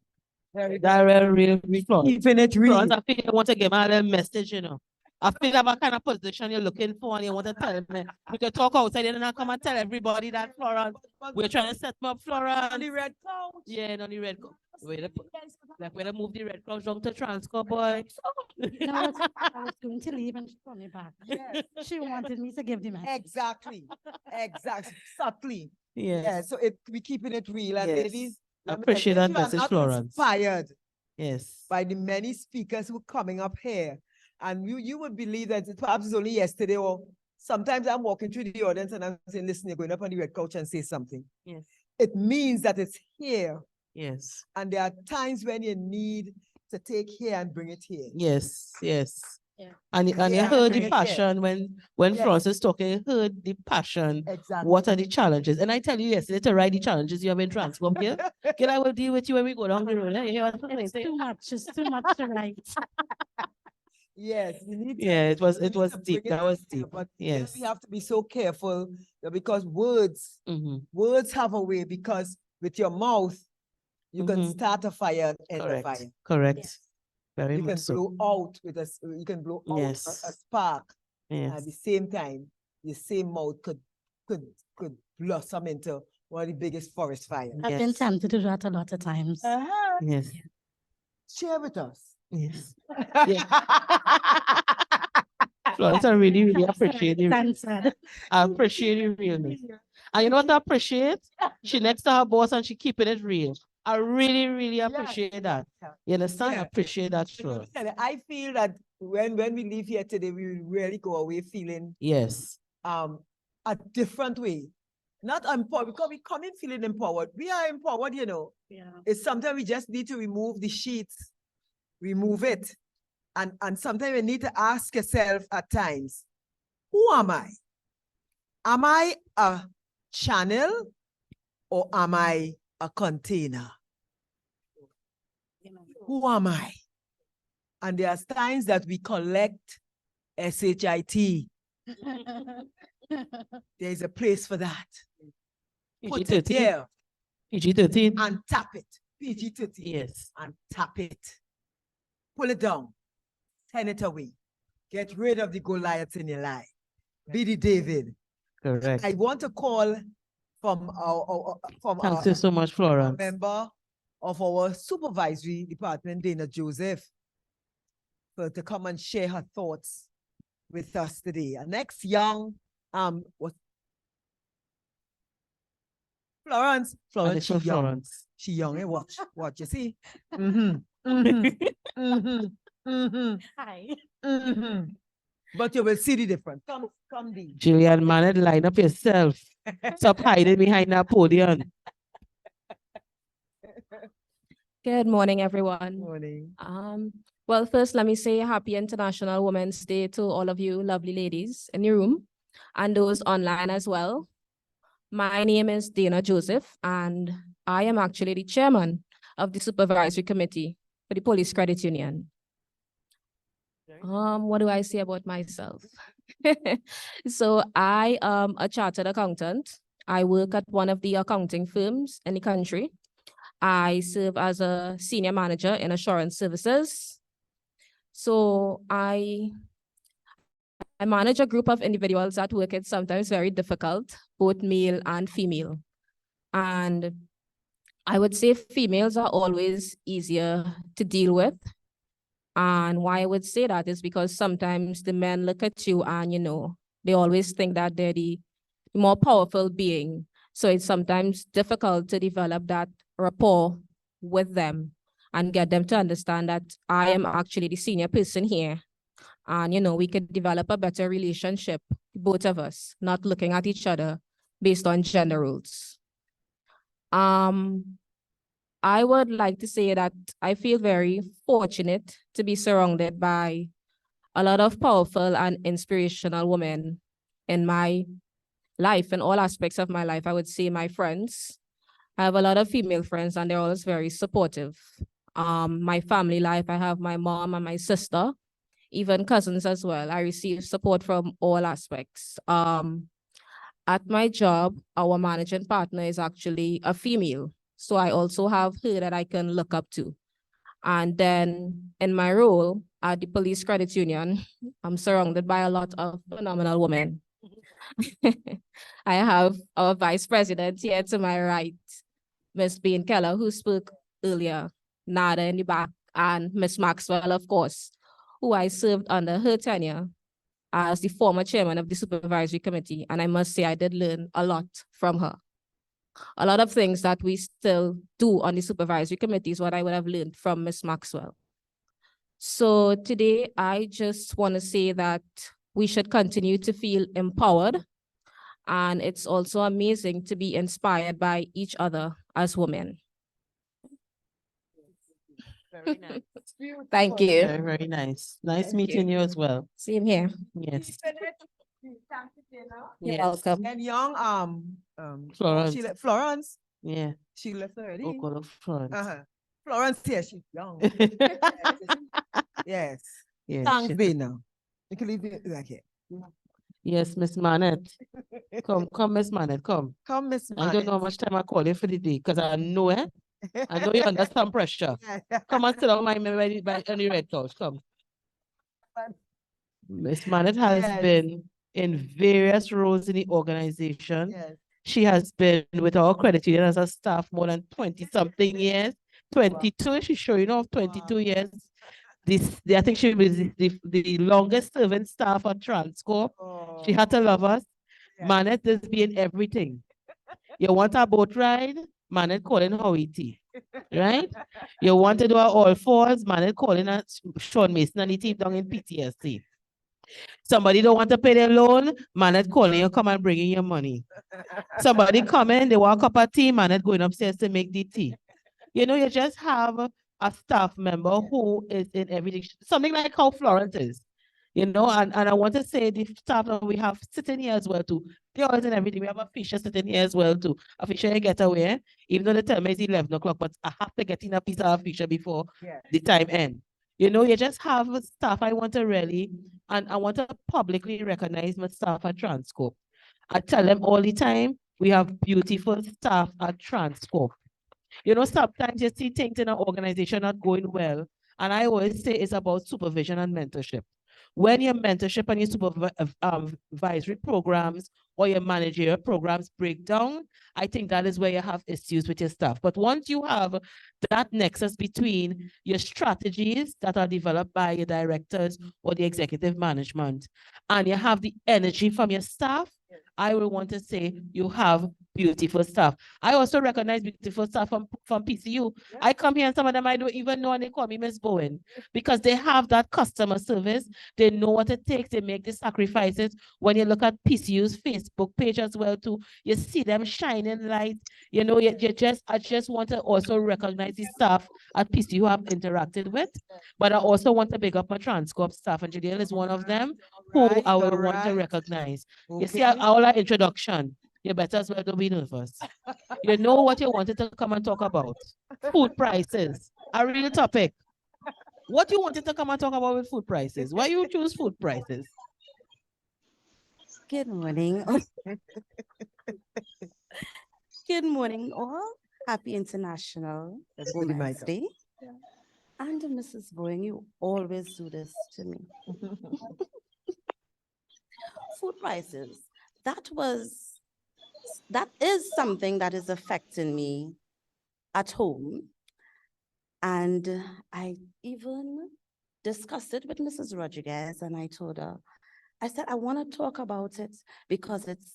S2: Very
S1: That real Florence.
S2: keeping it real.
S1: Florence, I feel you want to give me a little message, you know. I feel that what kind of position you're looking for and you want to tell me. We can talk outside and then I come and tell everybody that Florence, we're trying to set me up Florence.
S2: On the red couch.
S1: Yeah, on the red couch. Like where to move the red couch down to Transcorp, boy.
S11: You know what? I was going to leave and she called me back.
S2: Yes.
S11: She wanted me to give the message.
S2: Exactly. Exactly. Subtly.
S1: Yes.
S2: Yeah. So we keeping it real. And
S1: Yes.
S2: ladies,
S1: I
S2: let me-
S1: appreciate
S2: if
S1: that
S2: you are
S1: message,
S2: not
S1: Florence.
S2: Inspired
S1: Yes.
S2: by the many speakers who are coming up here. And you would believe that perhaps it's only yesterday or sometimes I'm walking through the audience and I'm saying, listen, you're going up on the red couch and say something.
S1: Yes.
S2: It means that it's here.
S1: Yes.
S2: And there are times when you need to take here and bring it here.
S1: Yes. Yes.
S11: Yeah.
S1: And you
S2: Yeah,
S1: heard
S2: bring
S1: the
S2: it here.
S1: passion when
S2: Yes.
S1: Florence is talking, you heard the passion.
S2: Exactly.
S1: What are the challenges? And I tell you yesterday to write the challenges you have in Transcorp here. Can I will deal with you when we go down the road. You hear what I'm
S11: It's
S1: saying?
S11: too much. It's too much to write.
S2: Yes, you need to,
S1: Yeah, it was
S2: we need to
S1: deep.
S2: bring it
S1: That was
S2: here,
S1: deep.
S2: But then
S1: Yes.
S2: we have to be so careful because words have a way, because with your mouth, you can start a fire and end a fire.
S1: Correct. Correct.
S11: Yes.
S1: Very
S2: You can
S1: much so.
S2: blow out with you can blow out
S1: Yes.
S2: a spark. At
S1: Yes.
S2: the same time, the same mouth could blossom into one of the biggest forest fires.
S11: I've been
S1: Yes.
S11: tempted to do that a lot of times.
S1: Yes.
S2: Share with us.
S1: Yes. Florence, I really, really appreciate you.
S11: Censored.
S1: I appreciate you realness. And you know what I appreciate? She next to her boss and she keeping it real. I really, really appreciate that. You understand? I
S2: Yeah.
S1: appreciate that, Florence.
S2: I feel that when we leave here today, we will really go away feeling
S1: Yes.
S2: a different way. Not empowered, because we come in feeling empowered. We are empowered, you know.
S11: Yeah.
S2: It's sometimes we just need to remove the sheets, remove it. And sometimes you need to ask yourself at times, who am I? Am I a channel or am I a container? Who am I? And there's times that we collect SHIT. There's a place for that. Put it
S1: PG-13.
S2: there
S1: PG-13.
S2: and tap it. PG-13.
S1: Yes.
S2: And tap it. Pull it down. Turn it away. Get rid of the Goliaths in your life. Be the David.
S1: Correct.
S2: I want to call from
S1: Thank you so much,
S2: a
S1: Florence.
S2: member of our supervisory department, Dana Joseph, to come and share her thoughts with us today. Our next young, what? Florence,
S1: Florence.
S2: she young.
S1: Florence.
S2: She young, eh? Watch, you see? Mm-hmm.
S11: Hi.
S2: But you will see the difference. Come, Dee.
S1: Jillian, man, line up yourself. Stop hiding behind that podium.
S12: Good morning, everyone.
S2: Morning.
S12: Well, first, let me say happy International Women's Day to all of you lovely ladies in your room and those online as well. My name is Dana Joseph, and I am actually the chairman of the Supervisory Committee for the Police Credit Union. What do I say about myself? So I am a chartered accountant. I work at one of the accounting firms in the country. I serve as a senior manager in assurance services. So I manage a group of individuals at work. It's sometimes very difficult, both male and female. And I would say females are always easier to deal with. And why I would say that is because sometimes the men look at you and, you know, they always think that they're the more powerful being. So it's sometimes difficult to develop that rapport with them and get them to understand that I am actually the senior person here. And, you know, we could develop a better relationship, both of us, not looking at each other based on gender roles. I would like to say that I feel very fortunate to be surrounded by a lot of powerful and inspirational women in my life, in all aspects of my life. I would say my friends. I have a lot of female friends and they're always very supportive. My family life, I have my mom and my sister even cousins as well. I receive support from all aspects. At my job, our managing partner is actually a female. So I also have her that I can look up to. And then in my role at the police credit union, I'm surrounded by a lot of phenomenal women. I have our vice president here to my right, Miss Bean Keller, who spoke earlier, Nada in the back, and Miss Maxwell, of course, who I served under her tenure as the former chairman of the supervisory committee. And I must say, I did learn a lot from her. A lot of things that we still do on the supervisory committee is what I would have learned from Miss Maxwell. So today, I just want to say that we should continue to feel empowered. And it's also amazing to be inspired by each other as women.
S1: Very nice.
S12: Thank you.
S1: Very, very nice. Nice meeting you as well.
S12: Same here.
S1: Yes.
S12: You're
S1: Yes.
S12: welcome.
S2: And young,
S1: Florence.
S2: Florence,
S1: Yeah.
S2: she left already.
S1: Oh, God of Florence.
S2: Florence, yes, she's young. Yes.
S1: Yes.
S2: Thanks,
S1: she-
S2: Bina. You can leave it like it.
S1: Yes, Miss Manette. Come, Miss Manette, come.
S2: Come, Miss
S1: I don't know how much time I call you for the day, because I know it. I know you're under some pressure. Come and sit down by me on the red couch. Come. Miss Manette has
S2: Yes.
S1: been in various roles in the organization.
S2: Yes.
S1: She has been with our credit union as a staff more than 20-something years. 22, she's showing off 22 years. I think she was the longest serving staff at Transcorp. She had to love us. Manette is being everything. You want a boat ride? Manette calling Howie T. Right? You want to do a all fours? Manette calling a Sean Mason and the team down in PTSD. Somebody don't want to pay their loan? Manette calling you, come and bring in your money. Somebody come in, they want a cup of tea, Manette going upstairs to make the tea. You know, you just have a staff member who is in everything. Something like how Florence is. You know, and I want to say the staff that we have sitting here as well too. They're always in everything. We have a Fisher sitting here as well too. A Fisher get away, even though the time is 11 o'clock, but I have to get in a piece of a Fisher before the time end. You know, you just have staff. I want to really, and I want to publicly recognize my staff at Transcorp. I tell them all the time, we have beautiful staff at Transcorp. You know, sometimes you see things in an organization not going well. And I always say it's about supervision and mentorship. When your mentorship and your supervisory programs or your managerial programs break down, I think that is where you have issues with your staff. But once you have that nexus between your strategies that are developed by your directors or the executive management, and you have the energy from your staff, I will want to say you have beautiful staff. I also recognize beautiful staff from PCU. I come here and some of them I don't even know, and they call me Miss Bowen because they have that customer service. They know what it takes. They make the sacrifices. When you look at PCU's Facebook page as well too, you see them shining light. You know, I just want to also recognize the staff at PCU who I've interacted with, but I also want to big up my Transcorp staff, and Jadiel is one of them who I would want to recognize. You see, our introduction, you better as well don't be nervous. You know what you wanted to come and talk about. Food prices, a real topic. What you wanted to come and talk about with food prices? Why you choose food prices?
S13: Good morning. Good morning, all. Happy International Women's Day. And Mrs. Bowen, you always do this to me. Food prices. That is something that is affecting me at home. And I even discussed it with Mrs. Rodriguez, and I told her, I said, I want to talk about it because it's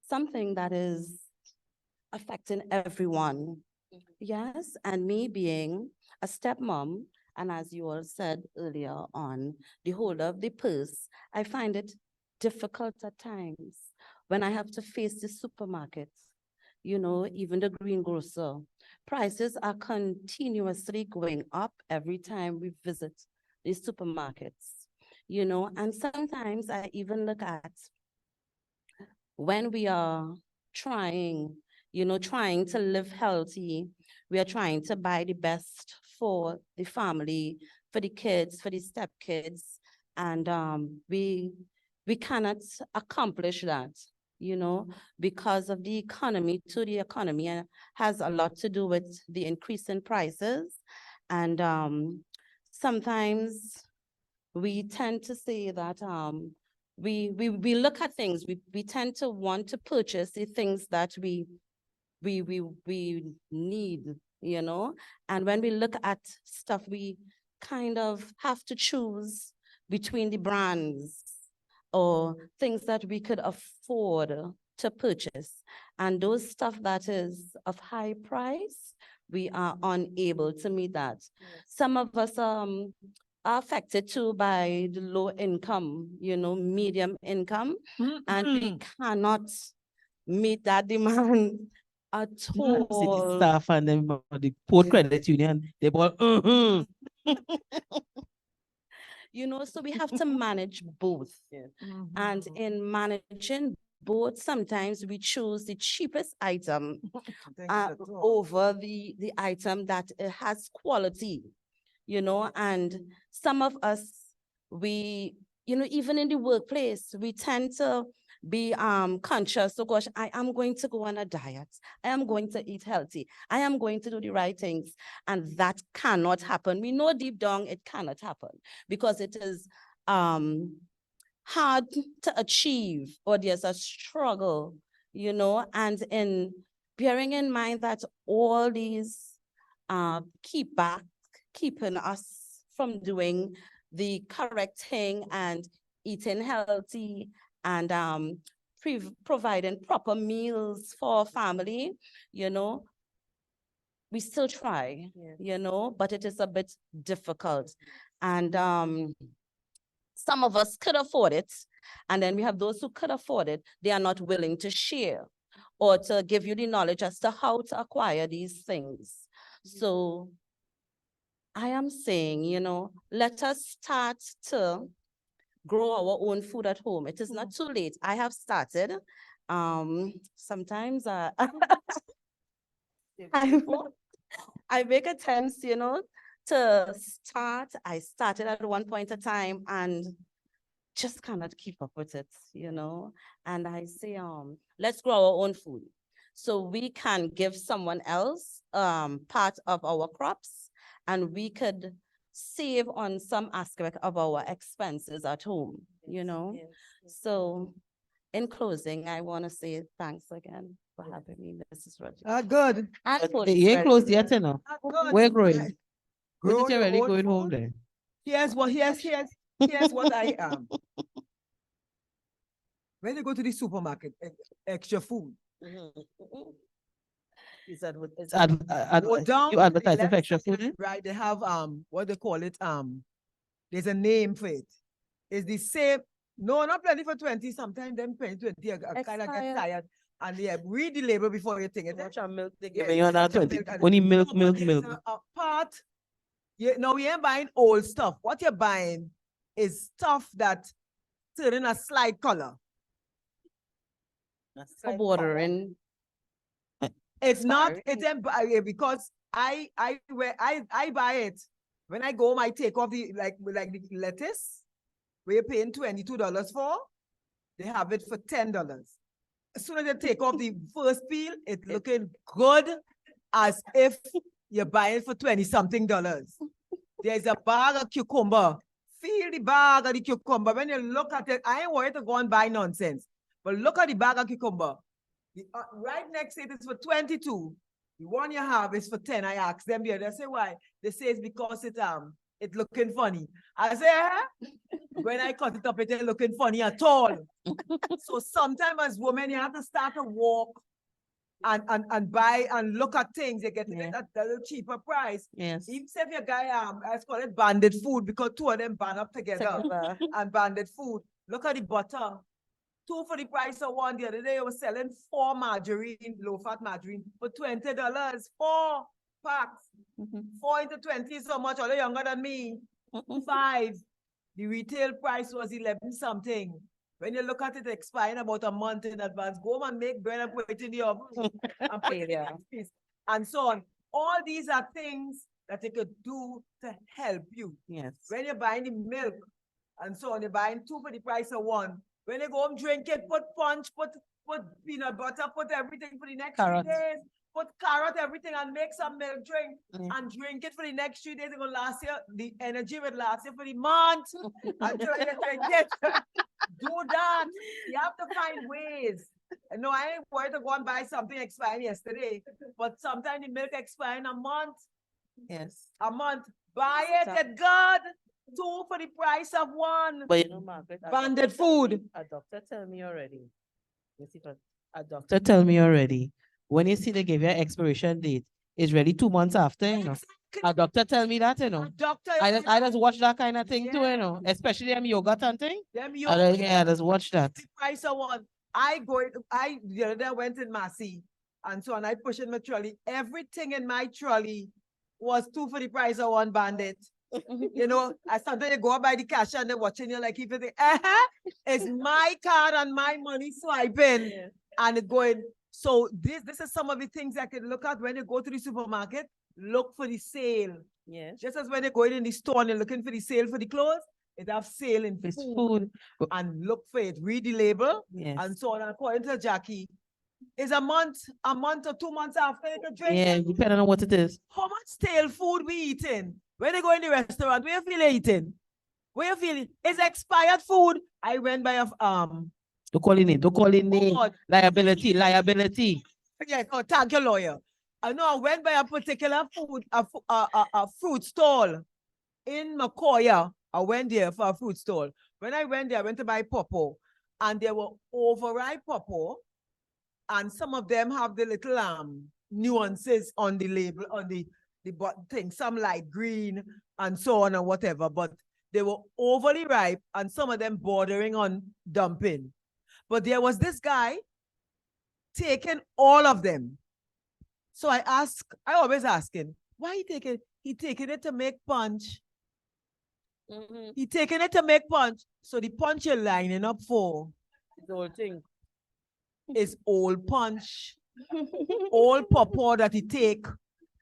S13: something that is affecting everyone. Yes, and me being a stepmom, and as you all said earlier on, the holder of the purse, I find it difficult at times when I have to face the supermarkets, you know, even the greengrocer. Prices are continuously going up every time we visit the supermarkets, you know, and sometimes I even look at when we are trying to live healthy, we are trying to buy the best for the family, for the kids, for the stepkids, And we cannot accomplish that, you know, because of the economy to the economy, and has a lot to do with the increase in prices. And sometimes we tend to say that we look at things, we tend to want to purchase the things that we need, you know. And when we look at stuff, we kind of have to choose between the brands or things that we could afford to purchase. And those stuff that is of high price, we are unable to meet that. Some of us are affected too by the low income, you know, medium income, and we cannot meet that demand at
S1: City
S13: all.
S1: staff and then the Port Credit Union, they bought,
S13: You know, so we have to manage both. And in managing both, sometimes we choose the cheapest item over the item that has quality, you know. And some of us, we, you know, even in the workplace, we tend to be conscious. So gosh, I am going to go on a diet. I am going to eat healthy. I am going to do the right things. And that cannot happen. We know deep down it cannot happen because it is hard to achieve, or there's a struggle, you know. And in bearing in mind that all these keeping us from doing the correct thing and eating healthy and providing proper meals for family, you know, we still try, you know, but it is a bit difficult. And some of us could afford it. And then we have those who could afford it. They are not willing to share or to give you the knowledge as to how to acquire these things. So I am saying, you know, let us start to grow our own food at home. It is not too late. I have started. Sometimes I make attempts, you know, to start. I started at one point in time and just cannot keep up with it, you know. And I say, let's grow our own food so we can give someone else part of our crops, and we could save on some aspect of our expenses at home, you know. So in closing, I want to say thanks again for having me, Mrs. Rodriguez.
S2: Good.
S13: And
S1: you ain't closed yet, you know.
S2: Good.
S1: We're growing. When
S2: Grow
S1: did you
S2: your
S1: really
S2: own
S1: going home
S2: food.
S1: there?
S2: Here's what I am. When you go to the supermarket, extra food.
S13: Is that what is
S2: Go down
S1: you
S2: to the
S1: advertise
S2: left
S1: for extra
S2: side,
S1: food, eh?
S2: right? They have what they call it, there's a name for it. It's the same. No, not plenty for 20. Sometimes them plenty 20 I kind of get
S13: Expired.
S2: tired. And they read the label before you think it.
S13: How much milk they
S1: Yeah,
S13: give?
S1: you that 20. Only milk.
S2: A part. Yeah, no, we ain't buying old stuff. What you're buying is stuff that turn a slight color.
S13: For watering.
S2: It's not, it's because I buy it. When I go home, I take off the like the lettuce, we're paying $22 for, they have it for $10. As soon as they take off the first peel, it's looking good as if you're buying for $20-something. There's a bag of cucumber. Feel the bag of the cucumber. When you look at it, I ain't worried to go and buy nonsense. But look at the bag of cucumber. Right next to it is for 22. The one you have is for 10. I asked them here. They say why? They say it's because it's looking funny. I say, when I cut it up, it ain't looking funny at all. So sometimes as women, you have to start to walk and buy and look at things. You get it at a cheaper price.
S13: Yes.
S2: Even if your guy, I call it banded food because two of them band up together. And banded food. Look at the butter. 2 for the price of 1. The other day, I was selling 4 margarine, low-fat margarine, for $20. 4 packs. 4 into 20 is so much. All younger than me. 5. The retail price was 11-something. When you look at it expiring about a month in advance, go home and make bread and put it in the oven. And put it in the piece, and so on. All these are things that you could do to help you.
S13: Yes.
S2: When you're buying the milk, And so on, they're buying 2 for the price of 1. When they go home, drink it, put punch, put peanut butter, put everything for the next 3
S1: Carrot.
S2: days, put carrot, everything, and make some milk drink
S1: Mm.
S2: and drink it for the next 3 days. It's gonna last you, the energy will last you for the month until you drink it. Do that. You have to find ways. No, I ain't worried to go and buy something expired yesterday, but sometimes the milk expire in a month.
S1: Yes.
S2: A month. Buy it at God. 2 for the price of 1.
S8: But you know, Margaret,
S2: Banded food.
S8: a doctor tell me already. You see, but a doctor.
S1: So tell me already, when you see they give you an expiration date, it's really 2 months after, you know. A doctor tell me that, you know.
S2: Doctor,
S1: I just watch that kind of thing too, you know, especially them yogurt and thing.
S2: them
S1: I just watch that.
S2: the price of 1. The other day I went in Massey, and so on. I push in my trolley. Everything in my trolley was 2 for the price of 1 bandit. You know, I sometimes you go by the cash and they're watching you like if you think, it's my card and my money swiping and it going. So this is some of the things I can look at when you go to the supermarket. Look for the sale.
S8: Yes.
S2: Just as when you're going in the store and you're looking for the sale for the clothes, it have sale in
S1: It's
S2: food.
S1: food.
S2: And look for it. Read the label
S1: Yes.
S2: and so on. And according to Jackie, is a month or 2 months after you can drink
S1: Yeah,
S2: it.
S1: depending on what it is.
S2: How much stale food we eating? When they go in the restaurant, where you feel eating? Where you feel it? It's expired food. I went by a
S1: Don't call it name. Don't call it name.
S2: God.
S1: Liability.
S2: Yes, oh, thank you, lawyer. I know I went by a particular a fruit stall in McCoy. I went there for a fruit stall. When I went there, I went to buy pawpaw, and there were overripe pawpaw, and some of them have the little nuances on the label, on the thing, some light green and so on and whatever, but they were overly ripe and some of them bordering on dumping. But there was this guy taking all of them. So I always ask him, why he taking? He taking it to make punch. He taking it to make punch. So the punch you're lining up for, the whole thing, is old punch. Old pawpaw that he take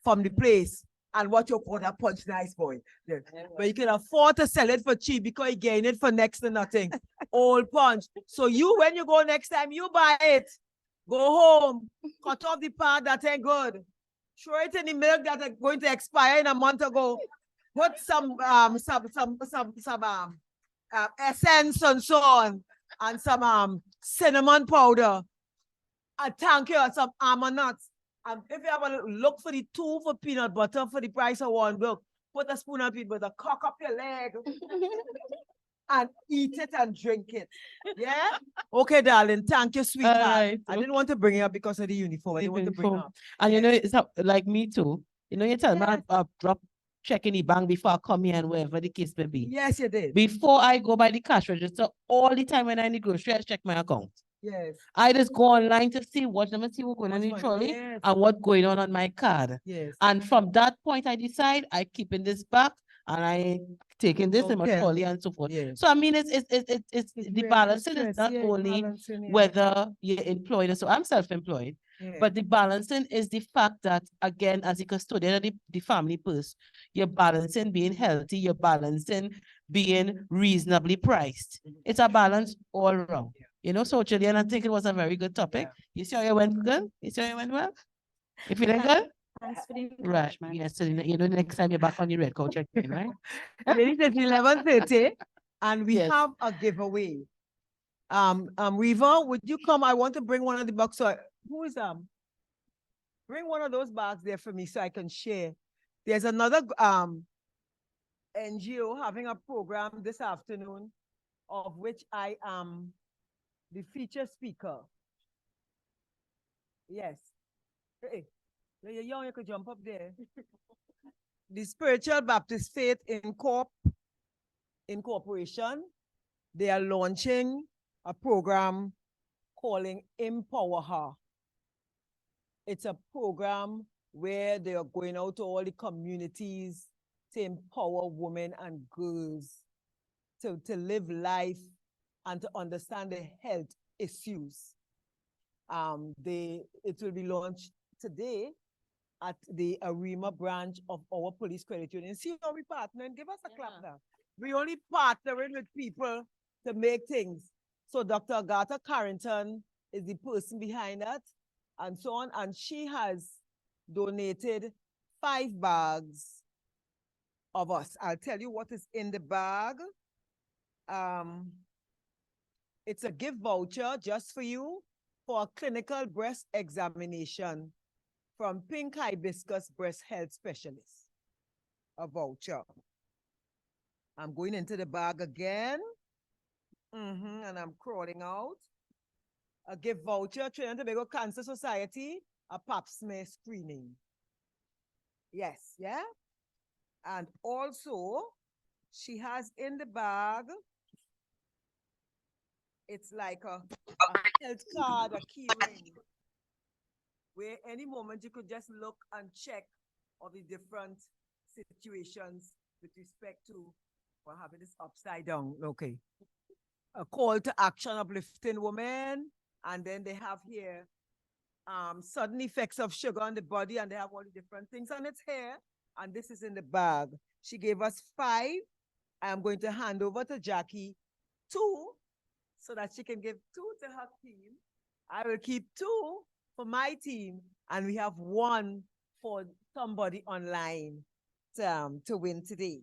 S2: from the place and what you call that punch nice boy. Yeah. But you can afford to sell it for cheap because you gain it for next to nothing. Old punch. So when you go next time, you buy it. Go home, cut off the part that ain't good. Throw it in the milk that is going to expire in a month ago. Put some essence and so on, and some cinnamon powder. Thank you, some almond nuts. If you have a look for the 2 for peanut butter for the price of 1, look, put a spoon of peanut butter, cock up your leg, and eat it and drink it. Yeah? Okay, darling. Thank you, sweetheart.
S1: Alright,
S2: I didn't want to bring it up because of the uniform. I didn't want to bring it up.
S1: And you know, it's like me too. You know, you tell me I drop check in the bank before I come here and wherever the case may be.
S2: Yes, you did.
S1: Before I go by the cash register, all the time when I in the grocery, I check my account.
S2: Yes.
S1: I just go online to see let me see what's going on in the
S2: What's
S1: trolley
S2: yes.
S1: and what's going on my card.
S2: Yes.
S1: And from that point, I decide I keep in this back and I taking this in my
S2: Okay.
S1: trolley and so forth.
S2: Yes.
S1: So I mean, it's the balancing is not only whether you're employed or so. I'm self-employed, but the balancing is the fact that again, as a custodian of the family purse, you're balancing being healthy, you're balancing being reasonably priced. It's a balance all around. You know, so Julian, I think it was a very good topic. You see how you went good? You see how you went well? You feeling good?
S11: Thanks for the
S1: Right.
S11: encouragement.
S1: Yes. So you know, next time you're back on your red couch again, right?
S2: Ladies, it's 11:30 and we
S1: Yes.
S2: have a giveaway. Weaver, would you come? I want to bring one of the boxes. So who is bring one of those bags there for me so I can share. There's another NGO having a program this afternoon, of which I am the feature speaker. Yes. Hey, you're young, you could jump up there. The Spiritual Baptist Faith Incorporation, they are launching a program calling Empower Her. It's a program where they are going out to all the communities to empower women and girls to live life and to understand the health issues. It will be launched today at the Arima branch of our police credit union. See how we partner and give us a clap now. We only partnering with people to make things. So Dr. Agatha Carrington is the person behind that and so on. And she has donated 5 bags of us. I'll tell you what is in the bag. It's a gift voucher just for you for a clinical breast examination from Pink Hibiscus Breast Health Specialist. A voucher. I'm going into the bag again. And I'm crawling out. A gift voucher, Trinidad and Tobago Cancer Society, a pap smear screening. Yes, yeah. And also, she has in the bag, it's like a health card, a key ring, where any moment you could just look and check of the different situations with respect to we're having this upside down. Okay. A call to action uplifting women. And then they have here sudden effects of sugar on the body, and they have all the different things. And it's here. And this is in the bag. She gave us 5. I am going to hand over to Jackie 2 so that she can give 2 to her team. I will keep 2 for my team. And we have 1 for somebody online to win today.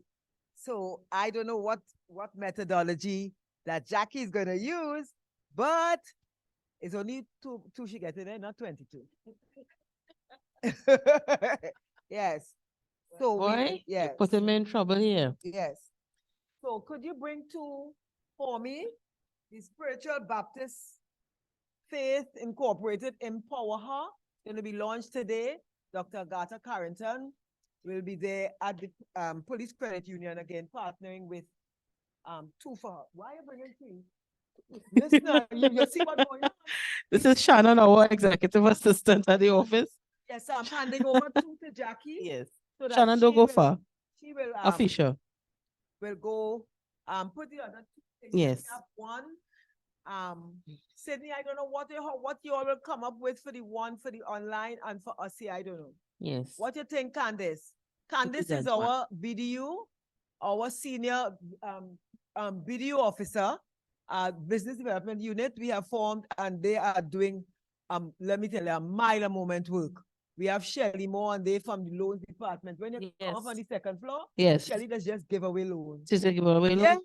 S2: So I don't know what methodology that Jackie is going to use, but it's only 2 she gets in there, not 22. Yes. So
S1: Boy,
S2: yes.
S1: you put him in trouble here.
S2: Yes. So could you bring 2 for me? The Spiritual Baptist Faith Incorporated Empower Her. Going to be launched today. Dr. Agatha Carrington will be there at the Police Credit Union again, partnering with 2 for her. Why are you bringing 3? Listen, you see what's going on?
S1: This is Shannon, our executive assistant at the office.
S2: Yes, I'm handing over 2 to Jackie.
S1: Yes.
S2: So that
S1: Shannon, don't
S2: she
S1: go
S2: will-
S1: far.
S2: She will
S1: Official.
S2: will go put the other 2 things.
S1: Yes.
S2: We have 1. Sydney, I don't know what you all will come up with for the one for the online and for us here. I don't know.
S1: Yes.
S2: What you think, Candice? Candice is
S1: that one.
S2: our BDU, our senior BDU officer, business development unit we have formed, and they are doing let me tell you, a mile a moment work. We have Shelly Moore and they from the loans department. When you come up on the 2nd floor,
S1: Yes.
S2: Shelly does just give away loans.
S1: She's a giveaway.
S2: Yes.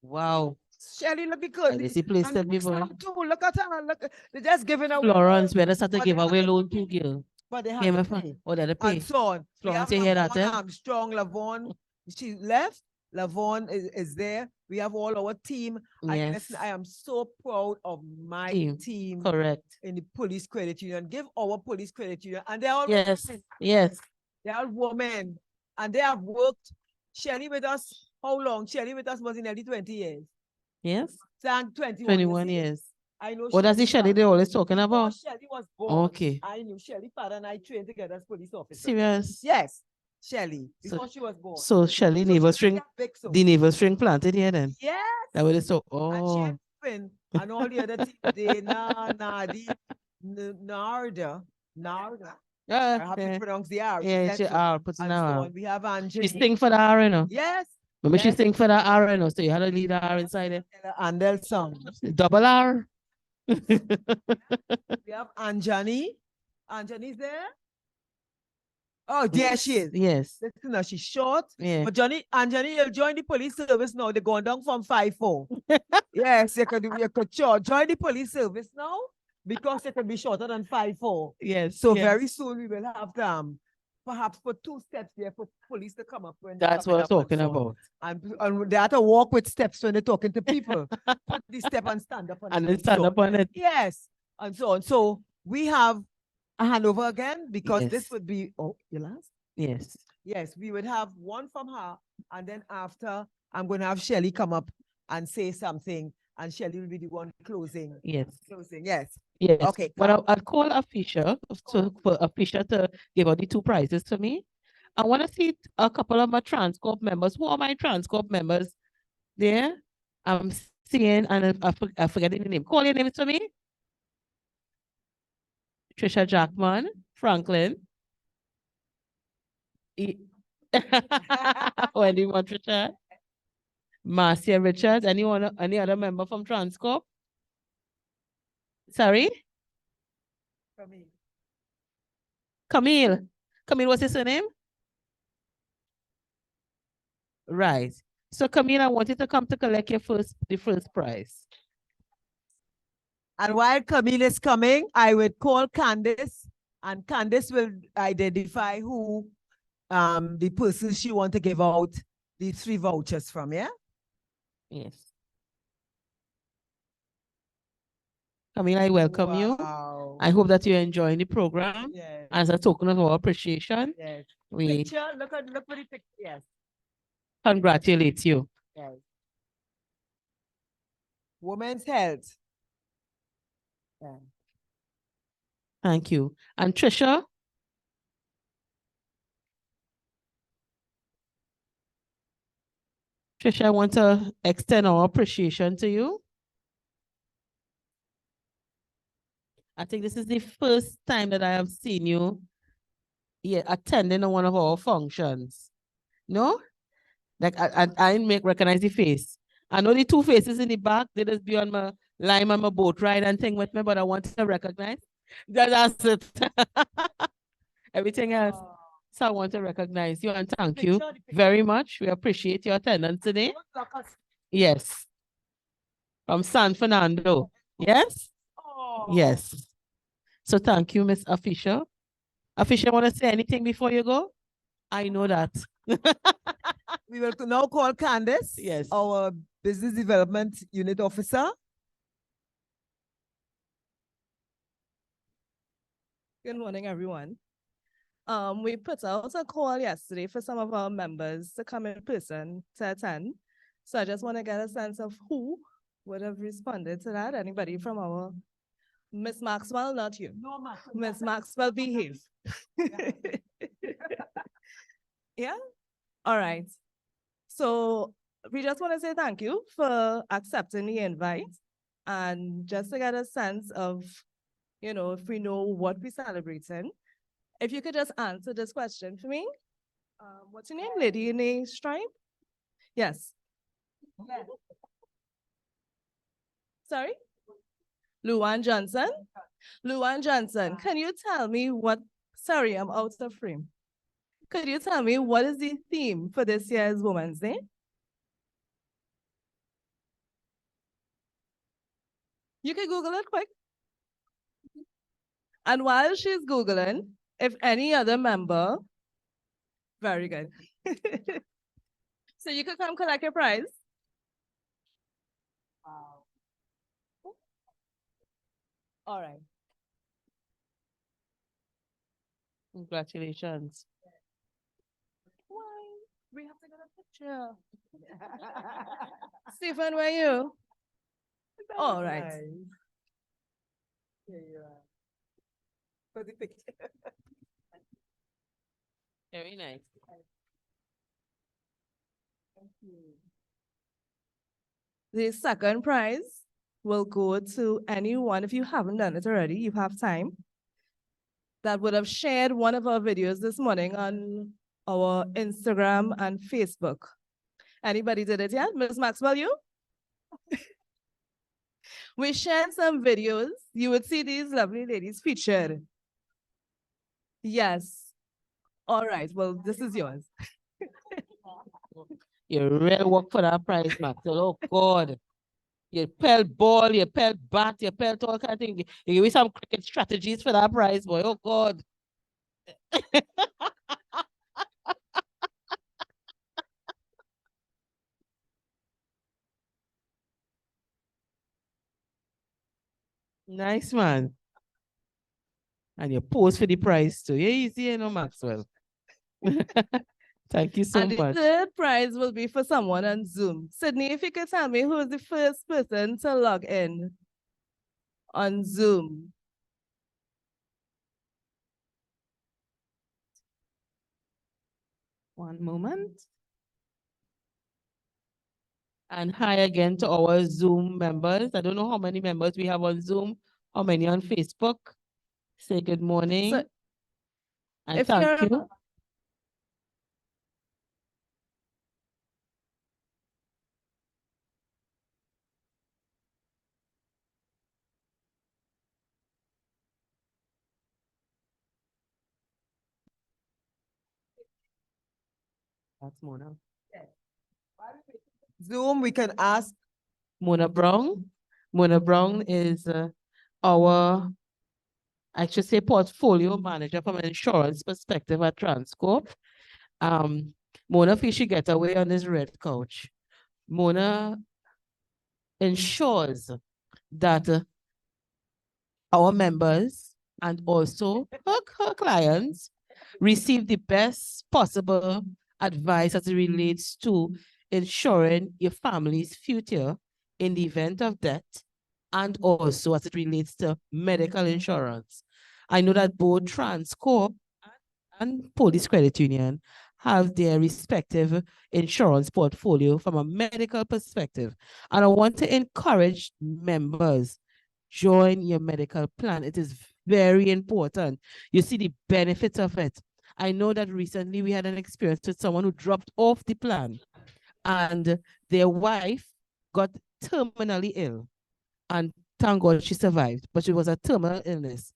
S1: Wow.
S2: Shelly looking good.
S1: And this is place
S2: And
S1: to
S2: the
S1: be
S2: next
S1: born.
S2: time too, look at her. Look, they're just giving away.
S1: Florence,
S2: loans,
S1: where they start to
S2: but
S1: give
S2: they have
S1: away
S2: to
S1: loan
S2: pay.
S1: to girl.
S2: But they
S1: Yeah,
S2: have
S1: my
S2: to
S1: friend.
S2: pay.
S1: Oh, they pay.
S2: And so on. We
S1: Florence,
S2: have
S1: you hear that,
S2: Lavon
S1: eh?
S2: Armstrong, Lavon, she left. Lavon is there. We have all our team. And
S1: Yes.
S2: listen, I am so proud of my team
S1: Correct.
S2: in the Police Credit Union. Give our Police Credit Union. And they're all
S1: Yes.
S2: women.
S1: Yes.
S2: They're all women. And they have worked. Shelly with us, how long? Shelly with us was in nearly 20 years.
S1: Yes.
S2: Sang 21
S1: 21
S2: you see?
S1: years.
S2: I know
S1: What does the Shelly they always talking
S2: before
S1: about?
S2: Shelly was born.
S1: Okay.
S2: I knew Shelly father and I trained together as police officers.
S1: Serious?
S2: Yes, Shelly,
S1: So-
S2: before she was born.
S1: So Shelly
S2: So
S1: navel
S2: she
S1: string,
S2: got big, so.
S1: the navel string planted here then.
S2: Yes.
S1: That was so.
S2: And she
S1: Oh.
S2: had twin, and all the other team, Dana, Nadi, Narda. I have to pronounce the R.
S1: Yeah, she
S2: that's
S1: R, put in
S2: and
S1: a
S2: so
S1: R.
S2: on. We have
S1: She
S2: Angie.
S1: sing for the R, you know.
S2: Yes.
S1: Remember she
S2: yes.
S1: sing for the R, you know, so you had to leave the R inside it.
S2: And then some.
S1: Double R.
S2: We have Anjani. Anjani's there. Oh, there she is.
S1: Yes.
S2: Listen, now she's short.
S1: Yeah.
S2: But Anjani, you'll join the police service now. They're going down from 5'4". Yes, you could join the police service now because they can be shorter than 5'4".
S1: Yes.
S2: So
S1: yes.
S2: very soon we will have them. Perhaps put 2 steps there for police to come up when they're
S1: That's
S2: coming
S1: what I'm
S2: up and
S1: talking
S2: so on.
S1: about.
S2: And they have to walk with steps when they're talking to people. Put the step and stand up on
S1: And
S2: it.
S1: then stand
S2: so
S1: up on it.
S2: Yes, and so on. So we have a handover again because this
S1: Yes.
S2: would be, oh, your last?
S1: Yes.
S2: Yes, we would have one from her, and then after, I'm going to have Shelly come up and say something, and Shelly will be the one closing.
S1: Yes.
S2: Closing, yes.
S1: Yes.
S2: Okay.
S1: But I'll call a Fisher to give out the 2 prizes to me. I want to see a couple of my Transcorp members. Who are my Transcorp members? There. I'm seeing, and I forget the name. Call your names to me. Trisha Jackman, Franklin. Wendy Montrisha. Marcia Richards. Anyone, any other member from Transcorp? Sorry? Camille. Camille, what's his surname? Right. So Camille, I want you to come to collect your the first prize.
S2: And while Camille is coming, I would call Candice, and Candice will identify who the person she want to give out the 3 vouchers from, yeah?
S1: Yes. Camille, I welcome you. I hope that you're enjoying the program.
S2: Yes.
S1: As a token of our appreciation,
S2: Yes.
S1: we
S2: Picture, look for the picture, yes.
S1: congratulate you.
S2: Yes. Women's health. Yeah.
S1: Thank you. And Trisha? Trisha, I want to extend our appreciation to you. I think this is the first time that I have seen you attending one of our functions. No? Like I didn't recognize the face. I know the 2 faces in the back, they just be on my lime on my boat ride and thing with me, but I want to recognize. That's it. Everything else. So I want to recognize you and thank you very much. We appreciate your attendance today. Yes. From San Fernando. Yes? Yes. So thank you, Miss Afisha. Afisha, want to say anything before you go? I know that.
S2: We will now call Candice,
S1: Yes.
S2: our Business Development Unit Officer.
S14: Good morning, everyone. We put out a call yesterday for some of our members to come in person to attend. So I just want to get a sense of who would have responded to that. Anybody from our Miss Maxwell, not you.
S2: No, Maxwell.
S14: Miss Maxwell, behave. Yeah? All right. So we just want to say thank you for accepting the invite and just to get a sense of, you know, if we know what we're celebrating. If you could just answer this question for me. What's your name, lady in a stripe? Yes. Sorry? Luan Johnson? Luan Johnson, can you tell me what, sorry, I'm out of frame. Could you tell me what is the theme for this year's Women's Day? You can Google it quick. And while she's Googling, if any other member, very good. So you could come collect your prize. Wow. All right.
S1: Congratulations.
S14: Why? We have to get a picture. Stephen, where you? All right.
S2: Nice. Here you are. For the picture.
S1: Very nice.
S2: Thank you.
S14: The second prize will go to anyone, if you haven't done it already, you have time, that would have shared one of our videos this morning on our Instagram and Facebook. Anybody did it yet? Ms. Maxwell, you? We shared some videos. You would see these lovely ladies featured. Yes. All right. Well, this is yours.
S1: You really work for that prize, Maxwell. Oh, God. You pelt ball, you pelt bat, you pelt all kind of things. You give me some cricket strategies for that prize, boy. Oh, God. Nice, man. And you pose for the prize too. Yeah, easy, you know, Maxwell. Thank you so
S14: And the
S1: much.
S14: third prize will be for someone on Zoom. Sydney, if you could tell me who is the first person to log in on Zoom.
S1: One moment. And hi again to our Zoom members. I don't know how many members we have on Zoom, how many on Facebook. Say good morning.
S14: So
S1: and
S14: if
S1: thank
S14: you're,
S1: you. That's Mona.
S2: Zoom, we can ask.
S1: Mona Brown. Mona Brown is our, I should say, portfolio manager from an insurance perspective at Transcorp. Mona feels she get away on this red couch. Mona ensures that our members and also her clients receive the best possible advice as it relates to ensuring your family's future in the event of death, and also as it relates to medical insurance. I know that both Transcorp and Police Credit Union have their respective insurance portfolio from a medical perspective. And I want to encourage members, join your medical plan. It is very important. You see the benefits of it. I know that recently we had an experience with someone who dropped off the plan and their wife got terminally ill. And thank God she survived, but it was a terminal illness.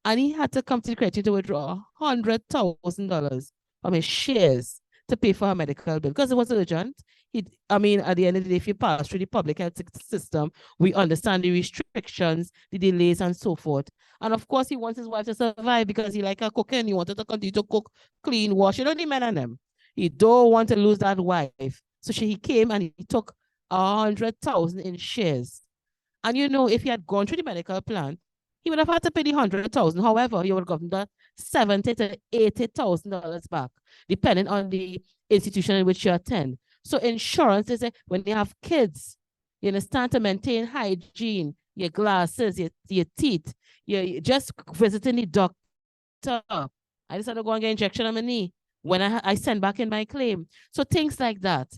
S1: And he had to come to the credit to withdraw $100,000 from his shares to pay for her medical bill because it was urgent. I mean, at the end of the day, if you pass through the public health system, we understand the restrictions, the delays, and so forth. And of course, he wants his wife to survive because he like her cooking. He wanted to continue to cook, clean, wash. You know, the men and them. He don't want to lose that wife. So he came and he took 100,000 in shares. And you know, if he had gone through the medical plan, he would have had to pay the 100,000. However, he would have gotten the $70,000 to $80,000 back, depending on the institution in which you attend. So insurance is when you have kids, you understand, to maintain hygiene, your glasses, your teeth, you just visiting the doctor. I just had to go and get an injection on my knee when I send back in my claim. So things like that.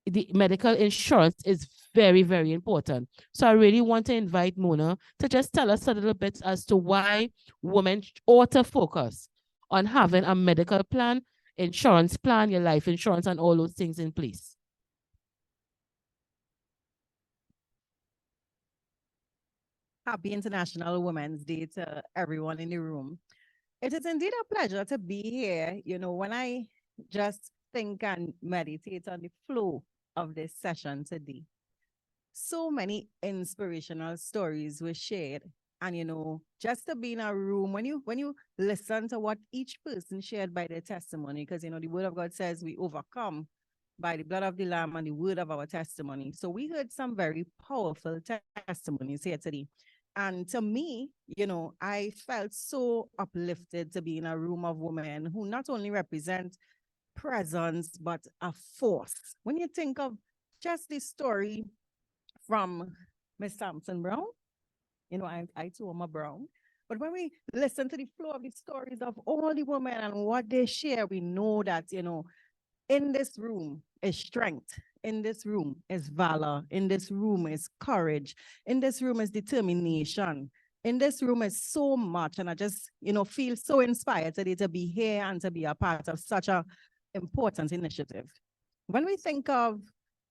S1: The medical insurance is very, very important. So I really want to invite Mona to just tell us a little bit as to why women ought to focus on having a medical plan, insurance plan, your life insurance, and all those things in place.
S3: Happy International Women's Day to everyone in the room. It is indeed a pleasure to be here. You know, when I just think and meditate on the flow of this session today, so many inspirational stories were shared. And, you know, just to be in a room, when you listen to what each person shared by their testimony, because, you know, the word of God says we overcome by the blood of the Lamb and the word of our testimony. So we heard some very powerful testimonies here today. And to me, you know, I felt so uplifted to be in a room of women who not only represent presence, but a force. When you think of just this story from Miss Thompson Brown, you know, I too am a Brown. But when we listen to the flow of the stories of all the women and what they share, we know that, you know, in this room is strength. In this room is valor. In this room is courage. In this room is determination. In this room is so much. And I just, you know, feel so inspired today to be here and to be a part of such an important initiative. When we think of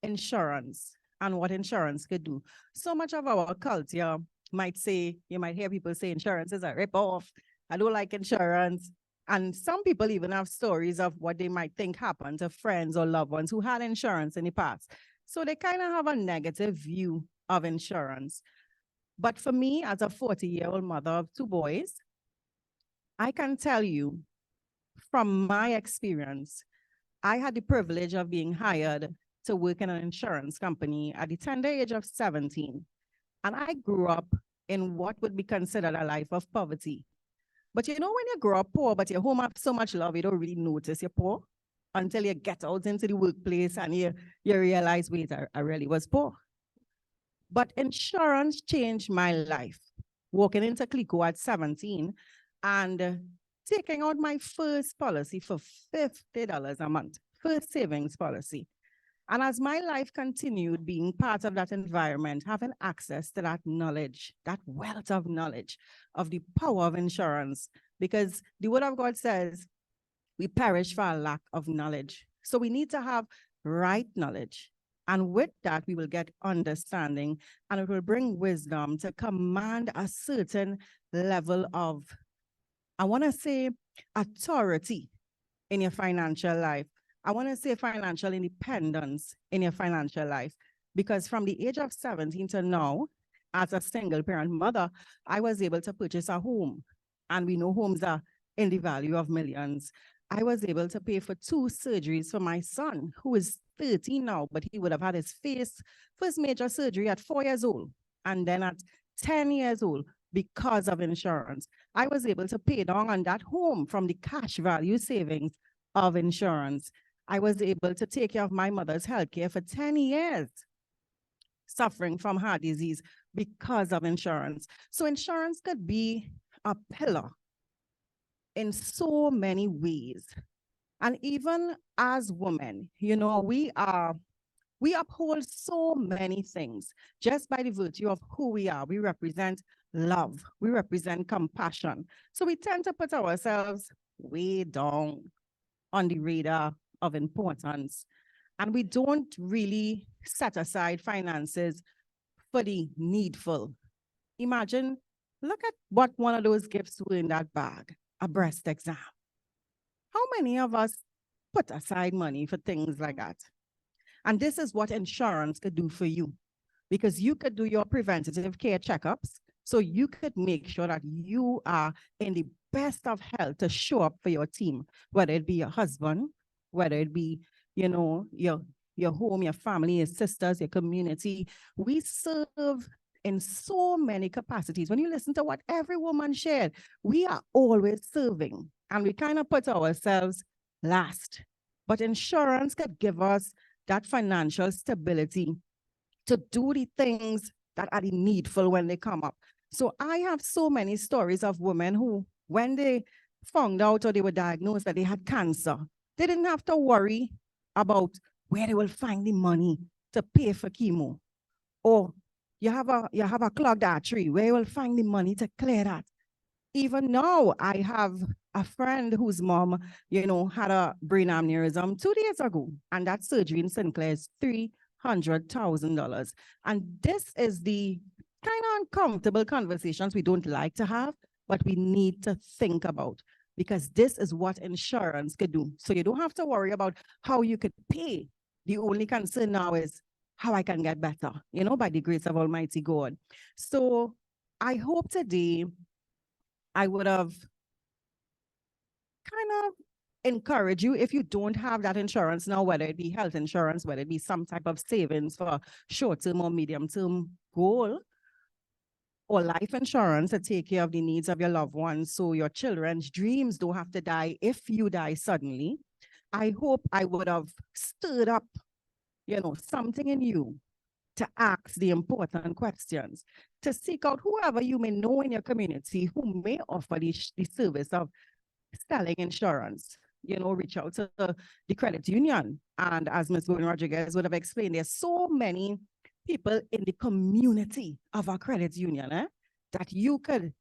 S3: insurance and what insurance could do, so much of our culture might say, you might hear people say insurance is a rip-off. I don't like insurance. And some people even have stories of what they might think happened to friends or loved ones who had insurance in the past. So they kind of have a negative view of insurance. But for me, as a 40-year-old mother of 2 boys, I can tell you from my experience, I had the privilege of being hired to work in an insurance company at the tender age of 17. And I grew up in what would be considered a life of poverty. But you know, when you grow up poor, but your home have so much love, you don't really notice you're poor until you get out into the workplace and you realize, wait, I really was poor. But insurance changed my life. Walking into Clico at 17 and taking out my first policy for $50 a month, first savings policy. And as my life continued being part of that environment, having access to that knowledge, that wealth of knowledge of the power of insurance, because the word of God says we perish for a lack of knowledge. So we need to have right knowledge. And with that, we will get understanding and it will bring wisdom to command a certain level of, I want to say, authority in your financial life.
S15: I want to say financial independence in your financial life, because from the age of 17 to now, as a single parent mother, I was able to purchase a home. And we know homes are in the value of millions. I was able to pay for 2 surgeries for my son, who is 13 now, but he would have had his first major surgery at 4 years old. And then at 10 years old, because of insurance, I was able to pay down on that home from the cash value savings of insurance. I was able to take care of my mother's healthcare for 10 years, suffering from heart disease because of insurance. So insurance could be a pillar in so many ways. And even as women, you know, we uphold so many things just by the virtue of who we are. We represent love. We represent compassion. So we tend to put ourselves way down on the radar of importance. And we don't really set aside finances for the needful. Imagine, look at what one of those gifts were in that bag, a breast exam. How many of us put aside money for things like that? And this is what insurance could do for you, because you could do your preventative care checkups, so you could make sure that you are in the best of health to show up for your team, whether it be your husband, whether it be, you know, your home, your family, your sisters, your community. We serve in so many capacities. When you listen to what every woman shared, we are always serving, and we kind of put ourselves last. But insurance could give us that financial stability to do the things that are the needful when they come up. So I have so many stories of women who, when they found out or they were diagnosed that they had cancer, they didn't have to worry about where they will find the money to pay for chemo. Or you have a clogged artery, where you will find the money to clear that. Even now, I have a friend whose mom, you know, had a brain aneurysm 2 days ago, and that surgery in St. Clair is $300,000. And this is the kind of uncomfortable conversations we don't like to have, but we need to think about, because this is what insurance could do. So you don't have to worry about how you could pay. The only concern now is how I can get better, you know, by the grace of Almighty God. So I hope today I would have kind of encourage you, if you don't have that insurance now, whether it be health insurance, whether it be some type of savings for short-term or medium-term goal, or life insurance to take care of the needs of your loved ones, so your children's dreams don't have to die if you die suddenly. I hope I would have stirred up, you know, something in you to ask the important questions, to seek out whoever you may know in your community who may offer the service of selling insurance. You know, reach out to the credit union. And as Ms. Gordon Rodriguez would have explained, there's so many people in the community of a credit union that you could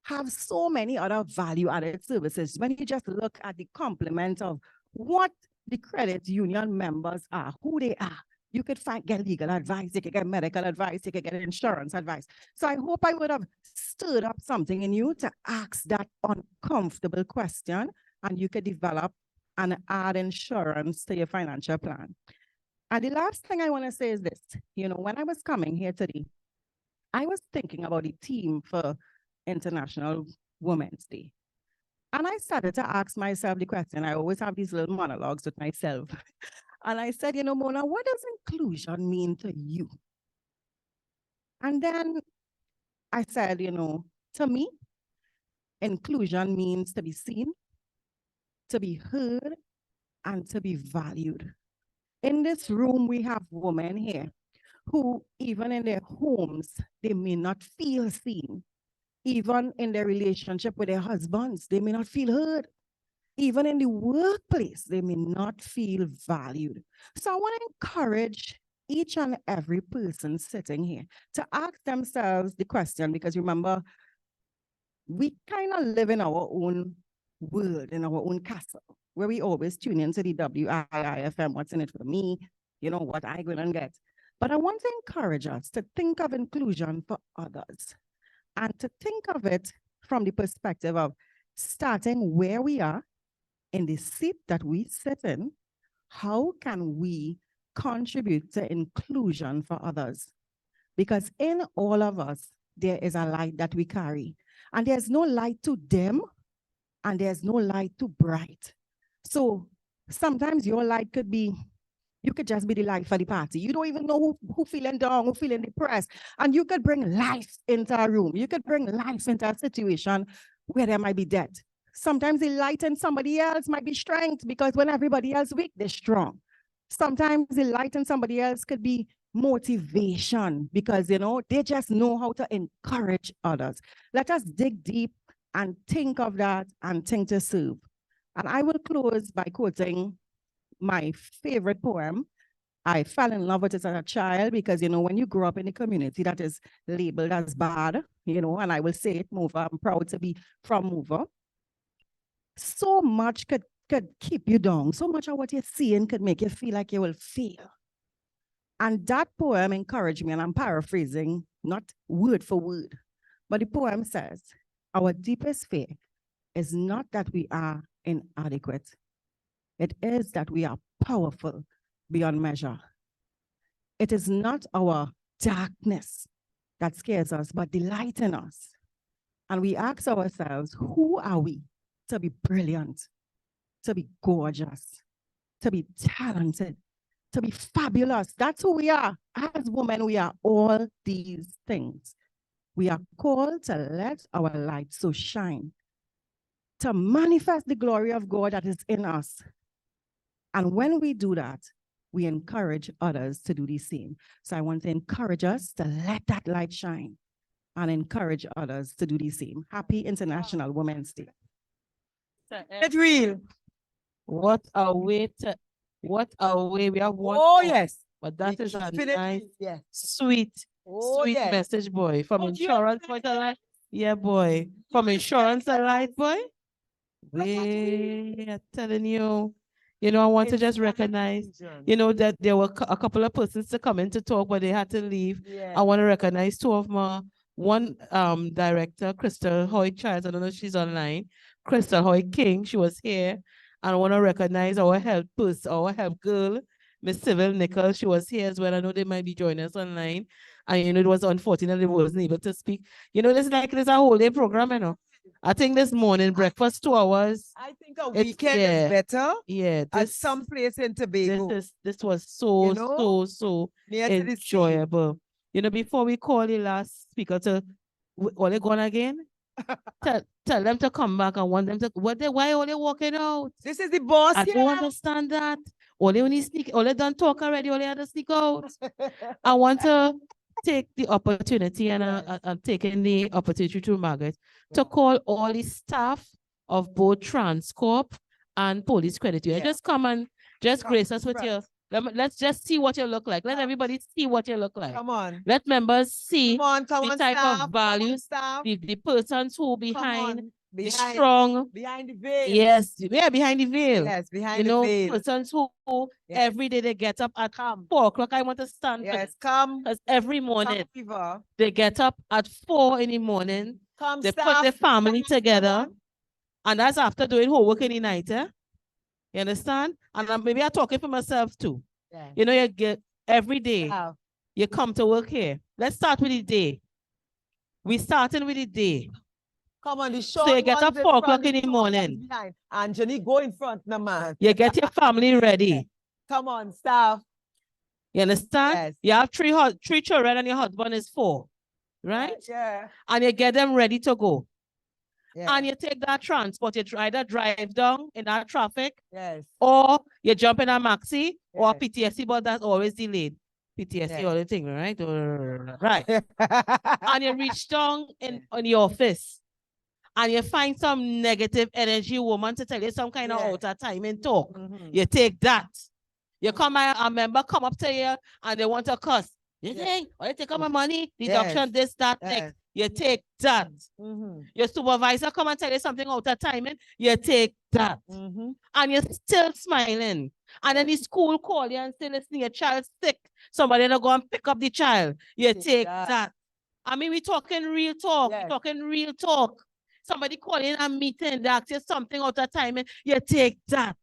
S15: have so many other value-added services. When you just look at the complement of what the credit union members are, who they are, you could get legal advice, you could get medical advice, you could get insurance advice. So I hope I would have stirred up something in you to ask that uncomfortable question, and you could develop and add insurance to your financial plan. And the last thing I want to say is this. You know, when I was coming here today, I was thinking about the theme for International Women's Day. And I started to ask myself the question. I always have these little monologues with myself. And I said, you know, Mona, what does inclusion mean to you? And then I said, you know, to me, inclusion means to be seen, to be heard, and to be valued. In this room, we have women here who, even in their homes, they may not feel seen. Even in their relationship with their husbands, they may not feel heard. Even in the workplace, they may not feel valued. So I want to encourage each and every person sitting here to ask themselves the question, because remember, we kind of live in our own world, in our own castle, where we always tune into the WIIFM, what's in it for me, you know, what I going to get. But I want to encourage us to think of inclusion for others, and to think of it from the perspective of starting where we are, in the seat that we sit in. how can we contribute to inclusion for others? Because in all of us, there is a light that we carry. And there's no light too dim, and there's no light too bright. So sometimes your light could be, you could just be the light for the party. You don't even know who feeling down, who feeling depressed. And you could bring life into a room. You could bring life into a situation where there might be death. Sometimes the light in somebody else might be strength, because when everybody else weak, they're strong. Sometimes the light in somebody else could be motivation, because, you know, they just know how to encourage others. Let us dig deep and think of that and think to serve. And I will close by quoting my favorite poem. I fell in love with it as a child because, you know, when you grow up in a community that is labeled as bad, you know, and I will say it, Mover, I'm proud to be from Mover. So much could keep you down. So much of what you're seeing could make you feel like you will fail. And that poem encouraged me, and I'm paraphrasing, not word for word, but the poem says, our deepest fear is not that we are inadequate. It is that we are powerful beyond measure. It is not our darkness that scares us, but the light in us. And we ask ourselves, who are we to be brilliant, to be gorgeous, to be talented, to be fabulous? That's who we are. As women, we are all these things. We are called to let our light so shine, to manifest the glory of God that is in us. And when we do that, we encourage others to do the same. So I want to encourage us to let that light shine and encourage others to do the same. Happy International Women's Day.
S1: It's real. What a way to, what a way. We have one.
S2: Oh,
S1: more,
S2: yes.
S1: But that is a nice,
S2: Yeah.
S1: sweet, sweet
S2: yes.
S1: message, boy. From insurance point of light. Yeah, boy. From insurance of light, boy. I'm telling you. You know, I want to just recognize, you know, that there were a couple of persons to come in to talk, but they had to leave.
S2: Yeah.
S1: I want to recognize two of them. One director, Crystal Hoy Childs, I don't know if she's online. Crystal Hoy King, she was here. And I want to recognize our help person, our help girl, Miss Civil Nichols. She was here as well. I know they might be joining us online. And you know, it was unfortunate they wasn't able to speak. You know, there's a whole day program, you know. I think this morning, breakfast 2 hours.
S2: I think a weekend is better.
S1: Yeah,
S2: At some place in Tobago.
S1: This was so,
S2: You know,
S1: so
S2: near to the sea.
S1: enjoyable. You know, before we call the last speaker to, are they gone again? tell them to come back. I want them to, why are they walking out?
S2: This is the boss.
S1: I don't understand that. All they only sneak, all they done talk already, all they had to sneak out. I want to take the opportunity, and I'm taking the opportunity to Margaret to call all the staff of both Transcorp and Police Credit Union. Just come and just grace us with your, let's just see what you look like. Let everybody see what you look like.
S2: Come on.
S1: Let members see
S2: come
S1: the
S2: on,
S1: type
S2: staff,
S1: of values,
S2: staff.
S1: the persons who behind the
S2: Behind-
S1: strong.
S2: Behind the veil.
S1: Yes, yeah, behind the veil.
S2: Yes, behind
S1: you
S2: the
S1: know,
S2: veil.
S1: persons who every day they get up at 4 o'clock. I want to stand.
S2: Yes, come.
S1: Because every morning
S2: Fever.
S1: they get up at 4 in the morning.
S2: Come,
S1: they
S2: staff.
S1: put their family together. And that's after doing homework in the night. Eh? You understand? And maybe I'm talking for myself too.
S2: Yeah.
S1: You know, you get every day. You come to work here. Let's start with the day. We starting with the day.
S2: Come on, the short
S1: So you get up
S2: ones
S1: 4
S2: in
S1: o'clock
S2: front,
S1: in the
S2: short
S1: morning.
S2: ones behind. And Jenny, go in front, no man.
S1: You get your family ready.
S2: Come on, staff.
S1: You understand?
S2: Yes.
S1: You have three children and your husband is 4. Right?
S2: Yeah.
S1: And you get them ready to go.
S2: Yeah.
S1: And you take that transport, you either drive down in that traffic,
S2: Yes.
S1: or you jump in a maxi or a PTSD, but that's always delayed. PTSD or the thing, right? Right. And you reach down on your office and you find some negative energy woman to tell you some kind of outer time and talk. You take that. You come, a member come up to you and they want to cuss. You think, or you take out my money, deduction, this, that, next. You take that. Your supervisor come and tell you something out of timing, you take that. And you're still smiling. And then the school call you and say, listen, your child's sick. Somebody not go and pick up the child. You take that. I mean, we're talking real talk. We're talking real talk. Somebody call in a meeting, they ask you something out of timing, you take that.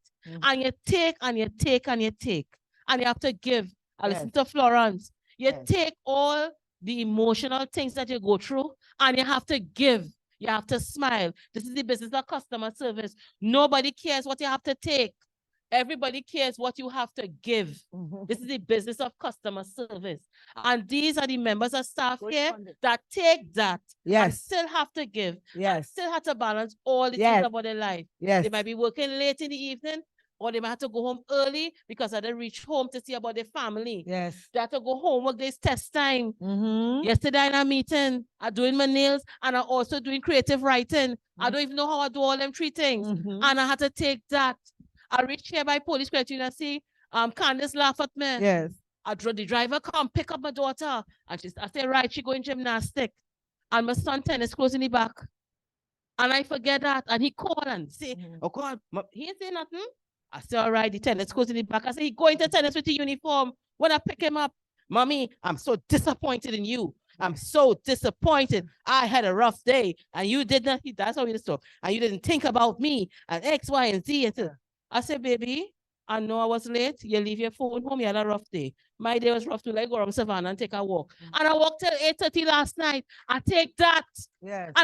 S1: And you take and you take and you take. And you have to give. I listen to Florence. You take all the emotional things that you go through and you have to give. You have to smile. This is the business of customer service. Nobody cares what you have to take. Everybody cares what you have to give. This is the business of customer service. And these are the members of staff here that take that and still have to give. And still have to balance all the things about their life. They might be working late in the evening, or they might have to go home early because they reach home to see about their family. They have to go home, work this test time. Yesterday in a meeting, I'm doing my nails and I'm also doing creative writing. I don't even know how I do all them three things. And I had to take that. I reached here by police credit union and see Candace laugh at me. The driver come pick up my daughter. And I say, right, she going gymnastic. And my son tennis clothes in the back. And I forget that. And he called and say, oh God, he ain't say nothing. I said, all right, the tennis clothes in the back. I said, he going to tennis with the uniform. When I pick him up, Mommy, I'm so disappointed in you. I'm so disappointed. I had a rough day and you did not, that's how we just talk. And you didn't think about me and X, Y, and Z. And I said, baby, I know I was late. You leave your phone home. You had a rough day. My day was rough too. Like go around Savannah and take a walk. And I walked till 8:30 last night. I take that. And I